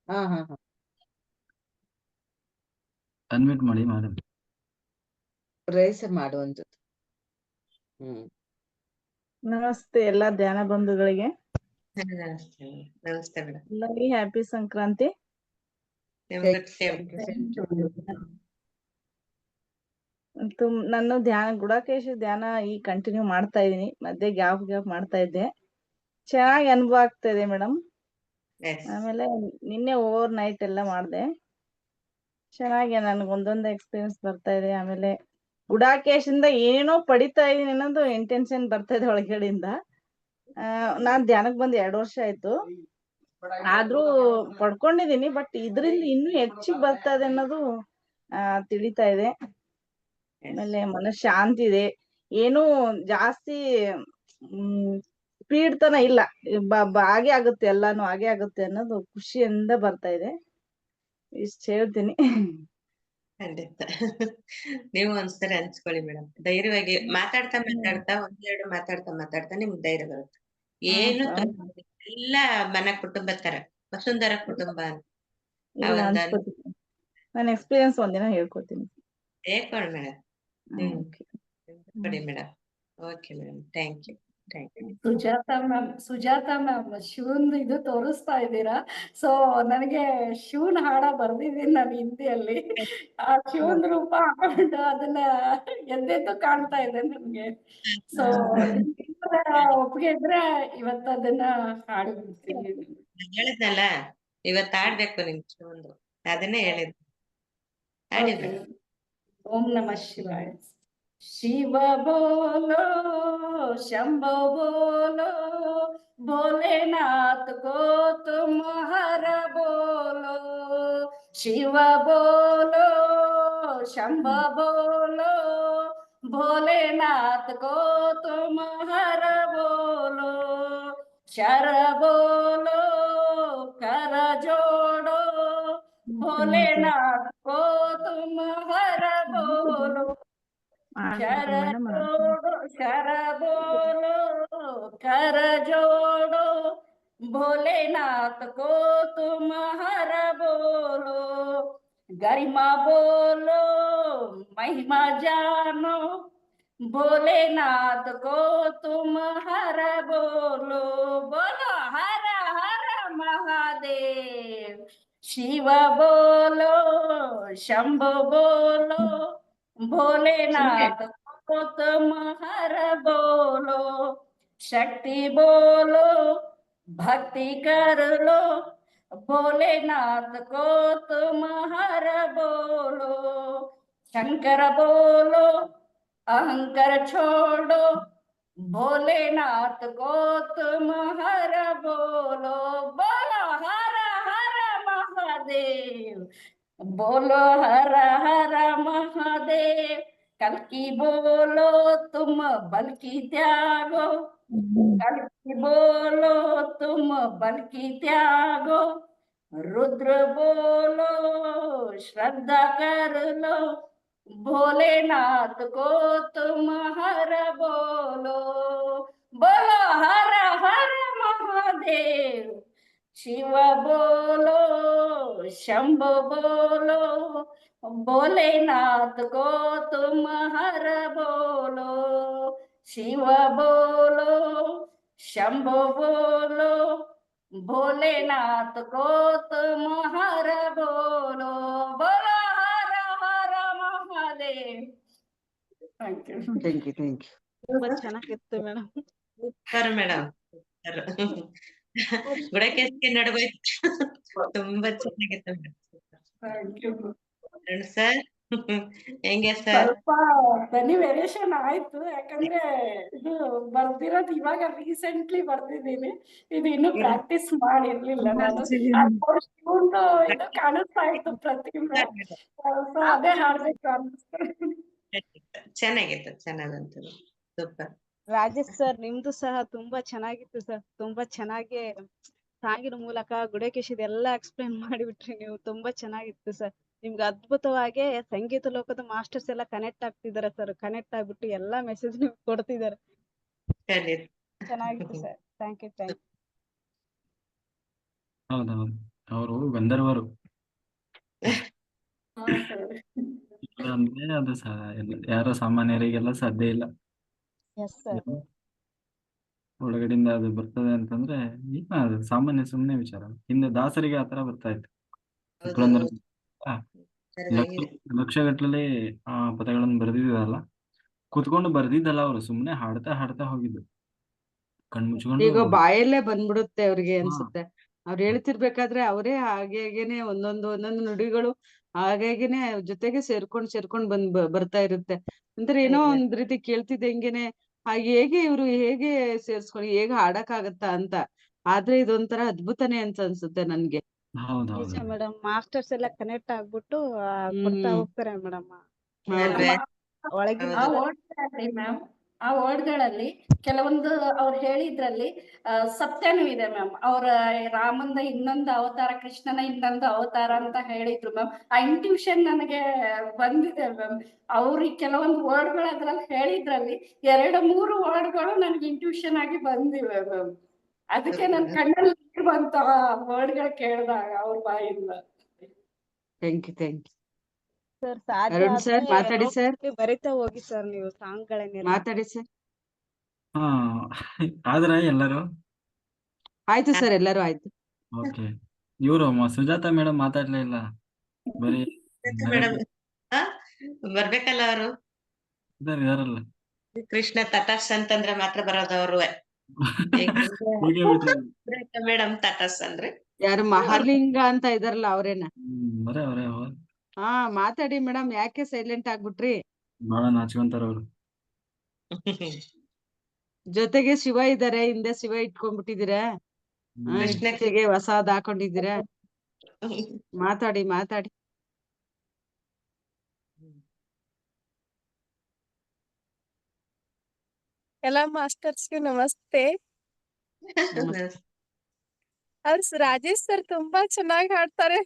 ಹಾ. ಅನ್ಮಿಟ್ ಮಾಡಿ ಮೇಡಮ್. ರೈಸ್ ಮಾಡುವಂತ. ನಮಸ್ತೆ ಎಲ್ಲ ಧ್ಯಾನ ಬಂಧುಗಳಿಗೆ. ನಮಸ್ತೆ ನಮಸ್ತೆ ಮೇಡಮ್. ಎಲ್ಲರಿಗೆ ಹ್ಯಾಪಿ ಸಂಕ್ರಾಂತಿ. ನಾನು ಗುಡಾಕೇಶ ಧ್ಯಾನ ಈಗ ಕಂಟಿನ್ಯೂ ಮಾಡ್ತಾ ಇದೀನಿ. ಮಧ್ಯೆ ಗ್ಯಾಪ್ ಮಾಡ್ತಾ ಇದ್ದೆ. ಚೆನ್ನಾಗಿ ಅನುಭವ ಆಗ್ತಾ ಇದೆ ಮೇಡಮ್. ಆಮೇಲೆ ನಿನ್ನೆ ಓವರ್ ನೈಟ್ ಎಲ್ಲ ಮಾಡ್ದೆ. ಚೆನ್ನಾಗಿ ನನ್ಗೆ ಒಂದೊಂದು ಎಕ್ಸ್ಪೀರಿಯನ್ಸ್ ಬರ್ತಾ ಇದೆ. ಆಮೇಲೆ ಗುಡಾಕೇಶಿಂದ ಏನೋ ಪಡಿತಾ ಇದೀನಿ ಅನ್ನೋದು ಇಂಟೆನ್ಷನ್ ಬರ್ತಾ ಇದೆ ಒಳಗಡೆಯಿಂದ. ನಾನ್ ಧ್ಯಾನಕ್ ಬಂದ್ 2 ವರ್ಷ ಆಯ್ತು. ಆದ್ರೂ ಪಡ್ಕೊಂಡಿದೀನಿ, ಬಟ್ ಇದ್ರಿಂದ ಇನ್ನೂ ಹೆಚ್ಚಿಗೆ ಬರ್ತಾ ಇದೆ ಅನ್ನೋದು ತಿಳಿತಾ ಇದೆ. ಆಮೇಲೆ ಮನಸ್ ಶಾಂತಿ ಇದೆ. ಏನು ಜಾಸ್ತಿ ಸ್ಪೀಡ್ ತನ ಇಲ್ಲ, ಹಾಗೆ ಆಗುತ್ತೆ, ಎಲ್ಲಾನು ಹಾಗೆ ಆಗುತ್ತೆ ಅನ್ನೋದು ಖುಷಿಯಿಂದ ಬರ್ತಾ ಇದೆ. ಇಷ್ಟ ಹೇಳ್ತೀನಿ. ಖಂಡಿತ. ನೀವು ಒಂದ್ಸರಿ ಹಂಚ್ಕೊಳ್ಳಿ ಮೇಡಮ್. ಧೈರ್ಯವಾಗಿ ಮಾತಾಡ್ತಾ ಒಂದೆರಡು ಮಾತಾಡ್ತಾ ನಿಮ್ಗೆ ಧೈರ್ಯ ಬರುತ್ತೆ. ಏನು ತೊಂದ್ರೆ ಇಲ್ಲ. ಎಲ್ಲ ಮನ ಕುಟುಂಬ ತರ, ವಸುಂಧರ ಕುಟುಂಬ ಅಂತ. ನನ್ನ ಎಕ್ಸ್ಪೀರಿಯನ್ಸ್ ಒಂದಿನ ಹೇಳ್ಕೊತೀನಿ. ಹೇಳ್ಕೊಡಿ ಮೇಡಮ್. ಕೊಡಿ madam. Okay madam, thank you. Sujatha ma'am Shivan ಇದು ತೋರಿಸ್ತಾ ಇದ್ದೀರಾ. ಸೊ ನನಗೆ ಶಿವನ್ ಹಾಡ ಬರ್ದಿದ್ದೀನಿ ನಾನು ಹಿಂದಿಯಲ್ಲಿ. ಆ ಶಿವನ್ ರೂಪ ಹಾಕೊಂಡು ಅದನ್ನ ಎದ್ದೆದ್ದು ಕಾಣ್ತಾ ಇದೆ ನನ್ಗೆ. ಸೊ ಒಪ್ಪಿಗೆ ಇದ್ರೆ ಇವತ್ತು ಅದನ್ನ ಹಾಡು ಬಿಡ್ತೀನಿ. ಹೇಳಿದ್ನಲ್ಲ, ಇವತ್ತು ಆಡ್ಬೇಕು ನಿಮ್ ಶಿವಂದು, ಅದನ್ನೇ ಹೇಳಿದ್. ಹಾಡಿ ಮೇಡಮ್. ಓಂ ನಮಃ ಶಿವಾಯ. शिव बोलो शंभो बोलो, भोलेनाथ को तुम हर बोलो। शिव बोलो शंभो बोलो, भोलेनाथ को तुम हर बोलो। शर बोलो कर जोड़ो, भोलेनाथ को तुम हर बोलो। शर बोलो कर जोड़ो, भोलेनाथ को तुम हर बोलो। गरिमा बोलो महिमा जानो, भोलेनाथ को तुम हर बोलो। बोलो हर हर महादेव। शिव बोलो शंभो बोलो, भोलेनाथ को तुम हर बोलो। शक्ति बोलो भक्ति कर लो, भोलेनाथ को तुम हर बोलो। शंकर बोलो अहंकार छोड़ो, भोलेनाथ को तुम हर बोलो। बोलो हर हर महादेव। बोलो हर हर महादेव। कल की बोलो तुम बल की त्यागो, कल की बोलो तुम बल की त्यागो। रुद्र बोलो श्रद्धा कर लो, भोलेनाथ को तुम हर बोलो। बोलो हर हर महादेव। शिव बोलो शंभो बोलो, भोलेनाथ को तुम हर बोलो। शिव बोलो शंभो बोलो, भोलेनाथ को तुम हर बोलो। बोलो हर हर Mahadev. Thank you. Thank you ತುಂಬಾ ಚೆನ್ನಾಗಿತ್ತು ಮೇಡಮ್. Super madam. ಗುಡಕೇಶ್ಗೆ ನಡುವೆ ತುಂಬಾ ಚೆನ್ನಾಗಿತ್ತು ಮೇಡಮ್. Thank you. ಸರ್ ಹೆಂಗೆ ಸರ್? ಸ್ವಲ್ಪ ಧ್ವನಿ ವೇರಿಯೇಷನ್ ಆಯ್ತು, ಯಾಕಂದ್ರೆ ಇದು ಬರ್ದಿರೋದು ಇವಾಗ ರೀಸೆಂಟ್ಲಿ ಬರ್ದಿದ್ದೀನಿ. ಇದು ಇನ್ನು ಪ್ರಾಕ್ಟೀಸ್ ಮಾಡಿರ್ಲಿಲ್ಲ ನಾನು. ಇವ್ನು ಇದು ಕಾಣಿಸ್ತಾ ಇತ್ತು ಪ್ರತಿಮೆ, ಸೊ ಅದೇ ಹಾಡ್ಬೇಕು ಅನ್ಸ್ತು. ಚೆನ್ನಾಗಿತ್ತು, ಚೆನ್ನಾಗಂತ. ಸೂಪರ್. ರಾಜೇಶ್ ಸರ್ ನಿಮ್ದು ಸಹ ತುಂಬಾ ಚೆನ್ನಾಗಿತ್ತು ಸರ್. ತುಂಬಾ ಚೆನ್ನಾಗಿ ಸಾಂಗಿನ ಮೂಲಕ ಗುಡಕೇಶಿದ ಎಲ್ಲ ಎಕ್ಸ್ಪ್ಲೈನ್ ಮಾಡಿಬಿಟ್ರಿ ನೀವು. ತುಂಬಾ ಚೆನ್ನಾಗಿತ್ತು ಸರ್. ನಿಮ್ಗೆ ಅದ್ಭುತವಾಗಿ ಸಂಗೀತ ಲೋಕದ ಮಾಸ್ಟರ್ಸ್ ಎಲ್ಲ ಕನೆಕ್ಟ್ ಆಗ್ತಿದಾರೆ ಸರ್. ಕನೆಕ್ಟ್ ಆಗ್ಬಿಟ್ಟು ಎಲ್ಲಾ ಮೆಸೇಜ್ ನಿಮ್ಗೆ ಕೊಡ್ತಿದ್ದಾರೆ. ಚೆನ್ನಾಗಿತ್ತು ಸರ್. Thank you. ಹೌದೌದು, ಅವರು ಗಂಧರ್ವರು ಅಂದ್ರೆ ಅದು ಯಾರೋ ಸಾಮಾನ್ಯರಿಗೆಲ್ಲ ಸಾಧ್ಯ ಇಲ್ಲ. Yes sir. ಒಳಗಡೆಯಿಂದ ಅದು ಬರ್ತದೆ ಅಂತಂದ್ರೆ ಏನ ಅದು ಸಾಮಾನ್ಯ ಸುಮ್ಮನೆ ವಿಚಾರ. ಹಿಂದೆ ದಾಸರಿಗೆ ಆತರ ಬರ್ತಾ ಇತ್ತು. ಹೌದು ಪುರಂದರ ಹೌದು ಲಕ್ಷ ಚೆನ್ನಾಗಿದೆ. ಲಕ್ಷಗಟ್ಟಲೆ ಆ ಪದಗಳನ್ನು ಬರೆದಿದ್ದಾರಲ್ಲ, ಕುತ್ಕೊಂಡು ಬರ್ದಿದ್ದಲ್ಲ, ಅವರು ಸುಮ್ಮನೆ ಹಾಡ್ತಾ ಹಾಡ್ತಾ ಹೋಗಿದ್ದು ಕಣ್ಮುಚ್ಕೊಂಡು. ಈಗ ಬಾಯಲ್ಲೇ ಬಂದ್ಬಿಡುತ್ತೆ ಅವ್ರಿಗೆ ಹಾ ಅನ್ಸುತ್ತೆ. ಅವ್ರು ಹೇಳ್ತಿರ್ಬೇಕಾದ್ರೆ ಅವರೇ ಹಾಗೇನೆ ಒಂದೊಂದು ನುಡಿಗಳು ಹಾಗೇನೆ ಜೊತೆಗೆ ಸೇರ್ಕೊಂಡ್ ಬರ್ತಾ ಇರುತ್ತೆ. ಅಂದ್ರೆ ಏನೋ ಹೌದು. ಒಂದ್ ರೀತಿ ಕೇಳ್ತಿದ್ದಂಗೆನೆ ಹೇಗೆ ಇವ್ರು ಹೇಗೆ ಸೇರ್ಸ್ಕೊಂಡು ಹೇಗೆ ಹಾಡಕ್ಕಾಗತ್ತಾ ಅಂತ. ಆದ್ರೆ ಇದೊಂಥರ ಅದ್ಭುತನೇ ಅಂತ ಅನ್ಸುತ್ತೆ ನನ್ಗೆ. ನಿಜ ಹೌದೌದು. ಮೇಡಮ್, ಮಾಸ್ಟರ್ಸ್ ಎಲ್ಲ ಕನೆಕ್ಟ್ ಆಗ್ಬಿಟ್ಟು ಕೊಡ್ತಾ ಹ್ಮ್ ಹೋಗ್ತಾರೆ ಮೇಡಮ್. ಹೌದು. ಅಲ್ವೇ? ಒಳಗಿನ ಆ ಹೌದು. ವರ್ಡ್ಗಳಲ್ಲಿ ಮ್ಯಾಮ್, ಆ ವರ್ಡ್ಗಳಲ್ಲಿ ಕೆಲವೊಂದು ಅವ್ರು ಹೇಳಿದ್ರಲ್ಲಿ ಸತ್ಯನೂ ಇದೆ ಮ್ಯಾಮ್. ಅವ್ರ ರಾಮಂದ ಇನ್ನೊಂದು ಅವತಾರ, ಕೃಷ್ಣನ ಇನ್ನೊಂದು ಅವತಾರ ಅಂತ ಹೇಳಿದ್ರು ಮ್ಯಾಮ್. ಆ ಇಂಟ್ಯೂಷನ್ ನನಗೆ ಬಂದಿದೆ ಮ್ಯಾಮ್. ಅವ್ರಿಗೆ ಕೆಲವೊಂದು ವರ್ಡ್ಗಳು ಅದ್ರಲ್ಲಿ ಹೇಳಿದ್ರಲ್ಲಿ 2-3 ವರ್ಡ್ಗಳು ನನಗೆ ಇಂಟ್ಯೂಷನ್ ಆಗಿ ಬಂದಿವೆ ಮ್ಯಾಮ್. ಅದಕ್ಕೆ ನನ್ ಕಣ್ಣಲ್ಲಿ ನೀರು ಬಂತು ಆ ವರ್ಡ್ಗಳು ಕೇಳಿದಾಗ ಅವ್ರ ಬಾಯಿಂದ. ಥ್ಯಾಂಕ್ ಯು ಸರ್, ಸಾಧ್ಯ ಅರುಣ್ ಸರ್ ಆದ್ರೆ ಮಾತಾಡಿ ಸರ್. ನೋಟ್ಬುಕ್ಗೆ ಬರಿತಾ ಹೋಗಿ ಸರ್ ನೀವು ಸಾಂಗ್ಗಳನ್ನೆಲ್ಲ. ಮಾತಾಡಿ ಸರ್. ಹಾ ಆದ್ರ ಎಲ್ಲರೂ ಆಯ್ತು ಸರ್, ಎಲ್ಲರೂ ಆಯ್ತು. ಓಕೆ. ಇವರು ಸುಜಾತ ಮೇಡಮ್ ಮಾತಾಡ್ಲೇ ಇಲ್ಲ, ಬರೀ ಮೇಡಮ್ ಬರ್ಬೇಕಲ್ಲ ಅವರು. ಇದಾರಲ್ಲ. ಕೃಷ್ಣ ತಟಸ್ ಅಂತಂದ್ರೆ ಮಾತ್ರ ಬರೋದು ಅವ್ರು. ಹೀಗೆ ಬಿಟ್ರೆ ಮೇಡಮ್ ತಟಸ್ ಅಂದ್ರೆ ಯಾರು ಮಹಾಲಿಂಗ ಅಂತ ಇದಾರಲ್ಲ ಅವ್ರೇನ? ಬರೇ ಅವರೇ ಹಾ ಮಾತಾಡಿ ಮೇಡಮ್, ಯಾಕೆ ಸೈಲೆಂಟ್ ಆಗ್ಬಿಟ್ರಿ? ಬಹಳ ನಾಚ್ಕೊಂತಾರ ಅವ್ರು. ಜೊತೆಗೆ ಶಿವ ಇದಾರೆ, ಹಿಂದೆ ಶಿವ ಇಟ್ಕೊಂಡ್ಬಿಟ್ಟಿದೀರಾ. ಕೃಷ್ಣ ಜೊತೆಗೆ ಹೊಸಾದ್ ಹಾಕೊಂಡಿದ್ದೀರಾ. ಮಾತಾಡಿ. ಎಲ್ಲ ಮಾಸ್ಟರ್ಸ್ಗೂ ನಮಸ್ತೆ. ರಾಜೇಶ್ ಸರ್ ತುಂಬಾ ಚೆನ್ನಾಗಿ ಹಾಡ್ತಾರೆ.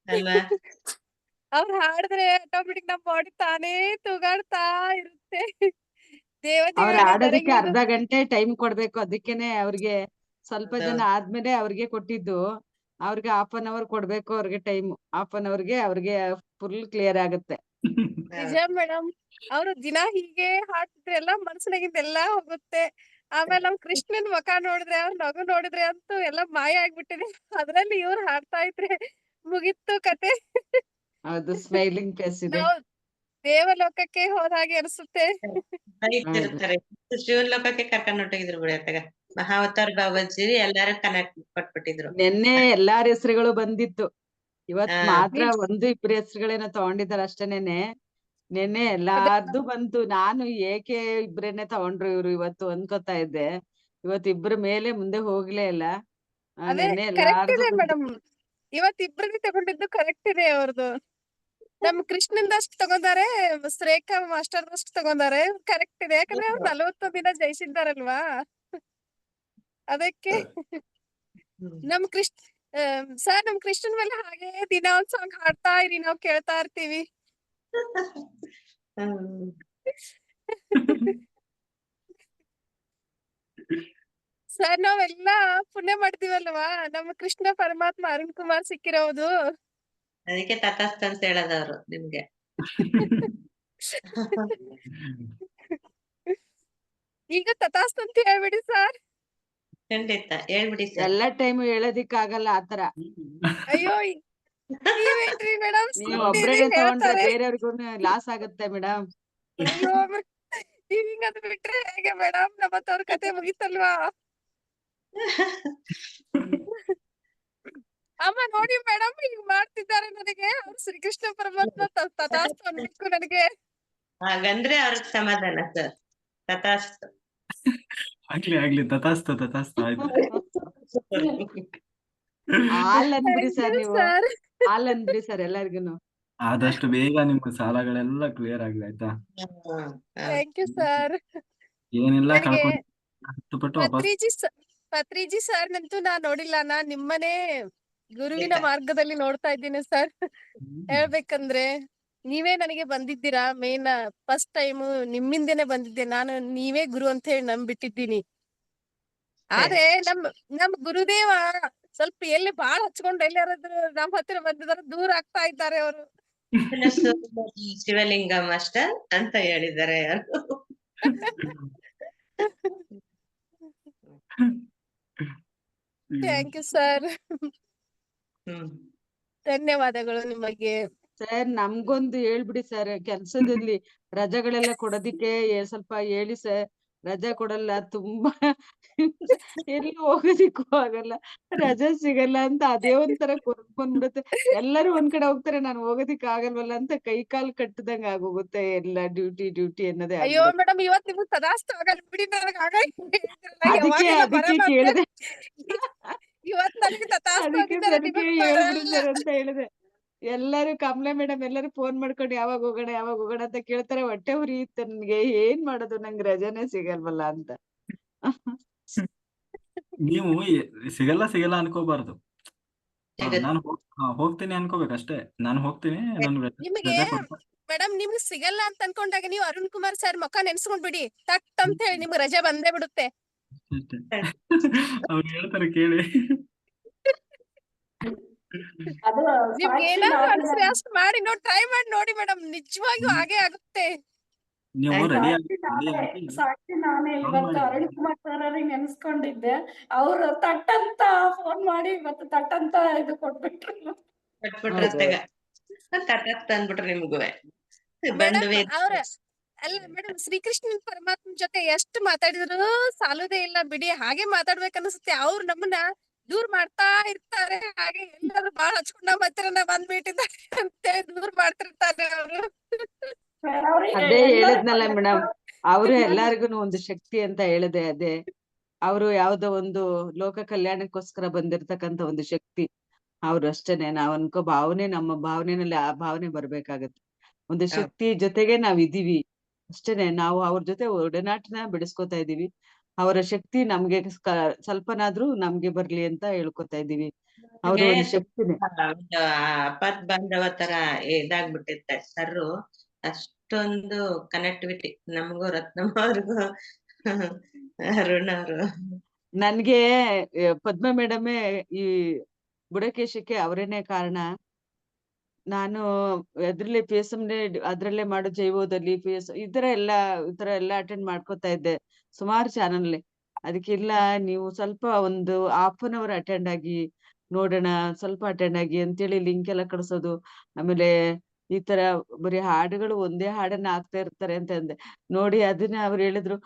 ಅಲ್ವಾ? ಅವ್ರು ಹಾಡಿದ್ರೆ ಆಟೋಮೆಟಿಕ್ ನಮ್ ಬಾಡಿ ತಾನೇ ತೂಗಾಡ್ತಾ ಇರುತ್ತೆ. ಅವ್ರ ದೇವತೆಗಳಿಗೆ ಆಡೋದಕ್ಕೆ ದರಗಿಳಿದು ಅರ್ಧ ಗಂಟೆ ಟೈಮ್ ಕೊಡ್ಬೇಕು. ಅದಕ್ಕೇನೆ ಅವ್ರಿಗೆ ಸ್ವಲ್ಪ ಹೌದು. ಜನ ಆದ್ಮೇಲೆ ಅವ್ರಿಗೆ ಕೊಟ್ಟಿದ್ದು. ಅವ್ರಿಗೆ 1/2 hour ಕೊಡ್ಬೇಕು ಅವ್ರಿಗೆ ಟೈಮ್. 1/2 hourಗೆ ಅವ್ರಿಗೆ ಫುಲ್ ಕ್ಲಿಯರ್ ಆಗುತ್ತೆ. ನಿಜ ಮೇಡಮ್, ಅವ್ರು ದಿನ ಹೀಗೆ ಹಾಡ್ತಿದ್ರೆ ಎಲ್ಲ ಮನ್ಸಿನಾಗಿದ್ದೆಲ್ಲ ಹೋಗುತ್ತೆ. ಆಮೇಲೆ ನಮ್ ಕೃಷ್ಣನ್ ಮುಖ ನೋಡಿದ್ರೆ, ಅವ್ರ ನಗು ನೋಡಿದ್ರೆ ಅಂತೂ ಎಲ್ಲ ಮಾಯ ಆಗ್ಬಿಟ್ಟಿದೆ. ಅದ್ರಲ್ಲಿ ಇವ್ರು ಹಾಡ್ತಾ ಇದ್ರೆ ಮುಗಿತ್ತು ಕತೆ. ಅದು ಸ್ಮೈಲಿಂಗ್ ಫೇಸ್ ಇದೆ. ನಾವು ದೇವಲೋಕಕ್ಕೆ ಹೋದ ಹಾಗೆ ಅನಿಸುತ್ತೆ. ಇರ್ತಾರೆ ಶಿವನ್ ಲೋಕಕ್ಕೆ ಕರ್ಕೊಂಡ್ ಹೊಟ್ಟೋಗಿದ್ರು ಬಿಡಿ ಅತ್ತಾಗ. ಮಹಾವತಾರ್ ಬಾಬಾಜಿ ಎಲ್ಲಾರು ಕನೆಕ್ಟ್ ಕೊಟ್ಬಿಟ್ಟಿದ್ರು. ನೆನ್ನೆ ಎಲ್ಲಾರ ಹೆಸರುಗಳು ಬಂದಿತ್ತು. ಇವತ್ ಹಾ. ಮಾತ್ರ ನಿಜ 1-2 ಹೆಸರುಗಳೇನೋ ತಗೊಂಡಿದ್ದಾರೆ ಅಷ್ಟೇನೇನೆ. ನೆನ್ನೆ ಎಲ್ಲಾರ್ದು ಬಂತು. ನಾನು ಏಕೆ ಇಬ್ರೇನೆ ತಗೊಂಡ್ರು ಇವ್ರು ಇವತ್ತು ಅನ್ಕೋತಾ ಇದ್ದೆ. ಇವತ್ ಇಬ್ರ ಮೇಲೆ ಮುಂದೆ ಹೋಗ್ಲೇ ಇಲ್ಲ. ಅದೇ ನೆನ್ನೆ ಕರೆಕ್ಟ್ ಎಲ್ಲಾರ್ದು ಇದೆ ಬಂತು. ಮೇಡಮ್. ಇವತ್ ಇಬ್ರದ್ದು ತಗೊಂಡಿದ್ದು ಕರೆಕ್ಟ್ ಇದೆ ಅವ್ರದ್ದು. ನಮ್ ಕೃಷ್ಣಂದಷ್ಟು ತಗೊಂಡಾರೆ, ಶ್ರೇಖಾ ಮಾಸ್ಟರ್ದಷ್ಟು ತಗೊಂಡಾರೆ. ಕರೆಕ್ಟ್ ಇದೆ, ಯಾಕಂದ್ರೆ ಅವ್ರು 40 ದಿನ ಜಯಿಸಿದ್ದಾರಲ್ವಾ, ಅದಕ್ಕೆ. ನಮ್ ಸರ್, ನಮ್ ಕೃಷ್ಣನ್ ಮೇಲೆ ಹಾಗೆ ದಿನ ಒಂದ್ ಸಾಂಗ್ ಹಾಡ್ತಾ ಇರಿ, ನಾವ್ ಕೇಳ್ತಾ ಇರ್ತೀವಿ. ಸರ್, ನಾವೆಲ್ಲ ಪುಣ್ಯ ಮಾಡ್ತೀವಲ್ವಾ, ನಮ್ಮ ಕೃಷ್ಣ ಪರಮಾತ್ಮ ಅರುಣ್ ಕುಮಾರ್ ಸಿಕ್ಕಿರೋದು. ಅದಕ್ಕೆ ತಟಸ್ಥ ಅಂತ ಹೇಳದವ್ರು ನಿಮ್ಗೆ. ಈಗ ತಥಾಸ್ತು ಅಂತ ಹೇಳ್ಬಿಡಿ ಸರ್. ಖಂಡಿತ ಹೇಳ್ಬಿಡಿ ಸರ್. ಎಲ್ಲ ಟೈಮ್ ಹೇಳೋದಿಕ್ಕಾಗಲ್ಲ ಆತರ. ಅಯ್ಯೋ, ನೀವೇನ್ರಿ ಮೇಡಮ್, ನೀವು ಒಬ್ರೇನೆ ತಗೊಂಡ್ರೆ ಹೇಳ್ತಾರೆ. ಬೇರೆಯವ್ರಿಗೂ ಲಾಸ್ ಆಗುತ್ತೆ ಮೇಡಮ್. ಅಯ್ಯೋ, ನೀವ್ ಹಿಂಗಂದ್ ಬಿಟ್ರೆ ಹೇಗೆ ಮೇಡಮ್, ನಮ್ಮತ್ತವ್ರ ಕತೆ ಮುಗೀತಲ್ವಾ. ಅಮ್ಮ ನೋಡಿ ಮೇಡಮ್, ಈಗ ಮಾಡ್ತಿದ್ದಾರೆ ನನಗೆ. ಅವ್ರು ಶ್ರೀಕೃಷ್ಣ ಪರಮಾತ್ಮ ತಥಾಸ್ತು ಅನ್ಬೇಕು ನನಗೆ. ಹಾಗಂದ್ರೆ ಅವ್ರಿಗೆ ಸಮಾಧಾನ ಸರ್. ತಥಾಸ್ತು. ಆಗ್ಲಿ ತಥಾಸ್ತು ಆಯ್ತು. ಹಾಲ್ ಅಂದ್ಬಿಡಿ ಸರ್, ನೀವು ಸರ್, ಹಾಲ್ ಅಂದ್ಬಿಡಿ ಸರ್ ಎಲ್ಲರಿಗೂನು. ಆದಷ್ಟು ಬೇಗ ನಿಮ್ಮ ಸಾಲಗಳೆಲ್ಲ ಕ್ಲಿಯರ್ ಆಗ್ಲಿ, ಆಯ್ತಾ? Thank you sir. ಏನಿಲ್ಲ, ನನಗೆ ಕಳ್ಕೊಂಡು 10 ಪಟ್ಟು ವಾಪಸ್. ಪತ್ರಿಜಿ ಸರ್ ನಂತೂ ನಾನ್ ನೋಡಿಲ್ಲ. ನಾನ್ ನಿಮ್ಮನೆ ಗುರುವಿನ ಮಾರ್ಗದಲ್ಲಿ ನೋಡ್ತಾ ಇದ್ದೀನಿ ಸರ್. ಹೇಳ್ಬೇಕಂದ್ರೆ ನೀವೇ ನನಗೆ ಬಂದಿದ್ದೀರಾ. ಮೇನ್ ಫಸ್ಟ್ ಟೈಮ್ ನಿಮ್ಮಿಂದನೇ ಬಂದಿದ್ದೆ ನಾನು. ನೀವೇ ಗುರು ಅಂತ ಹೇಳಿ ನಂಬಿಟ್ಟಿದ್ದೀನಿ. ಆದ್ರೆ ನಮ್ ಗುರುದೇವ ಸ್ವಲ್ಪ ಎಲ್ಲಿ ಬಾಳ್ ಹಚ್ಕೊಂಡು ಎಲ್ಲಾರಾದ್ರೂ ನಮ್ ಹತ್ತಿರ ಬಂದಿದಾರ, ದೂರ ಆಗ್ತಾ ಇದ್ದಾರೆ ಅವರು. ಶಿವಲಿಂಗ ಮಾಸ್ಟರ್ ಅಂತ ಹೇಳಿದ್ದಾರೆ ಯಾರು. Thank you sir. ಹ್ಮ್ ಧನ್ಯವಾದಗಳು ನಿಮಗೆ. ಸರ್ ನಮ್ಗೊಂದು ಹೇಳ್ಬಿಡಿ ಸರ್, ಕೆಲ್ಸದಲ್ಲಿ ರಜೆಗಳೆಲ್ಲ ಕೊಡೋದಿಕ್ಕೆ ಸ್ವಲ್ಪ ಹೇಳಿ ಸರ್. ರಜೆ ಕೊಡಲ್ಲ, ತುಂಬಾ ಎಲ್ಲಿ ಹೋಗೋದಿಕ್ಕೂ ಆಗಲ್ಲ, ರಜೆ ಸಿಗಲ್ಲ ಅಂತ ಅದೇ ಒಂಥರ ಕೊರಗ್ ಬಂದ್ಬಿಡುತ್ತೆ. ಎಲ್ಲರೂ ಒಂದ್ ಕಡೆ ಹೋಗ್ತಾರೆ, ನಾನು ಹೋಗೋದಿಕ್ ಆಗಲ್ವಲ್ಲ ಅಂತ ಕೈ ಕಾಲ್ ಕಟ್ಟದಂಗ ಆಗೋಗುತ್ತೆ. ಎಲ್ಲ ಡ್ಯೂಟಿ ಅನ್ನೋದೇ ಅಯ್ಯೋ ಆಗ್ಬಿಡುತ್ತೆ. ಮೇಡಮ್, ಇವತ್ ನಿಮ್ಗೆ ಸದಾಸ್ತ ಆಗಲ್ಲ ಬಿಡಿ. ನನಗೆ ಅದಕ್ಕೆ ಯಾವಾಗೆಲ್ಲ ಬರಲ್ಲ ಅಂತ ಕೇಳಿದೆ. ಇವತ್ ನನಗೆ ತಥಾಸ್ತು ಅದಕ್ಕೆ ಆಗಿದ್ದಾರೆ, ಅದಕ್ಕೆ ನಿಮಗ್ ಹೇಳ್ಬಿಡಿ ಬರಲ್ಲ. ಸರ್ ಅಂತ ಹೇಳಿದೆ. ಎಲ್ಲರೂ ಕಮಲಾ ಮೇಡಮ್ ಎಲ್ಲರೂ ಫೋನ್ ಮಾಡ್ಕೊಂಡು ಯಾವಾಗ ಹೋಗೋಣ ಅಂತ ಕೇಳ್ತಾರೆ. ಹೊಟ್ಟೆ ಉರಿಯುತ್ತೆ ನನ್ಗೆ, ಏನ್ ಮಾಡೋದು, ನಂಗೆ ರಜೆನೆ ಸಿಗಲ್ವಲ್ಲ ಅಂತ. ನೀವು ಸಿಗಲ್ಲ ಅನ್ಕೋಬಾರ್ದು. ನಾನು ಹೋಗ್ತೀನಿ ಅನ್ಕೋಬೇಕಷ್ಟೇ. ನಾನು ಹೋಗ್ತೀನಿ, ನನ್ಗೆ ನಿಮಗೆ ರಜೆ ಕೊಡ್ತಾರೆ. ಮೇಡಮ್, ನಿಮ್ಗೆ ಸಿಗಲ್ಲ ಅಂತ ಅನ್ಕೊಂಡಾಗ ನೀವು ಅರುಣ್ ಕುಮಾರ್ ಸರ್ ಮುಖ ನೆನ್ಸ್ಕೊಂಡ್ ಬಿಡಿ, ತಟ್ ಅಂತ ಹೇಳಿ ನಿಮ್ಗೆ ರಜೆ ಬಂದೇ ಬಿಡುತ್ತೆ. ಅವ್ರು ಹೇಳ್ತಾರೆ ಕೇಳಿ. ಅದು ನಿಮ್ಗೆ ಸಾಕ್ಷಿ ಏನಾದ್ರು ನಾನೇ ಅನ್ಸ್ರೆ ಅಷ್ಟು ಮಾಡಿ ನೋಡಿ, ಟ್ರೈ ಮಾಡಿ ನೋಡಿ ಮೇಡಮ್, ನಿಜವಾಗಿಯೂ ಹಾಗೆ ಆಗುತ್ತೆ. ನೀವು ರೆಡಿ ಆಗಿ ಸಾಕ್ಷಿ ನಾನೇ ಕಾಲ್ ಇವತ್ತು ಮಾಡಿ. ಅರುಣ್ ಕುಮಾರ್ ಸರ್ ಅವ್ರಿಗೆ ನೆನ್ಸ್ಕೊಂಡಿದ್ದೆ. ಅವ್ರು ತಟ್ಟಂತ ಫೋನ್ ಮಾಡಿ ಇವತ್ತು ತಟ್ಟಂತ ಇದು ಕೊಟ್ಬಿಟ್ರು. ಕಟ್ಬಿಟ್ರತ್ತಾಗ ತಟಕ್ ತಂದ್ಬಿಟ್ರು ನಿಮ್ಗೂ ಮೇಡಮ್ ಬಂದ್ವಿ. ಅವ್ರ ಅಲ್ಲ ಮೇಡಮ್, ಶ್ರೀಕೃಷ್ಣ ಪರಮಾತ್ಮ ಜೊತೆ ಎಷ್ಟು ಮಾತಾಡಿದ್ರು ಸಾಲುದೇ ಇಲ್ಲ ಬಿಡಿ. ಹಾಗೆ ಮಾತಾಡ್ಬೇಕನ್ಸುತ್ತೆ. ಅವ್ರು ನಮ್ಮನ್ನ ದೂರ ಮಾಡ್ತಾ ಇರ್ತಾರೆ. ಹಾಗೆ ಎಲ್ಲರೂ ಬಾಳ ಹಚ್ಕೊಂಡ ಬರ್ತೀರ ಬಂದ್ಬಿಟ್ಟಿದ್ದಾರೆ ಅಂತೇಳಿ ದೂರ ಮಾಡ್ತಿರ್ತಾರೆ ಅವರು. ಅದೇ ಹೇಳಿದ್ನಲ್ಲ ಮೇಡಮ್, ಅವರು ಎಲ್ಲಾರ್ಗು ಒಂದು ಶಕ್ತಿ ಅಂತ ಹೇಳಿದೆ. ಅದೇ ಅವರು ಯಾವ್ದೋ ಒಂದು ಲೋಕ ಕಲ್ಯಾಣಕ್ಕೋಸ್ಕರ ಬಂದಿರ್ತಕ್ಕಂತ ಒಂದು ಶಕ್ತಿ ಅವ್ರು ಅಷ್ಟೇನೆ. ನಾವ್ ಅನ್ಕೋ ಭಾವನೆ, ನಮ್ಮ ಭಾವನೆನಲ್ಲಿ ಆ ಭಾವನೆ ಬರ್ಬೇಕಾಗತ್ತೆ. ಒಂದು ಶಕ್ತಿ ಜೊತೆಗೆ ನಾವ್ ಇದೀವಿ ಅಷ್ಟೇನೆ. ನಾವು ಅವ್ರ ಜೊತೆ ಒಡನಾಟನ ಬೆಳೆಸ್ಕೊತಾ ಇದೀವಿ. ಅವರ ಶಕ್ತಿ ನಮ್ಗೆ ಸ್ವಲ್ಪನಾದ್ರೂ ನಮ್ಗೆ ಬರ್ಲಿ ಅಂತ ಹೇಳ್ಕೊತಾ ಇದೀವಿ. ಅವ್ರ ಒಂದು ಶಕ್ತಿನೇ. ಅಪತ್ ಬಾಂಧವ ತರ ಇದಾಗ್ಬಿಟ್ಟಿರ್ತಾರೆ ಸರ್ರು. ಅಷ್ಟೊಂದು ಕನೆಕ್ಟಿವಿಟಿ ನಮಗೂ ರತ್ನಮ್ಮ ಅವ್ರಿಗೂ ಅರುಣ್ ಅವರು. ನನ್ಗೆ ಪದ್ಮ ಮೇಡಮೇ ಈ ಬುಡಕೇಶಕ್ಕೆ ಅವರೇನೆ ಕಾರಣ. ನಾನು ಅದ್ರಲ್ಲಿ PSM ಅದ್ರಲ್ಲೇ ಮಾಡೋ ಜೈವದಲ್ಲಿ ಈ ತರ ಎಲ್ಲ ಅಟೆಂಡ್ ಮಾಡ್ಕೊತಾ ಇದ್ದೆ ಸುಮಾರು ಚಾನಲ್. ಅದಕ್ಕೆಲ್ಲ ನೀವು ಸ್ವಲ್ಪ ಒಂದು half an hour ಅಟೆಂಡ್ ಆಗಿ ನೋಡೋಣ, ಸ್ವಲ್ಪ ಅಟೆಂಡ್ ಆಗಿ ಅಂತೇಳಿ ಲಿಂಕ್ ಎಲ್ಲ ಕಳ್ಸೋದು. ಆಮೇಲೆ ಈ ತರ ಬರೀ ಹಾಡುಗಳು ಒಂದೇ ಹಾಡನ್ನ ಹಾಕ್ತಾ ಇರ್ತಾರೆ ಅಂತ ಅಂದೆ. ನೋಡಿ ಅದನ್ನ ಅವ್ರು ಹೇಳಿದ್ರು,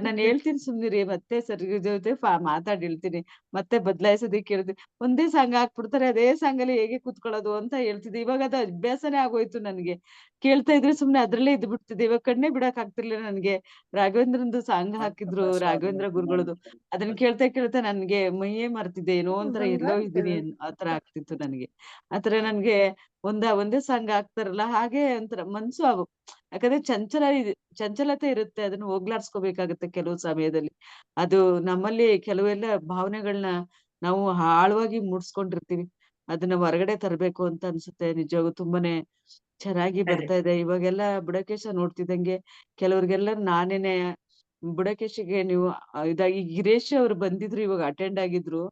ನಾನು ಹೇಳ್ತೀನಿ ಸುಮ್ನಿರಿ, ಮತ್ತೆ ಸರ್ ಜೊತೆ ಮಾತಾಡಿ ಹೇಳ್ತೀನಿ, ಮತ್ತೆ ಬದಲಾಯಿಸೋದಕ್ಕೆ ಹೇಳ್ತೀನಿ. ಒಂದೇ ಸಾಂಗ್ ಹಾಕ್ಬಿಡ್ತಾರೆ, ಅದೇ ಸಾಂಗ್ ಅಲ್ಲಿ ಹೇಗೆ ಕುತ್ಕೊಳ್ಳೋದು ಅಂತ ಹೇಳ್ತಿದ್ದೆ. ಇವಾಗ ಅದು ಅಭ್ಯಾಸನೇ ಆಗೋಯ್ತು ನನ್ಗೆ. ಕೇಳ್ತಾ ಇದ್ರೆ ಸುಮ್ನೆ ಅದ್ರಲ್ಲೇ ಇದ್ದು ಬಿಡ್ತಿದ್ದೆ. ಇವಾಗ ಕಣ್ಣೇ ಬಿಡಕ್ ಆಗ್ತಿರ್ಲಿಲ್ಲ ನನ್ಗೆ. ರಾಘವೇಂದ್ರಂದು ಸಾಂಗ್ ಹಾಕಿದ್ರು, ರಾಘವೇಂದ್ರ ಗುರುಗಳದು. ಅದನ್ನ ಕೇಳ್ತಾ ನನ್ಗೆ ಮೈಯೇ ಮರ್ತಿದ್ದೆ. ಏನೋ ಒಂಥರ ಎಲ್ಲೋ ಇದ್ದೀನಿ ಆತರ ಆಗ್ತಿತ್ತು ನನ್ಗೆ. ಆತರ ನನ್ಗೆ ಒಂದೇ ಸಾಂಗ್ ಹಾಕ್ತಾರಲ್ಲ, ಹಾಗೆ ಒಂಥರ ಮನ್ಸು ಯಾಕಂದ್ರೆ ಚಂಚಲತೆ ಇರುತ್ತೆ, ಅದನ್ನ ಹೋಗ್ಲಾಡ್ಸ್ಕೋಬೇಕಾಗತ್ತೆ ಕೆಲವು ಸಮಯದಲ್ಲಿ. ಅದು ನಮ್ಮಲ್ಲಿ ಕೆಲವೆಲ್ಲ ಭಾವನೆಗಳನ್ನ ನಾವು ಆಳವಾಗಿ ಮೂಡ್ಸ್ಕೊಂಡಿರ್ತೀವಿ. ಅದನ್ನ ಹೊರಗಡೆ ತರ್ಬೇಕು ಅಂತ ಅನ್ಸುತ್ತೆ. ನಿಜವಾಗೂ ತುಂಬಾನೇ ಚೆನ್ನಾಗಿ ಬರ್ತಾ ಇದೆ. ಇವಾಗೆಲ್ಲ ಬುಡಕೇಶ ನೋಡ್ತಿದ್ದಂಗೆ ಕೆಲವ್ರಿಗೆಲ್ಲ ನಾನೇನೆ ಬುಡಕೇಶಿಗೆ ನೀವು ಇದಾಗಿ ಗಿರೀಶ್ ಅವ್ರು ಬಂದಿದ್ರು, ಇವಾಗ ಅಟೆಂಡ್ ಆಗಿದ್ರು.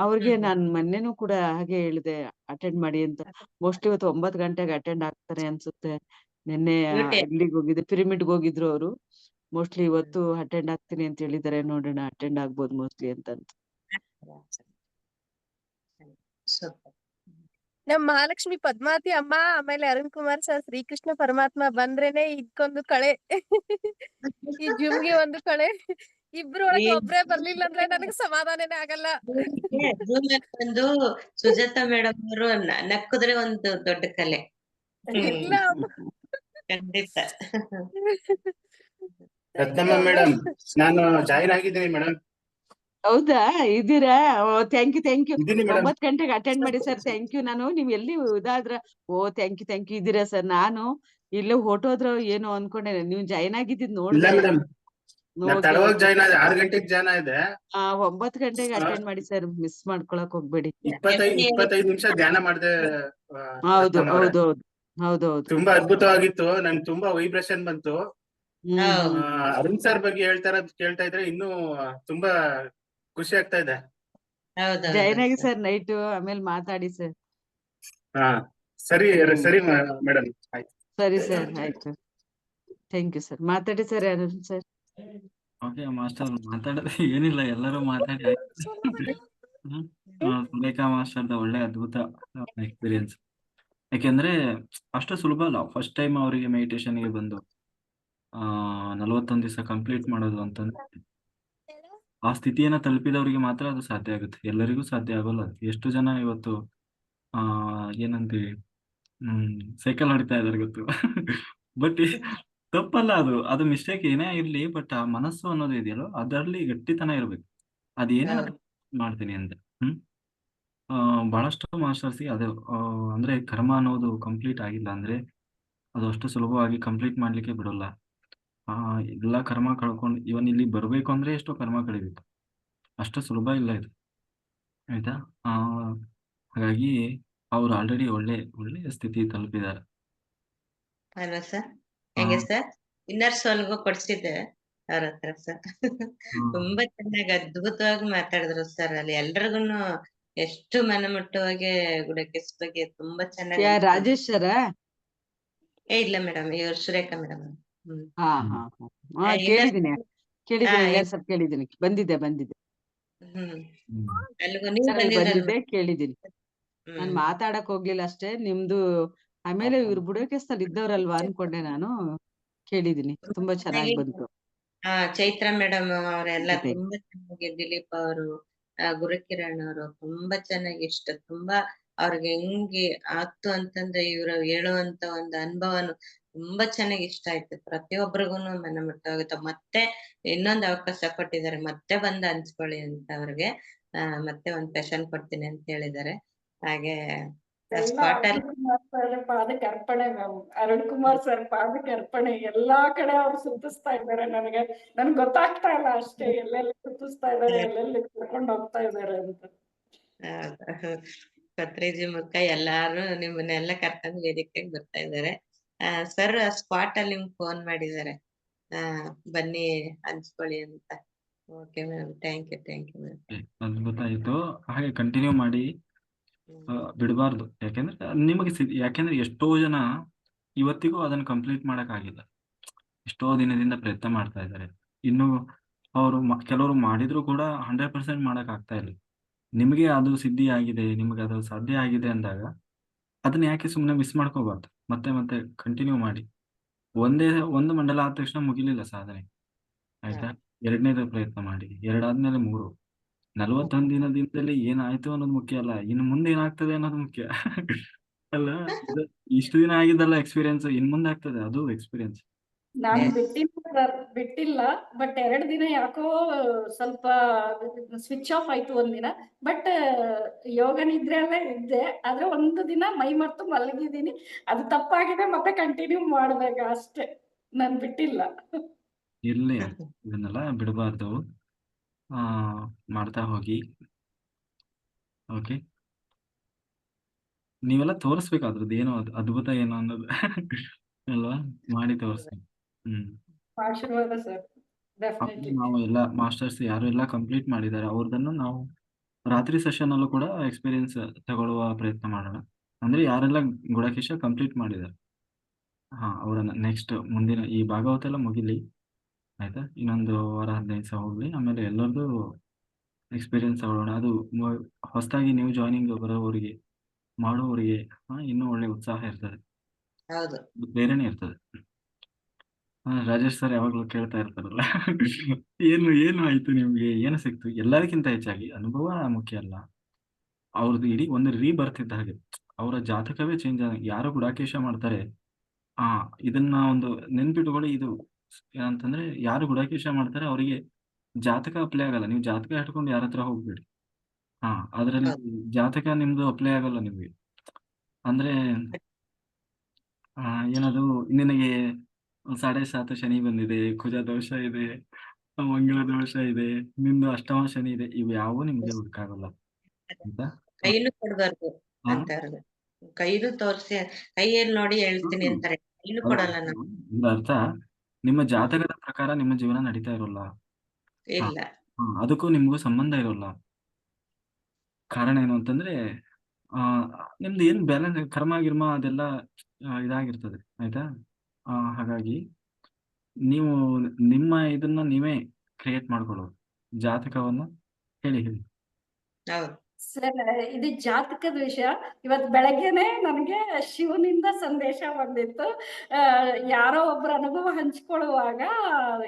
ಅವ್ರಿಗೆ ನಾನ್ ಮೊನ್ನೆನೂ ಕೂಡ ಹಾಗೆ ಹೇಳಿದೆ ಅಟೆಂಡ್ ಮಾಡಿ ಅಂತ. ಮೋಸ್ಟ್ಲಿ ಇವತ್ತು 9 ಗಂಟೆಗೆ ಅಟೆಂಡ್ ಆಗ್ತಾರೆ ಅನ್ಸುತ್ತೆ. ನಿನ್ನೆ ಇಲ್ಲಿಗೆ ಹೋಗಿದ್ದೆ, ಪಿರಮಿಡ್ಗೆ ಹೋಗಿದ್ರು ಅವರು. ಮೋಸ್ಟ್ಲಿ ಇವತ್ತು ಅಟೆಂಡ್ ಆಗ್ತೀನಿ ಅಂತ ಹೇಳಿದಾರೆ. ನೋಡೋಣ, ಅಟೆಂಡ್ ಆಗ್ಬೋದು ಮೋಸ್ಟ್ಲಿ ಅಂತ. ನಮ್ ಮಹಾಲಕ್ಷ್ಮಿ ಪದ್ಮಾವತಿ ಅಮ್ಮ, ಆಮೇಲೆ ಅರುಣ್ ಕುಮಾರ್ ಸರ್, ಶ್ರೀಕೃಷ್ಣ ಪರಮಾತ್ಮ ಬಂದ್ರೇನೆ ಇದಕ್ಕೊಂದು ಕಳೆ. ಈ ಜುಮ್ಗೆ ಒಂದು ಕಳೆ. ಇಬ್ರು ಒಳಗೆ ಒಬ್ರೇ ಬರ್ಲಿಲ್ಲ ಅಂದ್ರೆ ನನಗೆ ಸಮಾಧಾನನೇ ಆಗಲ್ಲ. ಒಂದು ಸುಜಾತಾ ಮೇಡಮ್ ಅವರು ನಕ್ಕುದ್ರೆ ಒಂದು ದೊಡ್ಡ ಕಲೆ. ಇಲ್ಲ ಖಂಡಿತ. ರತ್ನಮ್ಮ ಮೇಡಮ್, ನಾನು ಜಾಯಿನ್ ಆಗಿದ್ದೀನಿ ಮೇಡಮ್. ಹೌದಾ, ಇದೀರಾ? Thank you. 9 ಗಂಟೆಗೆ ಅಟೆಂಡ್ ಮಾಡಿ ಸರ್. Thank you. ನಾನು ನೀವ್ ಎಲ್ಲಿ ಇದಾದ್ರ ಥ್ಯಾಂಕ್ ಯು ಇದೀರಾ ಸರ್. ನಾನು ಇಲ್ಲೇ ಹೊಟ್ಟೋದ್ರ ಏನೋ ಅನ್ಕೊಂಡೆ, ನೀವು ಜಾಯಿನ್ ಆಗಿದ್ದಿದ್ ಇಲ್ಲ ನೋಡಿದೆ. ಮೇಡಮ್, ತಡವಾಗಿ ಜಾಯಿನ್ ಆದೆ. 6 ಗಂಟೆಗೆ ಜಾಯಿನ್ ಆದೆ. 9 ಗಂಟೆಗೆ ಅಟೆಂಡ್ ಮಾಡಿ ಸರ್, ಮಿಸ್ ಮಾಡ್ಕೊಳಕ್ ಹೋಗ್ಬೇಡಿ. 25 ನಿಮಿಷ ಧ್ಯಾನ ಮಾಡಿದೆ. ಹೌದು. ತುಂಬಾ ಅದ್ಭುತವಾಗಿತ್ತು. ನನ್ಗೆ ತುಂಬಾ ವೈಬ್ರೇಷನ್ ಬಂತು. ಅರುಣ್ ಸರ್ ಬಗ್ಗೆ ಕೇಳ್ತಾ ಇದ್ರೆ ಇನ್ನೂ ತುಂಬಾ ಖುಷಿ ಆಗ್ತಾ ಇದೆ. ಜಾಯಿನ್ ಆಗಿ ಸರ್ ನೈಟ್, ಆಮೇಲೆ ಮಾತಾಡಿ ಸರ್. ಸರಿ ಮೇಡಮ್, ಆಯ್ತು. ಸರಿ ಸರ್, ಆಯ್ತು. Thank you sir. ಮಾತಾಡಿ sir Arun sir. Okay master, ಮಾತಾಡೋದು ಏನಿಲ್ಲ, ಎಲ್ಲರೂ ಮಾತಾಡಿ ಸುರೇಖಾ ಮಾಸ್ಟರ್ದ ಒಳ್ಳೆ ಅದ್ಭುತ ಎಕ್ಸ್ಪೀರಿಯನ್ಸ್. ಯಾಕೆಂದ್ರೆ ಅಷ್ಟು ಸುಲಭ ಅಲ್ಲ ಫಸ್ಟ್ ಟೈಮ್ ಅವರಿಗೆ ಮೆಡಿಟೇಷನ್ಗೆ ಬಂದು 41 ದಿವಸ ಕಂಪ್ಲೀಟ್ ಮಾಡೋದು ಅಂತಂದ್ರೆ ಆ ಸ್ಥಿತಿಯನ್ನ ತಲುಪಿದವರಿಗೆ ಮಾತ್ರ ಅದು ಸಾಧ್ಯ ಆಗುತ್ತೆ, ಎಲ್ಲರಿಗೂ ಸಾಧ್ಯ ಆಗೋಲ್ಲ ಅದು. ಎಷ್ಟು ಜನ ಇವತ್ತು ಏನಂತೀವಿ ಸೈಕಲ್ ಹೊಡಿತಾ ಇದಾರೆ ಗೊತ್ತು ಬಟ್ ತಪ್ಪಲ್ಲ, ಅದು ಮಿಸ್ಟೇಕ್ ಏನೇ ಇರ್ಲಿ, ಬಟ್ ಆ ಮನಸ್ಸು ಅನ್ನೋದು ಇದೆಯಲ್ಲೋ ಅದರಲ್ಲಿ ಗಟ್ಟಿತನ ಇರ್ಬೇಕು. ಅದೇನೇ ಮಾಡ್ತೀನಿ ಅಂತ ಬಹಳಷ್ಟು ಮಾಸ್ಟರ್ಸ್ಗೆ ಅದು ಅಂದ್ರೆ ಕರ್ಮ ಅನ್ನೋದು ಕಂಪ್ಲೀಟ್ ಆಗಿಲ್ಲ ಅಂದ್ರೆ ಅದು ಅಷ್ಟು ಸುಲಭವಾಗಿ ಕಂಪ್ಲೀಟ್ ಮಾಡ್ಲಿಕ್ಕೆ ಬಿಡೋಲ್ಲ. ಎಲ್ಲ ಕರ್ಮ ಕಳ್ಕೊಂಡು ಇವನ್ ಇಲ್ಲಿ ಬರ್ಬೇಕು ಅಂದ್ರೆ ಎಷ್ಟೋ ಕರ್ಮ ಕಳಿಬೇಕು, ಅಷ್ಟು ಸುಲಭ ಇಲ್ಲ ಇದು, ಆಯ್ತಾ. ಹಾಗಾಗಿ ಅವ್ರು ಆಲ್ರೆಡಿ ಒಳ್ಳೆ ಸ್ಥಿತಿ ತಲುಪಿದ್ದಾರೆ. ಅಲ್ವಾ ಸರ್? ಹೆಂಗೆ ಸರ್? ಇನ್ನರ್ ಸೋಲ್ಗೂ ಕೊಡ್ಸಿದ್ದೆ ಅವ್ರ ಹತ್ರ ಸರ್. ತುಂಬಾ ಚೆನ್ನಾಗಿ ಅದ್ಭುತವಾಗಿ ಮಾತಾಡಿದ್ರು ಸರ್. ಅಲ್ಲಿ ಎಲ್ರಿಗೂನು ಎಷ್ಟು ಮನಮುಟ್ಟುವಾಗಿ ಗುಡಕೇಶ್ ಬಗ್ಗೆ ತುಂಬಾ ಚೆನ್ನಾಗಿ ರಾಜೇಶ್ ಸರ? ಇಲ್ಲ ಮೇಡಮ್, ಇವ್ರು ಸುರೇಖಾ ಮೇಡಮ್. ಕೇಳಿದೀನಿ ಸ್ವಲ್ಪ ಕೇಳಿದೀನಿ, ಬಂದಿದ್ದೆ ಅಲ್ಲಿಗೂ ನೀವು ಬಂದಿದ್ದೆ ಕೇಳಿದೀನಿ. ನಾನ್ ಮಾತಾಡಕ್ ಹೋಗ್ಲಿಲ್ಲ ಅಷ್ಟೇ ನಿಮ್ದು. ಆಮೇಲೆ ಇವ್ರು ಬುಡಕೇಸ್ತಲ್ಲಿ ಇದ್ದವ್ರಲ್ವಾ ಅನ್ಕೊಂಡೆ ನಾನು. ಕೇಳಿದೀನಿ, ತುಂಬಾ ಚೆನ್ನಾಗಿ ಬಂತು. ಚೈತ್ರ ಮೇಡಮ್ ಅವರೆಲ್ಲ ತುಂಬಾ ಚೆನ್ನಾಗಿ, ದಿಲೀಪ್ ಅವರು, ಗುರುಕಿರಣ್ ಅವರು ತುಂಬಾ ಚೆನ್ನಾಗಿ ತುಂಬಾ ಅವ್ರಿಗೆ ಹೆಂಗೆ ಆಗ್ತು ಅಂತಂದ್ರೆ ಇವ್ರು ಹೇಳುವಂತ ಒಂದು ಅನುಭವನು ತುಂಬಾ ಚೆನ್ನಾಗಿ ಇಷ್ಟ ಆಯ್ತು. ಪ್ರತಿಯೊಬ್ಬರಿಗೂನು ಮನ ಮುಟ್ಟೋಗುತ್ತೆ. ಮತ್ತೆ ಇನ್ನೊಂದು ಅವಕಾಶ ಕೊಟ್ಟಿದ್ದಾರೆ, ಮತ್ತೆ ಬಂದು ಹಂಚ್ಕೊಳ್ಳಿ ಅಂತ ಅವ್ರಿಗೆ. ಮತ್ತೆ ಒಂದ್ ಸೆಷನ್ ಕೊಡ್ತೀನಿ ಅಂತ ಹೇಳಿದ್ದಾರೆ. ಹಾಗೆ ಸ್ಪಾಟ್ ಅಲ್ಲಿ ಪಾದಕ್ಕೆ ಅರ್ಪಣೆ ಮ್ಯಾಮ್. ಅರುಣ್ ಕುಮಾರ್ ಸರ್ ಪಾದಕ್ಕೆ ಅರ್ಪಣೆ. ಎಲ್ಲಾ ಕಡೆ ಅವ್ರು ಸುತ್ತಿಸ್ತಾ ಇದ್ದಾರೆ. ನನ್ಗೆ ಗೊತ್ತಾಗ್ತಾ ಇಲ್ಲ ಅಷ್ಟೇ, ಎಲ್ಲೆಲ್ಲಿ ಸುತ್ತಿಸ್ತಾ ಇದ್ದಾರೆ, ಎಲ್ಲೆಲ್ಲಿ ಕರ್ಕೊಂಡು ಹೋಗ್ತಾ ಇದ್ದಾರೆ ಅಂತ. ಪತ್ರಿಜಿ ಮುಖ ಎಲ್ಲಾರು ನಿಮ್ಮನ್ನೆಲ್ಲ ಕರ್ಕೊಂಡು ವೇದಿಕೆಗೆ ಬರ್ತಾ ಇದ್ದಾರೆ. ಸರ್ ಸ್ಪಾಟ್ ಅಲ್ಲಿ ನಿಮ್ಗೆ ಫೋನ್ ಮಾಡಿದ್ದಾರೆ, ಬನ್ನಿ ಹಂಚ್ಕೊಳ್ಳಿ ಅಂತ. Okay ma'am, thank you ma'am. ಅದ್ಭುತ. ಹಾಗೆ ಕಂಟಿನ್ಯೂ ಮಾಡಿ, ಬಿಡಬಾರ್ದು. ಯಾಕೆಂದ್ರೆ ಎಷ್ಟೋ ಜನ ಇವತ್ತಿಗೂ ಅದನ್ನ ಕಂಪ್ಲೀಟ್ ಮಾಡಕ್ ಆಗಿಲ್ಲ. ಎಷ್ಟೋ ದಿನದಿಂದ ಪ್ರಯತ್ನ ಮಾಡ್ತಾ ಇದ್ದಾರೆ. ಇನ್ನು ಅವರು ಕೆಲವರು ಮಾಡಿದ್ರು ಕೂಡ 100% ಮಾಡಕ್ ಆಗ್ತಾ ಇಲ್ಲ. ನಿಮಗೆ ಅದು ಸಿದ್ಧಿ ಆಗಿದೆ, ನಿಮ್ಗೆ ಅದು ಸಾಧ್ಯ ಆಗಿದೆ ಅಂದಾಗ ಅದನ್ನ ಯಾಕೆ ಸುಮ್ಮನೆ ಮಿಸ್ ಮಾಡ್ಕೋಬಾರ್ದು. ಮತ್ತೆ ಕಂಟಿನ್ಯೂ ಮಾಡಿ. ಒಂದು ಮಂಡಲ ಆದ ತಕ್ಷಣ ಮುಗಿಲಿಲ್ಲ ಸಾಧನೆ, ಆಯ್ತಾ. 2ನೇದು ಪ್ರಯತ್ನ ಮಾಡಿ, 2 ಆದ್ಮೇಲೆ 3. 41 ದಿನದಲ್ಲಿ ಏನಾಯ್ತು ಅನ್ನೋದು ಮುಖ್ಯ ಅಲ್ಲ, ಇನ್ನು ಮುಂದೆ ಏನಾಗ್ತದೆ ಅನ್ನೋದು ಮುಖ್ಯ ಅಲ್ಲ. ಇಷ್ಟು ದಿನ ಆಗಿದ್ದಲ್ಲ ಎಕ್ಸ್ಪೀರಿಯನ್ಸ್, ಇನ್ ಮುಂದೆ ಆಗ್ತದೆ ಅದು ಎಕ್ಸ್ಪೀರಿಯನ್ಸ್. ನಾನು ಬಿಟ್ಟಿಲ್ಲ, ಬಟ್ 2 ದಿನ ಯಾಕೋ ಸ್ವಲ್ಪ ಸ್ವಿಚ್ ಆಫ್ ಆಯ್ತು ಒಂದಿನ. ಬಟ್ ಯೋಗ ನಿದ್ರೆಯಲ್ಲೇ ಇದ್ದೆ, ಆದ್ರೆ 1 ದಿನ ಮೈ ಮರ್ತು ಮಲಗಿದ್ದೀನಿ. ಅದು ತಪ್ಪಾಗಿದೆ, ಮತ್ತೆ ಕಂಟಿನ್ಯೂ ಮಾಡ್ಬೇಕು ಅಷ್ಟೇ, ನಾನು ಬಿಟ್ಟಿಲ್ಲ. ಇರ್ಲಿ, ಇದನ್ನೆಲ್ಲ ಬಿಡಬಾರ್ದು, ಮಾಡ್ತಾ ಹೋಗಿ. ಓಕೆ, ನೀವೆಲ್ಲ ತೋರಿಸ್ಬೇಕು ಅದ್ರದ್ದು ಏನೋ ಅದ್ಭುತ ಏನೋ ಅನ್ನೋದು ಅಲ್ವಾ, ಮಾಡಿ ತೋರಿಸ್ಬೇಕು. ಆಶೀರ್ವಾದ ಸರ್, ಡೆಫಿನೆಟ್ಲಿ. ನಾವು ಎಲ್ಲ ಮಾಸ್ಟರ್ಸ್ ಯಾರು ಎಲ್ಲ ಕಂಪ್ಲೀಟ್ ಮಾಡಿದ್ದಾರೆ ಅವ್ರದನ್ನು ನಾವು ರಾತ್ರಿ ಸೆಷನ್ ಅಲ್ಲೂ ಕೂಡ ಎಕ್ಸ್ಪೀರಿಯನ್ಸ್ ತಗೊಳ್ಳುವ ಪ್ರಯತ್ನ ಮಾಡೋಣ. ಅಂದ್ರೆ ಯಾರೆಲ್ಲ ಗುಡಕೇಶ ಕಂಪ್ಲೀಟ್ ಮಾಡಿದ್ದಾರೆ, ಅವರನ್ನ ನೆಕ್ಸ್ಟ್ ಮುಂದಿನ ಈ ಭಾಗವತ ಎಲ್ಲ ಮುಗಿಲಿ, ಆಯ್ತಾ. ಇನ್ನೊಂದು ವಾರ 15 ದಿವಸ ಹೋಗ್ಲಿ, ಆಮೇಲೆ ಎಲ್ಲರದು ಎಕ್ಸ್ಪೀರಿಯನ್ಸ್ ತಗೊಳ್ಳೋಣ. ಅದು ಹೊಸದಾಗಿ ನ್ಯೂ ಜಾಯ್ನಿಂಗ್ ಬರೋವರಿಗೆ, ಮಾಡೋವರಿಗೆ ಇನ್ನೂ ಒಳ್ಳೆ ಉತ್ಸಾಹ ಇರ್ತದೆ, ಪ್ರೇರಣೆ ಇರ್ತದೆ. ರಾಜೇಶ್ ಸರ್ ಯಾವಾಗ್ಲೂ ಕೇಳ್ತಾ ಇರ್ತಾರಲ್ಲ ಏನು ಆಯ್ತು ನಿಮ್ಗೆ, ಏನು ಸಿಕ್ತು. ಎಲ್ಲದಕ್ಕಿಂತ ಹೆಚ್ಚಾಗಿ ಅನುಭವ ಮುಖ್ಯ ಅಲ್ಲ, ಅವ್ರದ್ದು ಇಡೀ ಒಂದು ರೀಬರ್ತ್ ಇದ್ದ ಹಾಗೆ. ಅವರ ಜಾತಕವೇ ಚೇಂಜ್ ಆಗ, ಯಾರು ಗುಡಾಕೇಶ ಮಾಡ್ತಾರೆ ಇದನ್ನ ಒಂದು ನೆನ್ಪಿಟ್ಕೊಳ್ಳಿ. ಇದು ಏನಂತಂದ್ರೆ, ಯಾರು ಗುಡಾಕೇಶ ಮಾಡ್ತಾರೆ ಅವರಿಗೆ ಜಾತಕ ಅಪ್ಲೈ ಆಗಲ್ಲ. ನೀವು ಜಾತಕ ಇಟ್ಕೊಂಡು ಯಾರ ಹತ್ರ ಹೋಗ್ಬೇಡಿ. ಅದ್ರಲ್ಲಿ ಜಾತಕ ನಿಮ್ದು ಅಪ್ಲೈ ಆಗಲ್ಲ ನಿಮ್ಗೆ. ಅಂದ್ರೆ ಏನದು, ನಿನಗೆ 7.5 ಶನಿ ಬಂದಿದೆ, ಕುಜ ದೋಷ ಇದೆ, ಮಂಗಳ ದೋಷ ಇದೆ, ನಿಮ್ದು ಅಷ್ಟಮ ಶನಿ ಇದೆ, ಇವು ಯಾವೂ ನಿಮ್ಗೆ ಹುಡುಕಾಗಲ್ಲ. ಕೈನು ಕೊಡ್ಬಾರ್ದು ಅಂತ, ಕೈನು ತೋರ್ಸಿ, ಕೈಯಲ್ಲಿ ನೋಡಿ ಹೇಳ್ತೀನಿ ಅಂತಾರೆ, ಕೈನು ಕೊಡಲ್ಲ ನಾವು. ಅರ್ಥ, ನಿಮ್ಮ ಜಾತಕದ ಪ್ರಕಾರ ನಿಮ್ಮ ಜೀವನ ನಡೀತಾ ಇರೋಲ್ಲ, ಇಲ್ಲ, ಅದಕ್ಕೂ ನಿಮ್ಗೂ ಸಂಬಂಧ ಇರೋಲ್ಲ. ಕಾರಣ ಏನು ಅಂತಂದ್ರೆ, ನಿಮ್ದು ಏನ್ ಬ್ಯಾಲೆನ್ಸ್, ಕರ್ಮ ಗಿರ್ಮ ಅದೆಲ್ಲ ಇದಾಗಿರ್ತದೆ, ಆಯ್ತಾ. ಹಾಗಾಗಿ ನೀವು ನಿಮ್ಮ ಇದನ್ನ ನೀವೇ ಕ್ರಿಯೇಟ್ ಮಾಡ್ಕೊಳ್ಳೋದು. ಜಾತಕವನ್ನ ಹೇಳಿ ಹೌದು. ಸರ್, ಇದು ಜಾತಕದ ವಿಷಯ. ಇವತ್ ಬೆಳಗ್ಗೆನೆ ನನಗೆ ಶಿವನಿಂದ ಸಂದೇಶ ಬಂದಿತ್ತು. ಯಾರೋ ಒಬ್ರು ಅನುಭವ ಹಂಚ್ಕೊಳ್ಳುವಾಗ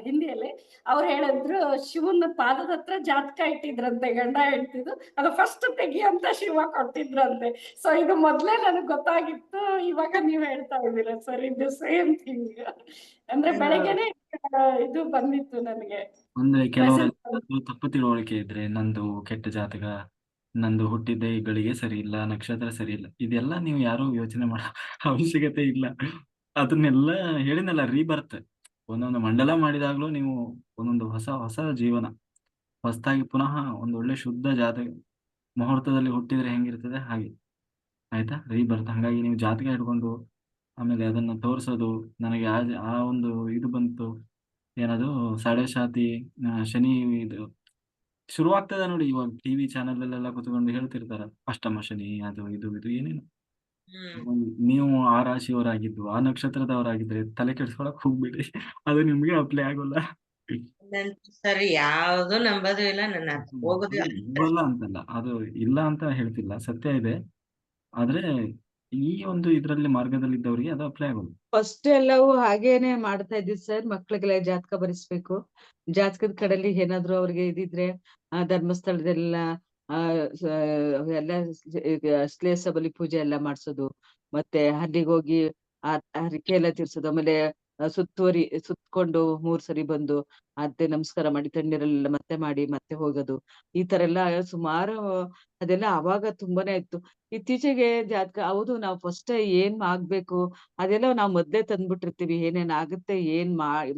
ಹಿಂದಿಯಲ್ಲಿ ಅವ್ರು ಹೇಳಿದ್ರು, ಶಿವನ ಪಾದದ ಹತ್ರ ಜಾತಕ ಇಟ್ಟಿದ್ರಂತೆ ಗಂಡ ಹೆಂಡ್ತಿದು, ಅದು ಫಸ್ಟ್ ತೆಗಿ ಅಂತ ಶಿವ ಕೊಟ್ಟಿದ್ರಂತೆ. ಸೊ ಇದು ಮೊದ್ಲೇ ನನಗ್ ಗೊತ್ತಾಗಿತ್ತು, ಇವಾಗ ನೀವ್ ಹೇಳ್ತಾ ಇದ್ದೀರಾ ಸರ್, ಇದು ಸೇಮ್ ಥಿಂಗ್. ಅಂದ್ರೆ ಬೆಳಗ್ಗೆನೆ ಇದು ಬಂದಿತ್ತು ನನಗೆ ಅಂದ್ರೆ ಮೆಸೇಜ್. ಕೆಲವರೆಲ್ಲ ತಪ್ಪು ತಿಳುವಳಿಕೆ ಇದ್ರೆ, ನಂದು ಕೆಟ್ಟ ಜಾತಕ, ನಂದು ಹುಟ್ಟಿದ್ದ ಈ ಗಳಿಗೆ ಸರಿ ಇಲ್ಲ, ನಕ್ಷತ್ರ ಸರಿ ಇಲ್ಲ, ಇದೆಲ್ಲ ನೀವು ಯಾರು ಯೋಚನೆ ಮಾಡೋ ಅವಶ್ಯಕತೆ ಇಲ್ಲ. ಅದನ್ನೆಲ್ಲ ಹೇಳಿನಲ್ಲ, ರೀಬರ್ತ್. ಒಂದೊಂದು ಮಂಡಲ ಮಾಡಿದಾಗ್ಲೂ ನೀವು ಒಂದೊಂದು ಹೊಸ ಹೊಸ ಜೀವನ, ಹೊಸದಾಗಿ ಪುನಃ ಒಂದು ಒಳ್ಳೆ ಶುದ್ಧ ಜಾತಕ ಮುಹೂರ್ತದಲ್ಲಿ ಹುಟ್ಟಿದ್ರೆ ಹೆಂಗಿರ್ತದೆ ಹಾಗೆ, ಆಯ್ತಾ, ರೀಬರ್ತ್. ಹಂಗಾಗಿ ನೀವು ಜಾತಕ ಹಿಡ್ಕೊಂಡು ಆಮೇಲೆ ಅದನ್ನ ತೋರಿಸೋದು, ನನಗೆ ಆ ಒಂದು ಇದು ಬಂತು, ಏನದು ಸಾಡೆ ಸಾತಿ ಶನಿ ಇದು ಶುರುವಾಗ್ತದೆ ನೋಡಿ. ಇವಾಗ ಟಿವಿ ಚಾನೆಲ್ ಅಲ್ಲೆಲ್ಲ ಕುತ್ಕೊಂಡು ಹೇಳ್ತಿರ್ತಾರ, ಅಷ್ಟಮ ಶನಿ, ಅದು ಇದು ಏನೇನು. ನೀವು ಆ ರಾಶಿಯವರಾಗಿದ್ದು, ಆ ನಕ್ಷತ್ರದವರಾಗಿದ್ರೆ ತಲೆ ಕೆಡ್ಸ್ಕೊಳಕ್ ಹೋಗ್ಬೇಡಿ, ಅದು ನಿಮ್ಗೆ ಅಪ್ಲೈ ಆಗೋಲ್ಲ. ಸರಿ, ಯಾವ್ದು ನಂಬೋದು ಇಲ್ಲ, ನನ್ನ ಹೋಗುದು ಇಲ್ವಲ್ಲ ಅಂತಲ್ಲ, ಅದು ಇಲ್ಲ ಅಂತ ಹೇಳ್ತಿಲ್ಲ, ಸತ್ಯ ಇದೆ. ಆದ್ರೆ ಈ ಒಂದು ಇದ್ರಲ್ಲಿ ಮಾರ್ಗದಲ್ಲಿದ್ದವರಿಗೆ ಅದು ಅಪ್ಲೈ ಆಗೋದು. ಫಸ್ಟ್ ಎಲ್ಲವೂ ಹಾಗೇನೆ ಮಾಡ್ತಾ ಇದ್ವಿ ಸರ್. ಮಕ್ಳಿಗೆಲ್ಲ ಜಾತಕ ಬರೆಸ್ಬೇಕು, ಜಾತಕದ ಕಡೆಯಲ್ಲಿ ಏನಾದ್ರು ಅವ್ರಿಗೆ ಇದಿದ್ರೆ ಧರ್ಮಸ್ಥಳದೆಲ್ಲ ಎಲ್ಲ ಶ್ಲೇಷ ಬಲಿ ಪೂಜೆ ಎಲ್ಲ ಮಾಡ್ಸೋದು, ಮತ್ತೆ ಅಲ್ಲಿಗೆ ಹೋಗಿ ಹರಕೆ ಎಲ್ಲ ತೀರ್ಸೋದು, ಆಮೇಲೆ ಸುತ್ಕೊಂಡು 3 ಸರಿ ಬಂದು ಅತ್ತೆ ನಮಸ್ಕಾರ ಮಾಡಿ ತಣ್ಣೀರೆಲ್ಲ ಮತ್ತೆ ಮಾಡಿ ಮತ್ತೆ ಹೋಗೋದು, ಈ ತರ ಎಲ್ಲ ಸುಮಾರು ಅದೆಲ್ಲ ಅವಾಗ ತುಂಬಾನೇ ಇತ್ತು. ಇತ್ತೀಚೆಗೆ ಜಾತಕ ಹೌದು, ನಾವು ಫಸ್ಟ್ ಏನ್ ಆಗ್ಬೇಕು ಅದೆಲ್ಲ ನಾವು ಮೊದ್ಲೇ ತಂದ್ಬಿಟ್ಟಿರ್ತೀವಿ, ಏನೇನ್ ಆಗುತ್ತೆ, ಏನ್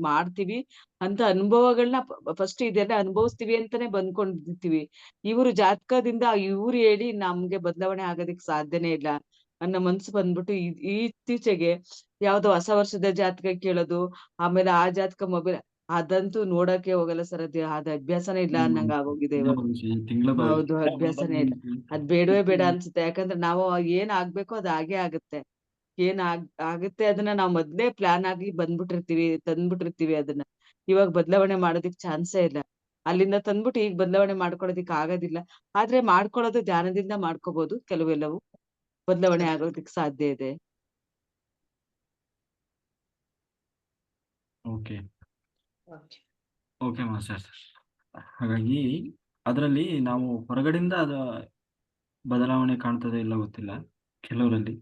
ಮಾಡ್ತೀವಿ ಅಂತ ಅನುಭವಗಳನ್ನ ಫಸ್ಟ್ ಇದೆಲ್ಲ ಅನುಭವಿಸ್ತೀವಿ ಅಂತಾನೆ ಬಂದ್ಕೊಂಡಿರ್ತೀವಿ. ಇವ್ರು ಜಾತಕದಿಂದ ಇವ್ರು ಹೇಳಿ ನಮ್ಗೆ ಬದಲಾವಣೆ ಆಗೋದಿಕ್ ಸಾಧ್ಯನೇ ಇಲ್ಲ ಅನ್ನೋ ಮನ್ಸು ಬಂದ್ಬಿಟ್ಟು ಇತ್ತೀಚೆಗೆ ಯಾವ್ದೋ ಹೊಸ ವರ್ಷದ ಜಾತಕ ಕೇಳೋದು, ಆಮೇಲೆ ಆ ಜಾತಕ ಮೊಬೈಲ್ ಅದಂತೂ ನೋಡಕ್ಕೆ ಹೋಗಲ್ಲ ಸರ್. ಅದ ಅಭ್ಯಾಸನೇ ಇಲ್ಲ ಅನ್ನಂಗ ಆಗೋಗಿದೆ ತಿಂಗಳ ಇವಾಗ. ಭವಿಷ್ಯ, ತಿಂಗಳ ಹೌದು, ಭವಿಷ್ಯ ಅಭ್ಯಾಸನೇ ಇಲ್ಲ. ಅದ್ ಬೇಡವೇ ಬೇಡ ಅನ್ಸುತ್ತೆ. ಯಾಕಂದ್ರೆ ನಾವು ಏನ್ ಆಗ್ಬೇಕೋ ಅದ್ ಹಾಗೆ ಆಗುತ್ತೆ. ಆಗುತ್ತೆ ಅದನ್ನ ನಾವು ಮೊದ್ಲೇ ಪ್ಲಾನ್ ಆಗಿ ತಂದ್ಬಿಟ್ಟಿರ್ತೀವಿ ಅದನ್ನ. ಇವಾಗ ಬದಲಾವಣೆ ಮಾಡೋದಿಕ್ ಚಾನ್ಸೇ ಇಲ್ಲ. ಅಲ್ಲಿಂದ ತಂದ್ಬಿಟ್ಟು ಈಗ ಬದಲಾವಣೆ ಮಾಡ್ಕೊಳ್ಳೋದಿಕ್ ಆಗೋದಿಲ್ಲ. ಆದ್ರೆ ಮಾಡ್ಕೊಳ್ಳೋದು ಧ್ಯಾನದಿಂದ ಮಾಡ್ಕೋಬಹುದು, ಕೆಲವೆಲ್ಲವು ಬದಲಾವಣೆ ಆಗೋದಿಕ್ ಸಾಧ್ಯ ಇದೆ. Okay okay master. ಹಾಗಾಗಿ ಅದರಲ್ಲಿ ನಾವು ಹೊರಗಡೆಯಿಂದ ಅದ ಬದಲಾವಣೆ ಕಾಣ್ತದೆ ಇಲ್ಲ ಗೊತ್ತಿಲ್ಲ ಕೆಲವರಲ್ಲಿ,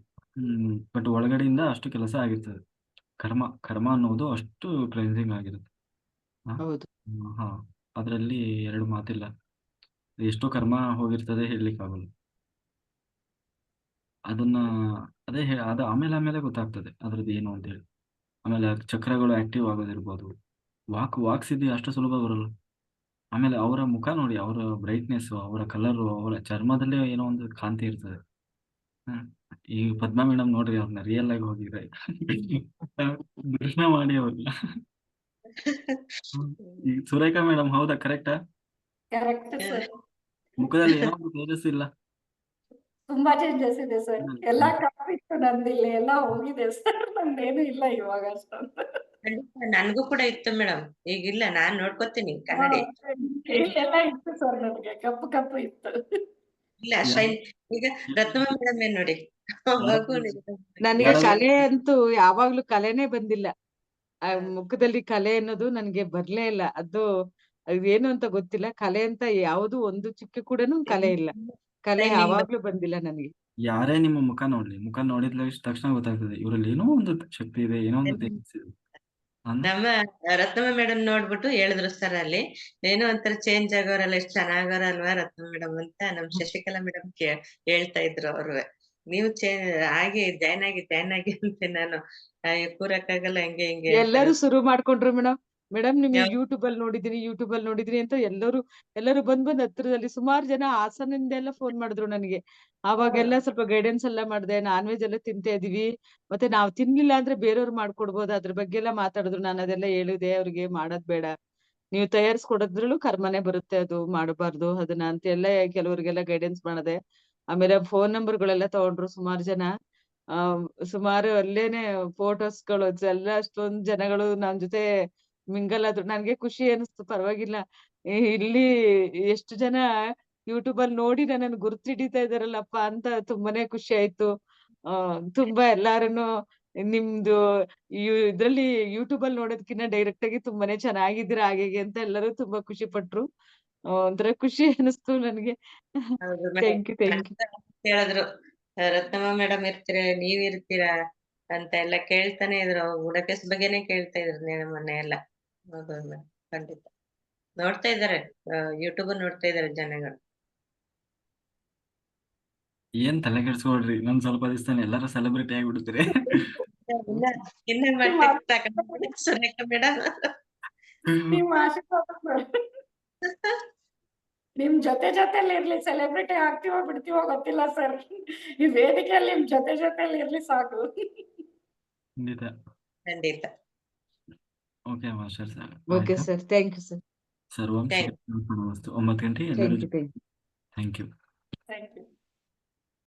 ಬಟ್ ಒಳಗಡೆಯಿಂದ ಅಷ್ಟು ಕೆಲಸ ಆಗಿರ್ತದೆ. ಕರ್ಮ ಅನ್ನೋದು ಅಷ್ಟು ಕ್ಲೆನ್ಸಿಂಗ್ ಆಗಿರುತ್ತೆ. ಹೌದು. ಹಾ, ಅದರಲ್ಲಿ 2 ಮಾತಿಲ್ಲ. ಎಷ್ಟೋ ಕರ್ಮ ಹೋಗಿರ್ತದೆ ಹೇಳಲಿಕ್ಕಾಗಲ್ಲ. ಅದನ್ನ ಅದು ಆಮೇಲೆ ಗೊತ್ತಾಗ್ತದೆ ಅದ್ರದ್ದು ಏನು ಅಂತ ಹೇಳಿ. ಆಮೇಲೆ ಚಕ್ರಗಳು ಆಕ್ಟಿವ್ ಆಗೋದಿರ್ಬೋದು, ವಾಕ್ ಸಿದ್ಧಿ ಅಷ್ಟು ಸುಲಭ ಬರಲ್ಲ. ಆಮೇಲೆ ಅವರ ಮುಖ ನೋಡಿ, ಅವರ ಬ್ರೈಟ್ನೆಸ್, ಅವರ ಕಲರು, ಅವರ ಚರ್ಮದಲ್ಲೇ ಏನೋ ಒಂದು ಕಾಂತಿ ಇರ್ತದೆ. ಈ ಪದ್ಮಾ ಮೇಡಮ್ ನೋಡ್ರಿ, ಅವ್ರನ್ನ ರಿಯಲ್ ಆಗಿ ಹೋಗಿದ್ರೆ ದರ್ಶನ ಮಾಡಿ ಅವ್ರನ್ನ. ಈ ಸುರೇಖಾ ಮೇಡಮ್ ಹೌದಾ, ಕರೆಕ್ಟಾ? Correct sir. ಮುಖದಲ್ಲಿ ಏನೋ ಒಂದು ತೇಜಸ್ ಇಲ್ಲ. ತುಂಬಾ ಚೇಂಜಸ್ ಇದೆ ಸರ್. ಎಲ್ಲಾ ಕಪ್ಪಿತ್ತು ನಂದಿಲ್ಲ, ಎಲ್ಲ ಹೋಗಿದೆ ಸರ್. ನಂದೇನು ಇಲ್ಲ ಇವಾಗ ಅಷ್ಟೊಂದು. ನನ್ಗೂ ಕೂಡ ಇತ್ತು ಮೇಡಮ್, ಈಗಿಲ್ಲ. ನಾನ್ ನೋಡ್ಕೊತೀನಿ ಕನ್ನಡಿ. ಎಲ್ಲ ಇತ್ತು ಸರ್, ನನಗೆ ಕಪ್ಪು ಇತ್ತು. ಇಲ್ಲ ಶೈನ್. ಈಗ ರತ್ನಮ್ಮ ಮೇಡಮ್ ಏನ್ ನೋಡಿ, ನನಗೆ ಕಲೆ ಅಂತೂ ಯಾವಾಗ್ಲೂ ಕಲೆನೇ ಬಂದಿಲ್ಲ. ಮುಖದಲ್ಲಿ ಕಲೆ ಅನ್ನೋದು ನನ್ಗೆ ಬರ್ಲೇ ಇಲ್ಲ. ಅದು ಏನು ಅಂತ ಗೊತ್ತಿಲ್ಲ. ಕಲೆ ಅಂತ ಯಾವುದು ಒಂದು ಚುಕ್ಕೆ ಕೂಡ ಕಲೆ ಇಲ್ಲ. ಕಲೆ ಯಾವಾಗ್ಲೂ ಬಂದಿಲ್ಲ ನನಗೆ. ಯಾರೇ ನಿಮ್ಮ ಮುಖ ನೋಡಿದ ತಕ್ಷಣ ಗೊತ್ತಾಗ್ತದೆ ಇವರಲ್ಲಿ ಏನೋ ಒಂದು ಶಕ್ತಿ ಇದೆ, ಏನೋ ಒಂದು ತೇಜಸ್ ಇದೆ. ನಮ್ಮ ರತ್ನಮ್ಮ ಮೇಡಮ್ ನೋಡ್ಬಿಟ್ಟು ಹೇಳಿದ್ರು ಸರ್, ಅಲ್ಲಿ ಏನೋ ಒಂಥರ ಚೇಂಜ್ ಆಗೋರಲ್ಲ, ಎಷ್ಟು ಚೆನ್ನಾಗವ್ರ ಅಲ್ವಾ ರತ್ನಮ್ಮ ಮೇಡಮ್ ಅಂತ ನಮ್ ಶಶಿಕಲಾ ಮೇಡಮ್ ಹೇಳ್ತಾ ಇದ್ರು ಅವ್ರು. ನೀವು ಹಾಗೆ ಜಾಯ್ನ್ ಆಗಿ ಅಂತ ನಾನು ಕೂರಕ್ಕಾಗಲ್ಲ, ಹಂಗೆ ಹಿಂಗೆ ಎಲ್ಲರೂ ಶುರು ಮಾಡ್ಕೊಂಡ್ರು ಮೇಡಮ್ ನಿಮ್ಗೆ ಯೂಟ್ಯೂಬ್ ಅಲ್ಲಿ ನೋಡಿದ್ರಿ ಅಂತ ಎಲ್ಲರೂ ಬಂದ್ ಹತ್ರದಲ್ಲಿ ಸುಮಾರು ಜನ ಹಾಸನದಿಂದ ಎಲ್ಲ ಫೋನ್ ಮಾಡಿದ್ರು ನನಗೆ. ಅವಾಗೆಲ್ಲ ಸ್ವಲ್ಪ ಗೈಡೆನ್ಸ್ ಎಲ್ಲ ಮಾಡಿದೆ. ನಾನ್ ವೆಜ್ ಎಲ್ಲ ತಿಂತಾ ಇದೀವಿ, ಮತ್ತೆ ನಾವ್ ತಿನ್ಲಿಲ್ಲ ಅಂದ್ರೆ ಬೇರೆಯವ್ರು ಮಾಡ್ಕೊಡ್ಬೋದು, ಅದ್ರ ಬಗ್ಗೆ ಎಲ್ಲ ಮಾತಾಡಿದ್ರು. ನಾನು ಅದೆಲ್ಲ ಹೇಳಿದೆ ಅವ್ರಿಗೆ, ಮಾಡೋದ್ ಬೇಡ, ನೀವು ತಯಾರಿಸ್ಕೊಡೋದ್ರಲ್ಲೂ ಕರ್ಮನೆ ಬರುತ್ತೆ, ಅದು ಮಾಡಬಾರ್ದು ಅದನ್ನ ಅಂತ ಎಲ್ಲ ಕೆಲವ್ರಿಗೆಲ್ಲ ಗೈಡೆನ್ಸ್ ಮಾಡಿದೆ. ಆಮೇಲೆ ಫೋನ್ ನಂಬರ್ಗಳೆಲ್ಲ ತಗೊಂಡ್ರು ಸುಮಾರು ಜನ. ಸುಮಾರು ಅಲ್ಲೇನೆ ಫೋಟೋಸ್ಗಳು ಎಲ್ಲ, ಅಷ್ಟೊಂದ್ ಜನಗಳು ನನ್ ಜೊತೆ ಮಿಂಗಲ್ ಆದ್ರು. ನನ್ಗೆ ಖುಷಿ ಅನಿಸ್ತು, ಪರವಾಗಿಲ್ಲ. ಇಲ್ಲಿ ಎಷ್ಟು ಜನ ಯೂಟ್ಯೂಬ್ ಅಲ್ಲಿ ನೋಡಿ ನನ್ನನ್ನು ಗುರ್ತಿಡಿತಾ ಇದಾರಲ್ಲಪ್ಪ ಅಂತ ತುಂಬಾನೇ ಖುಷಿ ಆಯ್ತು. ತುಂಬಾ ಎಲ್ಲಾರನ್ನು ನಿಮ್ದು ಇದ್ರಲ್ಲಿ ಯೂಟ್ಯೂಬ್ ಅಲ್ಲಿ ನೋಡೋದಕ್ಕಿಂತ ಡೈರೆಕ್ಟ್ ಆಗಿ ತುಂಬಾನೇ ಚೆನ್ನಾಗಿದ್ದೀರಾ ಹಾಗೆ ಹೀಗೆ ಅಂತ ಎಲ್ಲರೂ ತುಂಬಾ ಖುಷಿ ಪಟ್ರು. ಒಂಥರ ಖುಷಿ ಅನಿಸ್ತು ನನ್ಗೆ. ಹೌದು ಥ್ಯಾಂಕ್ ಯು ಹೇಳಿದ್ರು ರತ್ನಮ್ಮ ಮೇಡಮ್ ನೀವ್ ಇರ್ತೀರಾ ಅಂತ ಎಲ್ಲ ಕೇಳ್ತಾನೆ ಇದ್ರು. ಗುಡಕೇಶ್ ಬಗ್ಗೆನೆ ಕೇಳ್ತಾ ಇದ್ರು ಮೊನ್ನೆ ಎಲ್ಲ. ಹೌದು madam, ಖಂಡಿತ ನೋಡ್ತಾ ಇದಾರೆ, ಯೂಟ್ಯೂಬ್ ನೋಡ್ತಾ ಇದಾರೆ ಜನಗಳು. ಏನ್ ತಲೆ ಕೆಡ್ಸ್ಕೊಳ್ರಿ, ಇನ್ನೊಂದ್ ಸ್ವಲ್ಪ ದಿವಸದಲ್ಲಿ ಎಲ್ಲರೂ ಸೆಲೆಬ್ರಿಟಿ ಆಗಿಬಿಡ್ತೀರಿ. ಇನ್ನ ಮಟ್ಟಕ್ಕೆ ಸುರೇಖ ಮೇಡಮ್ ನಿಮ್ಮ ಆಶೀರ್ವಾದ ಬೇಡ. ನಿಮ್ ಜೊತೆಲಿ ಇರ್ಲಿ, ಸೆಲೆಬ್ರಿಟಿ ಆಗ್ತೀವೋ ಬಿಡ್ತೀವೋ ಗೊತ್ತಿಲ್ಲ ಸರ್. ಈ ವೇದಿಕೆಯಲ್ಲಿ ನಿಮ್ ಜೊತೆಲಿ ಇರ್ಲಿ ಸಾಕು. ಖಂಡಿತ. ಖಂಡಿತ. Okay master sir. Okay sir, thank you sir. ಸರ್ವಂ Thank ಶ್ರೀ 9 ಗಂಟೆ ಥ್ಯಾಂಕ್ ಎಲ್ಲರೂ. You. Thank you. Thank you.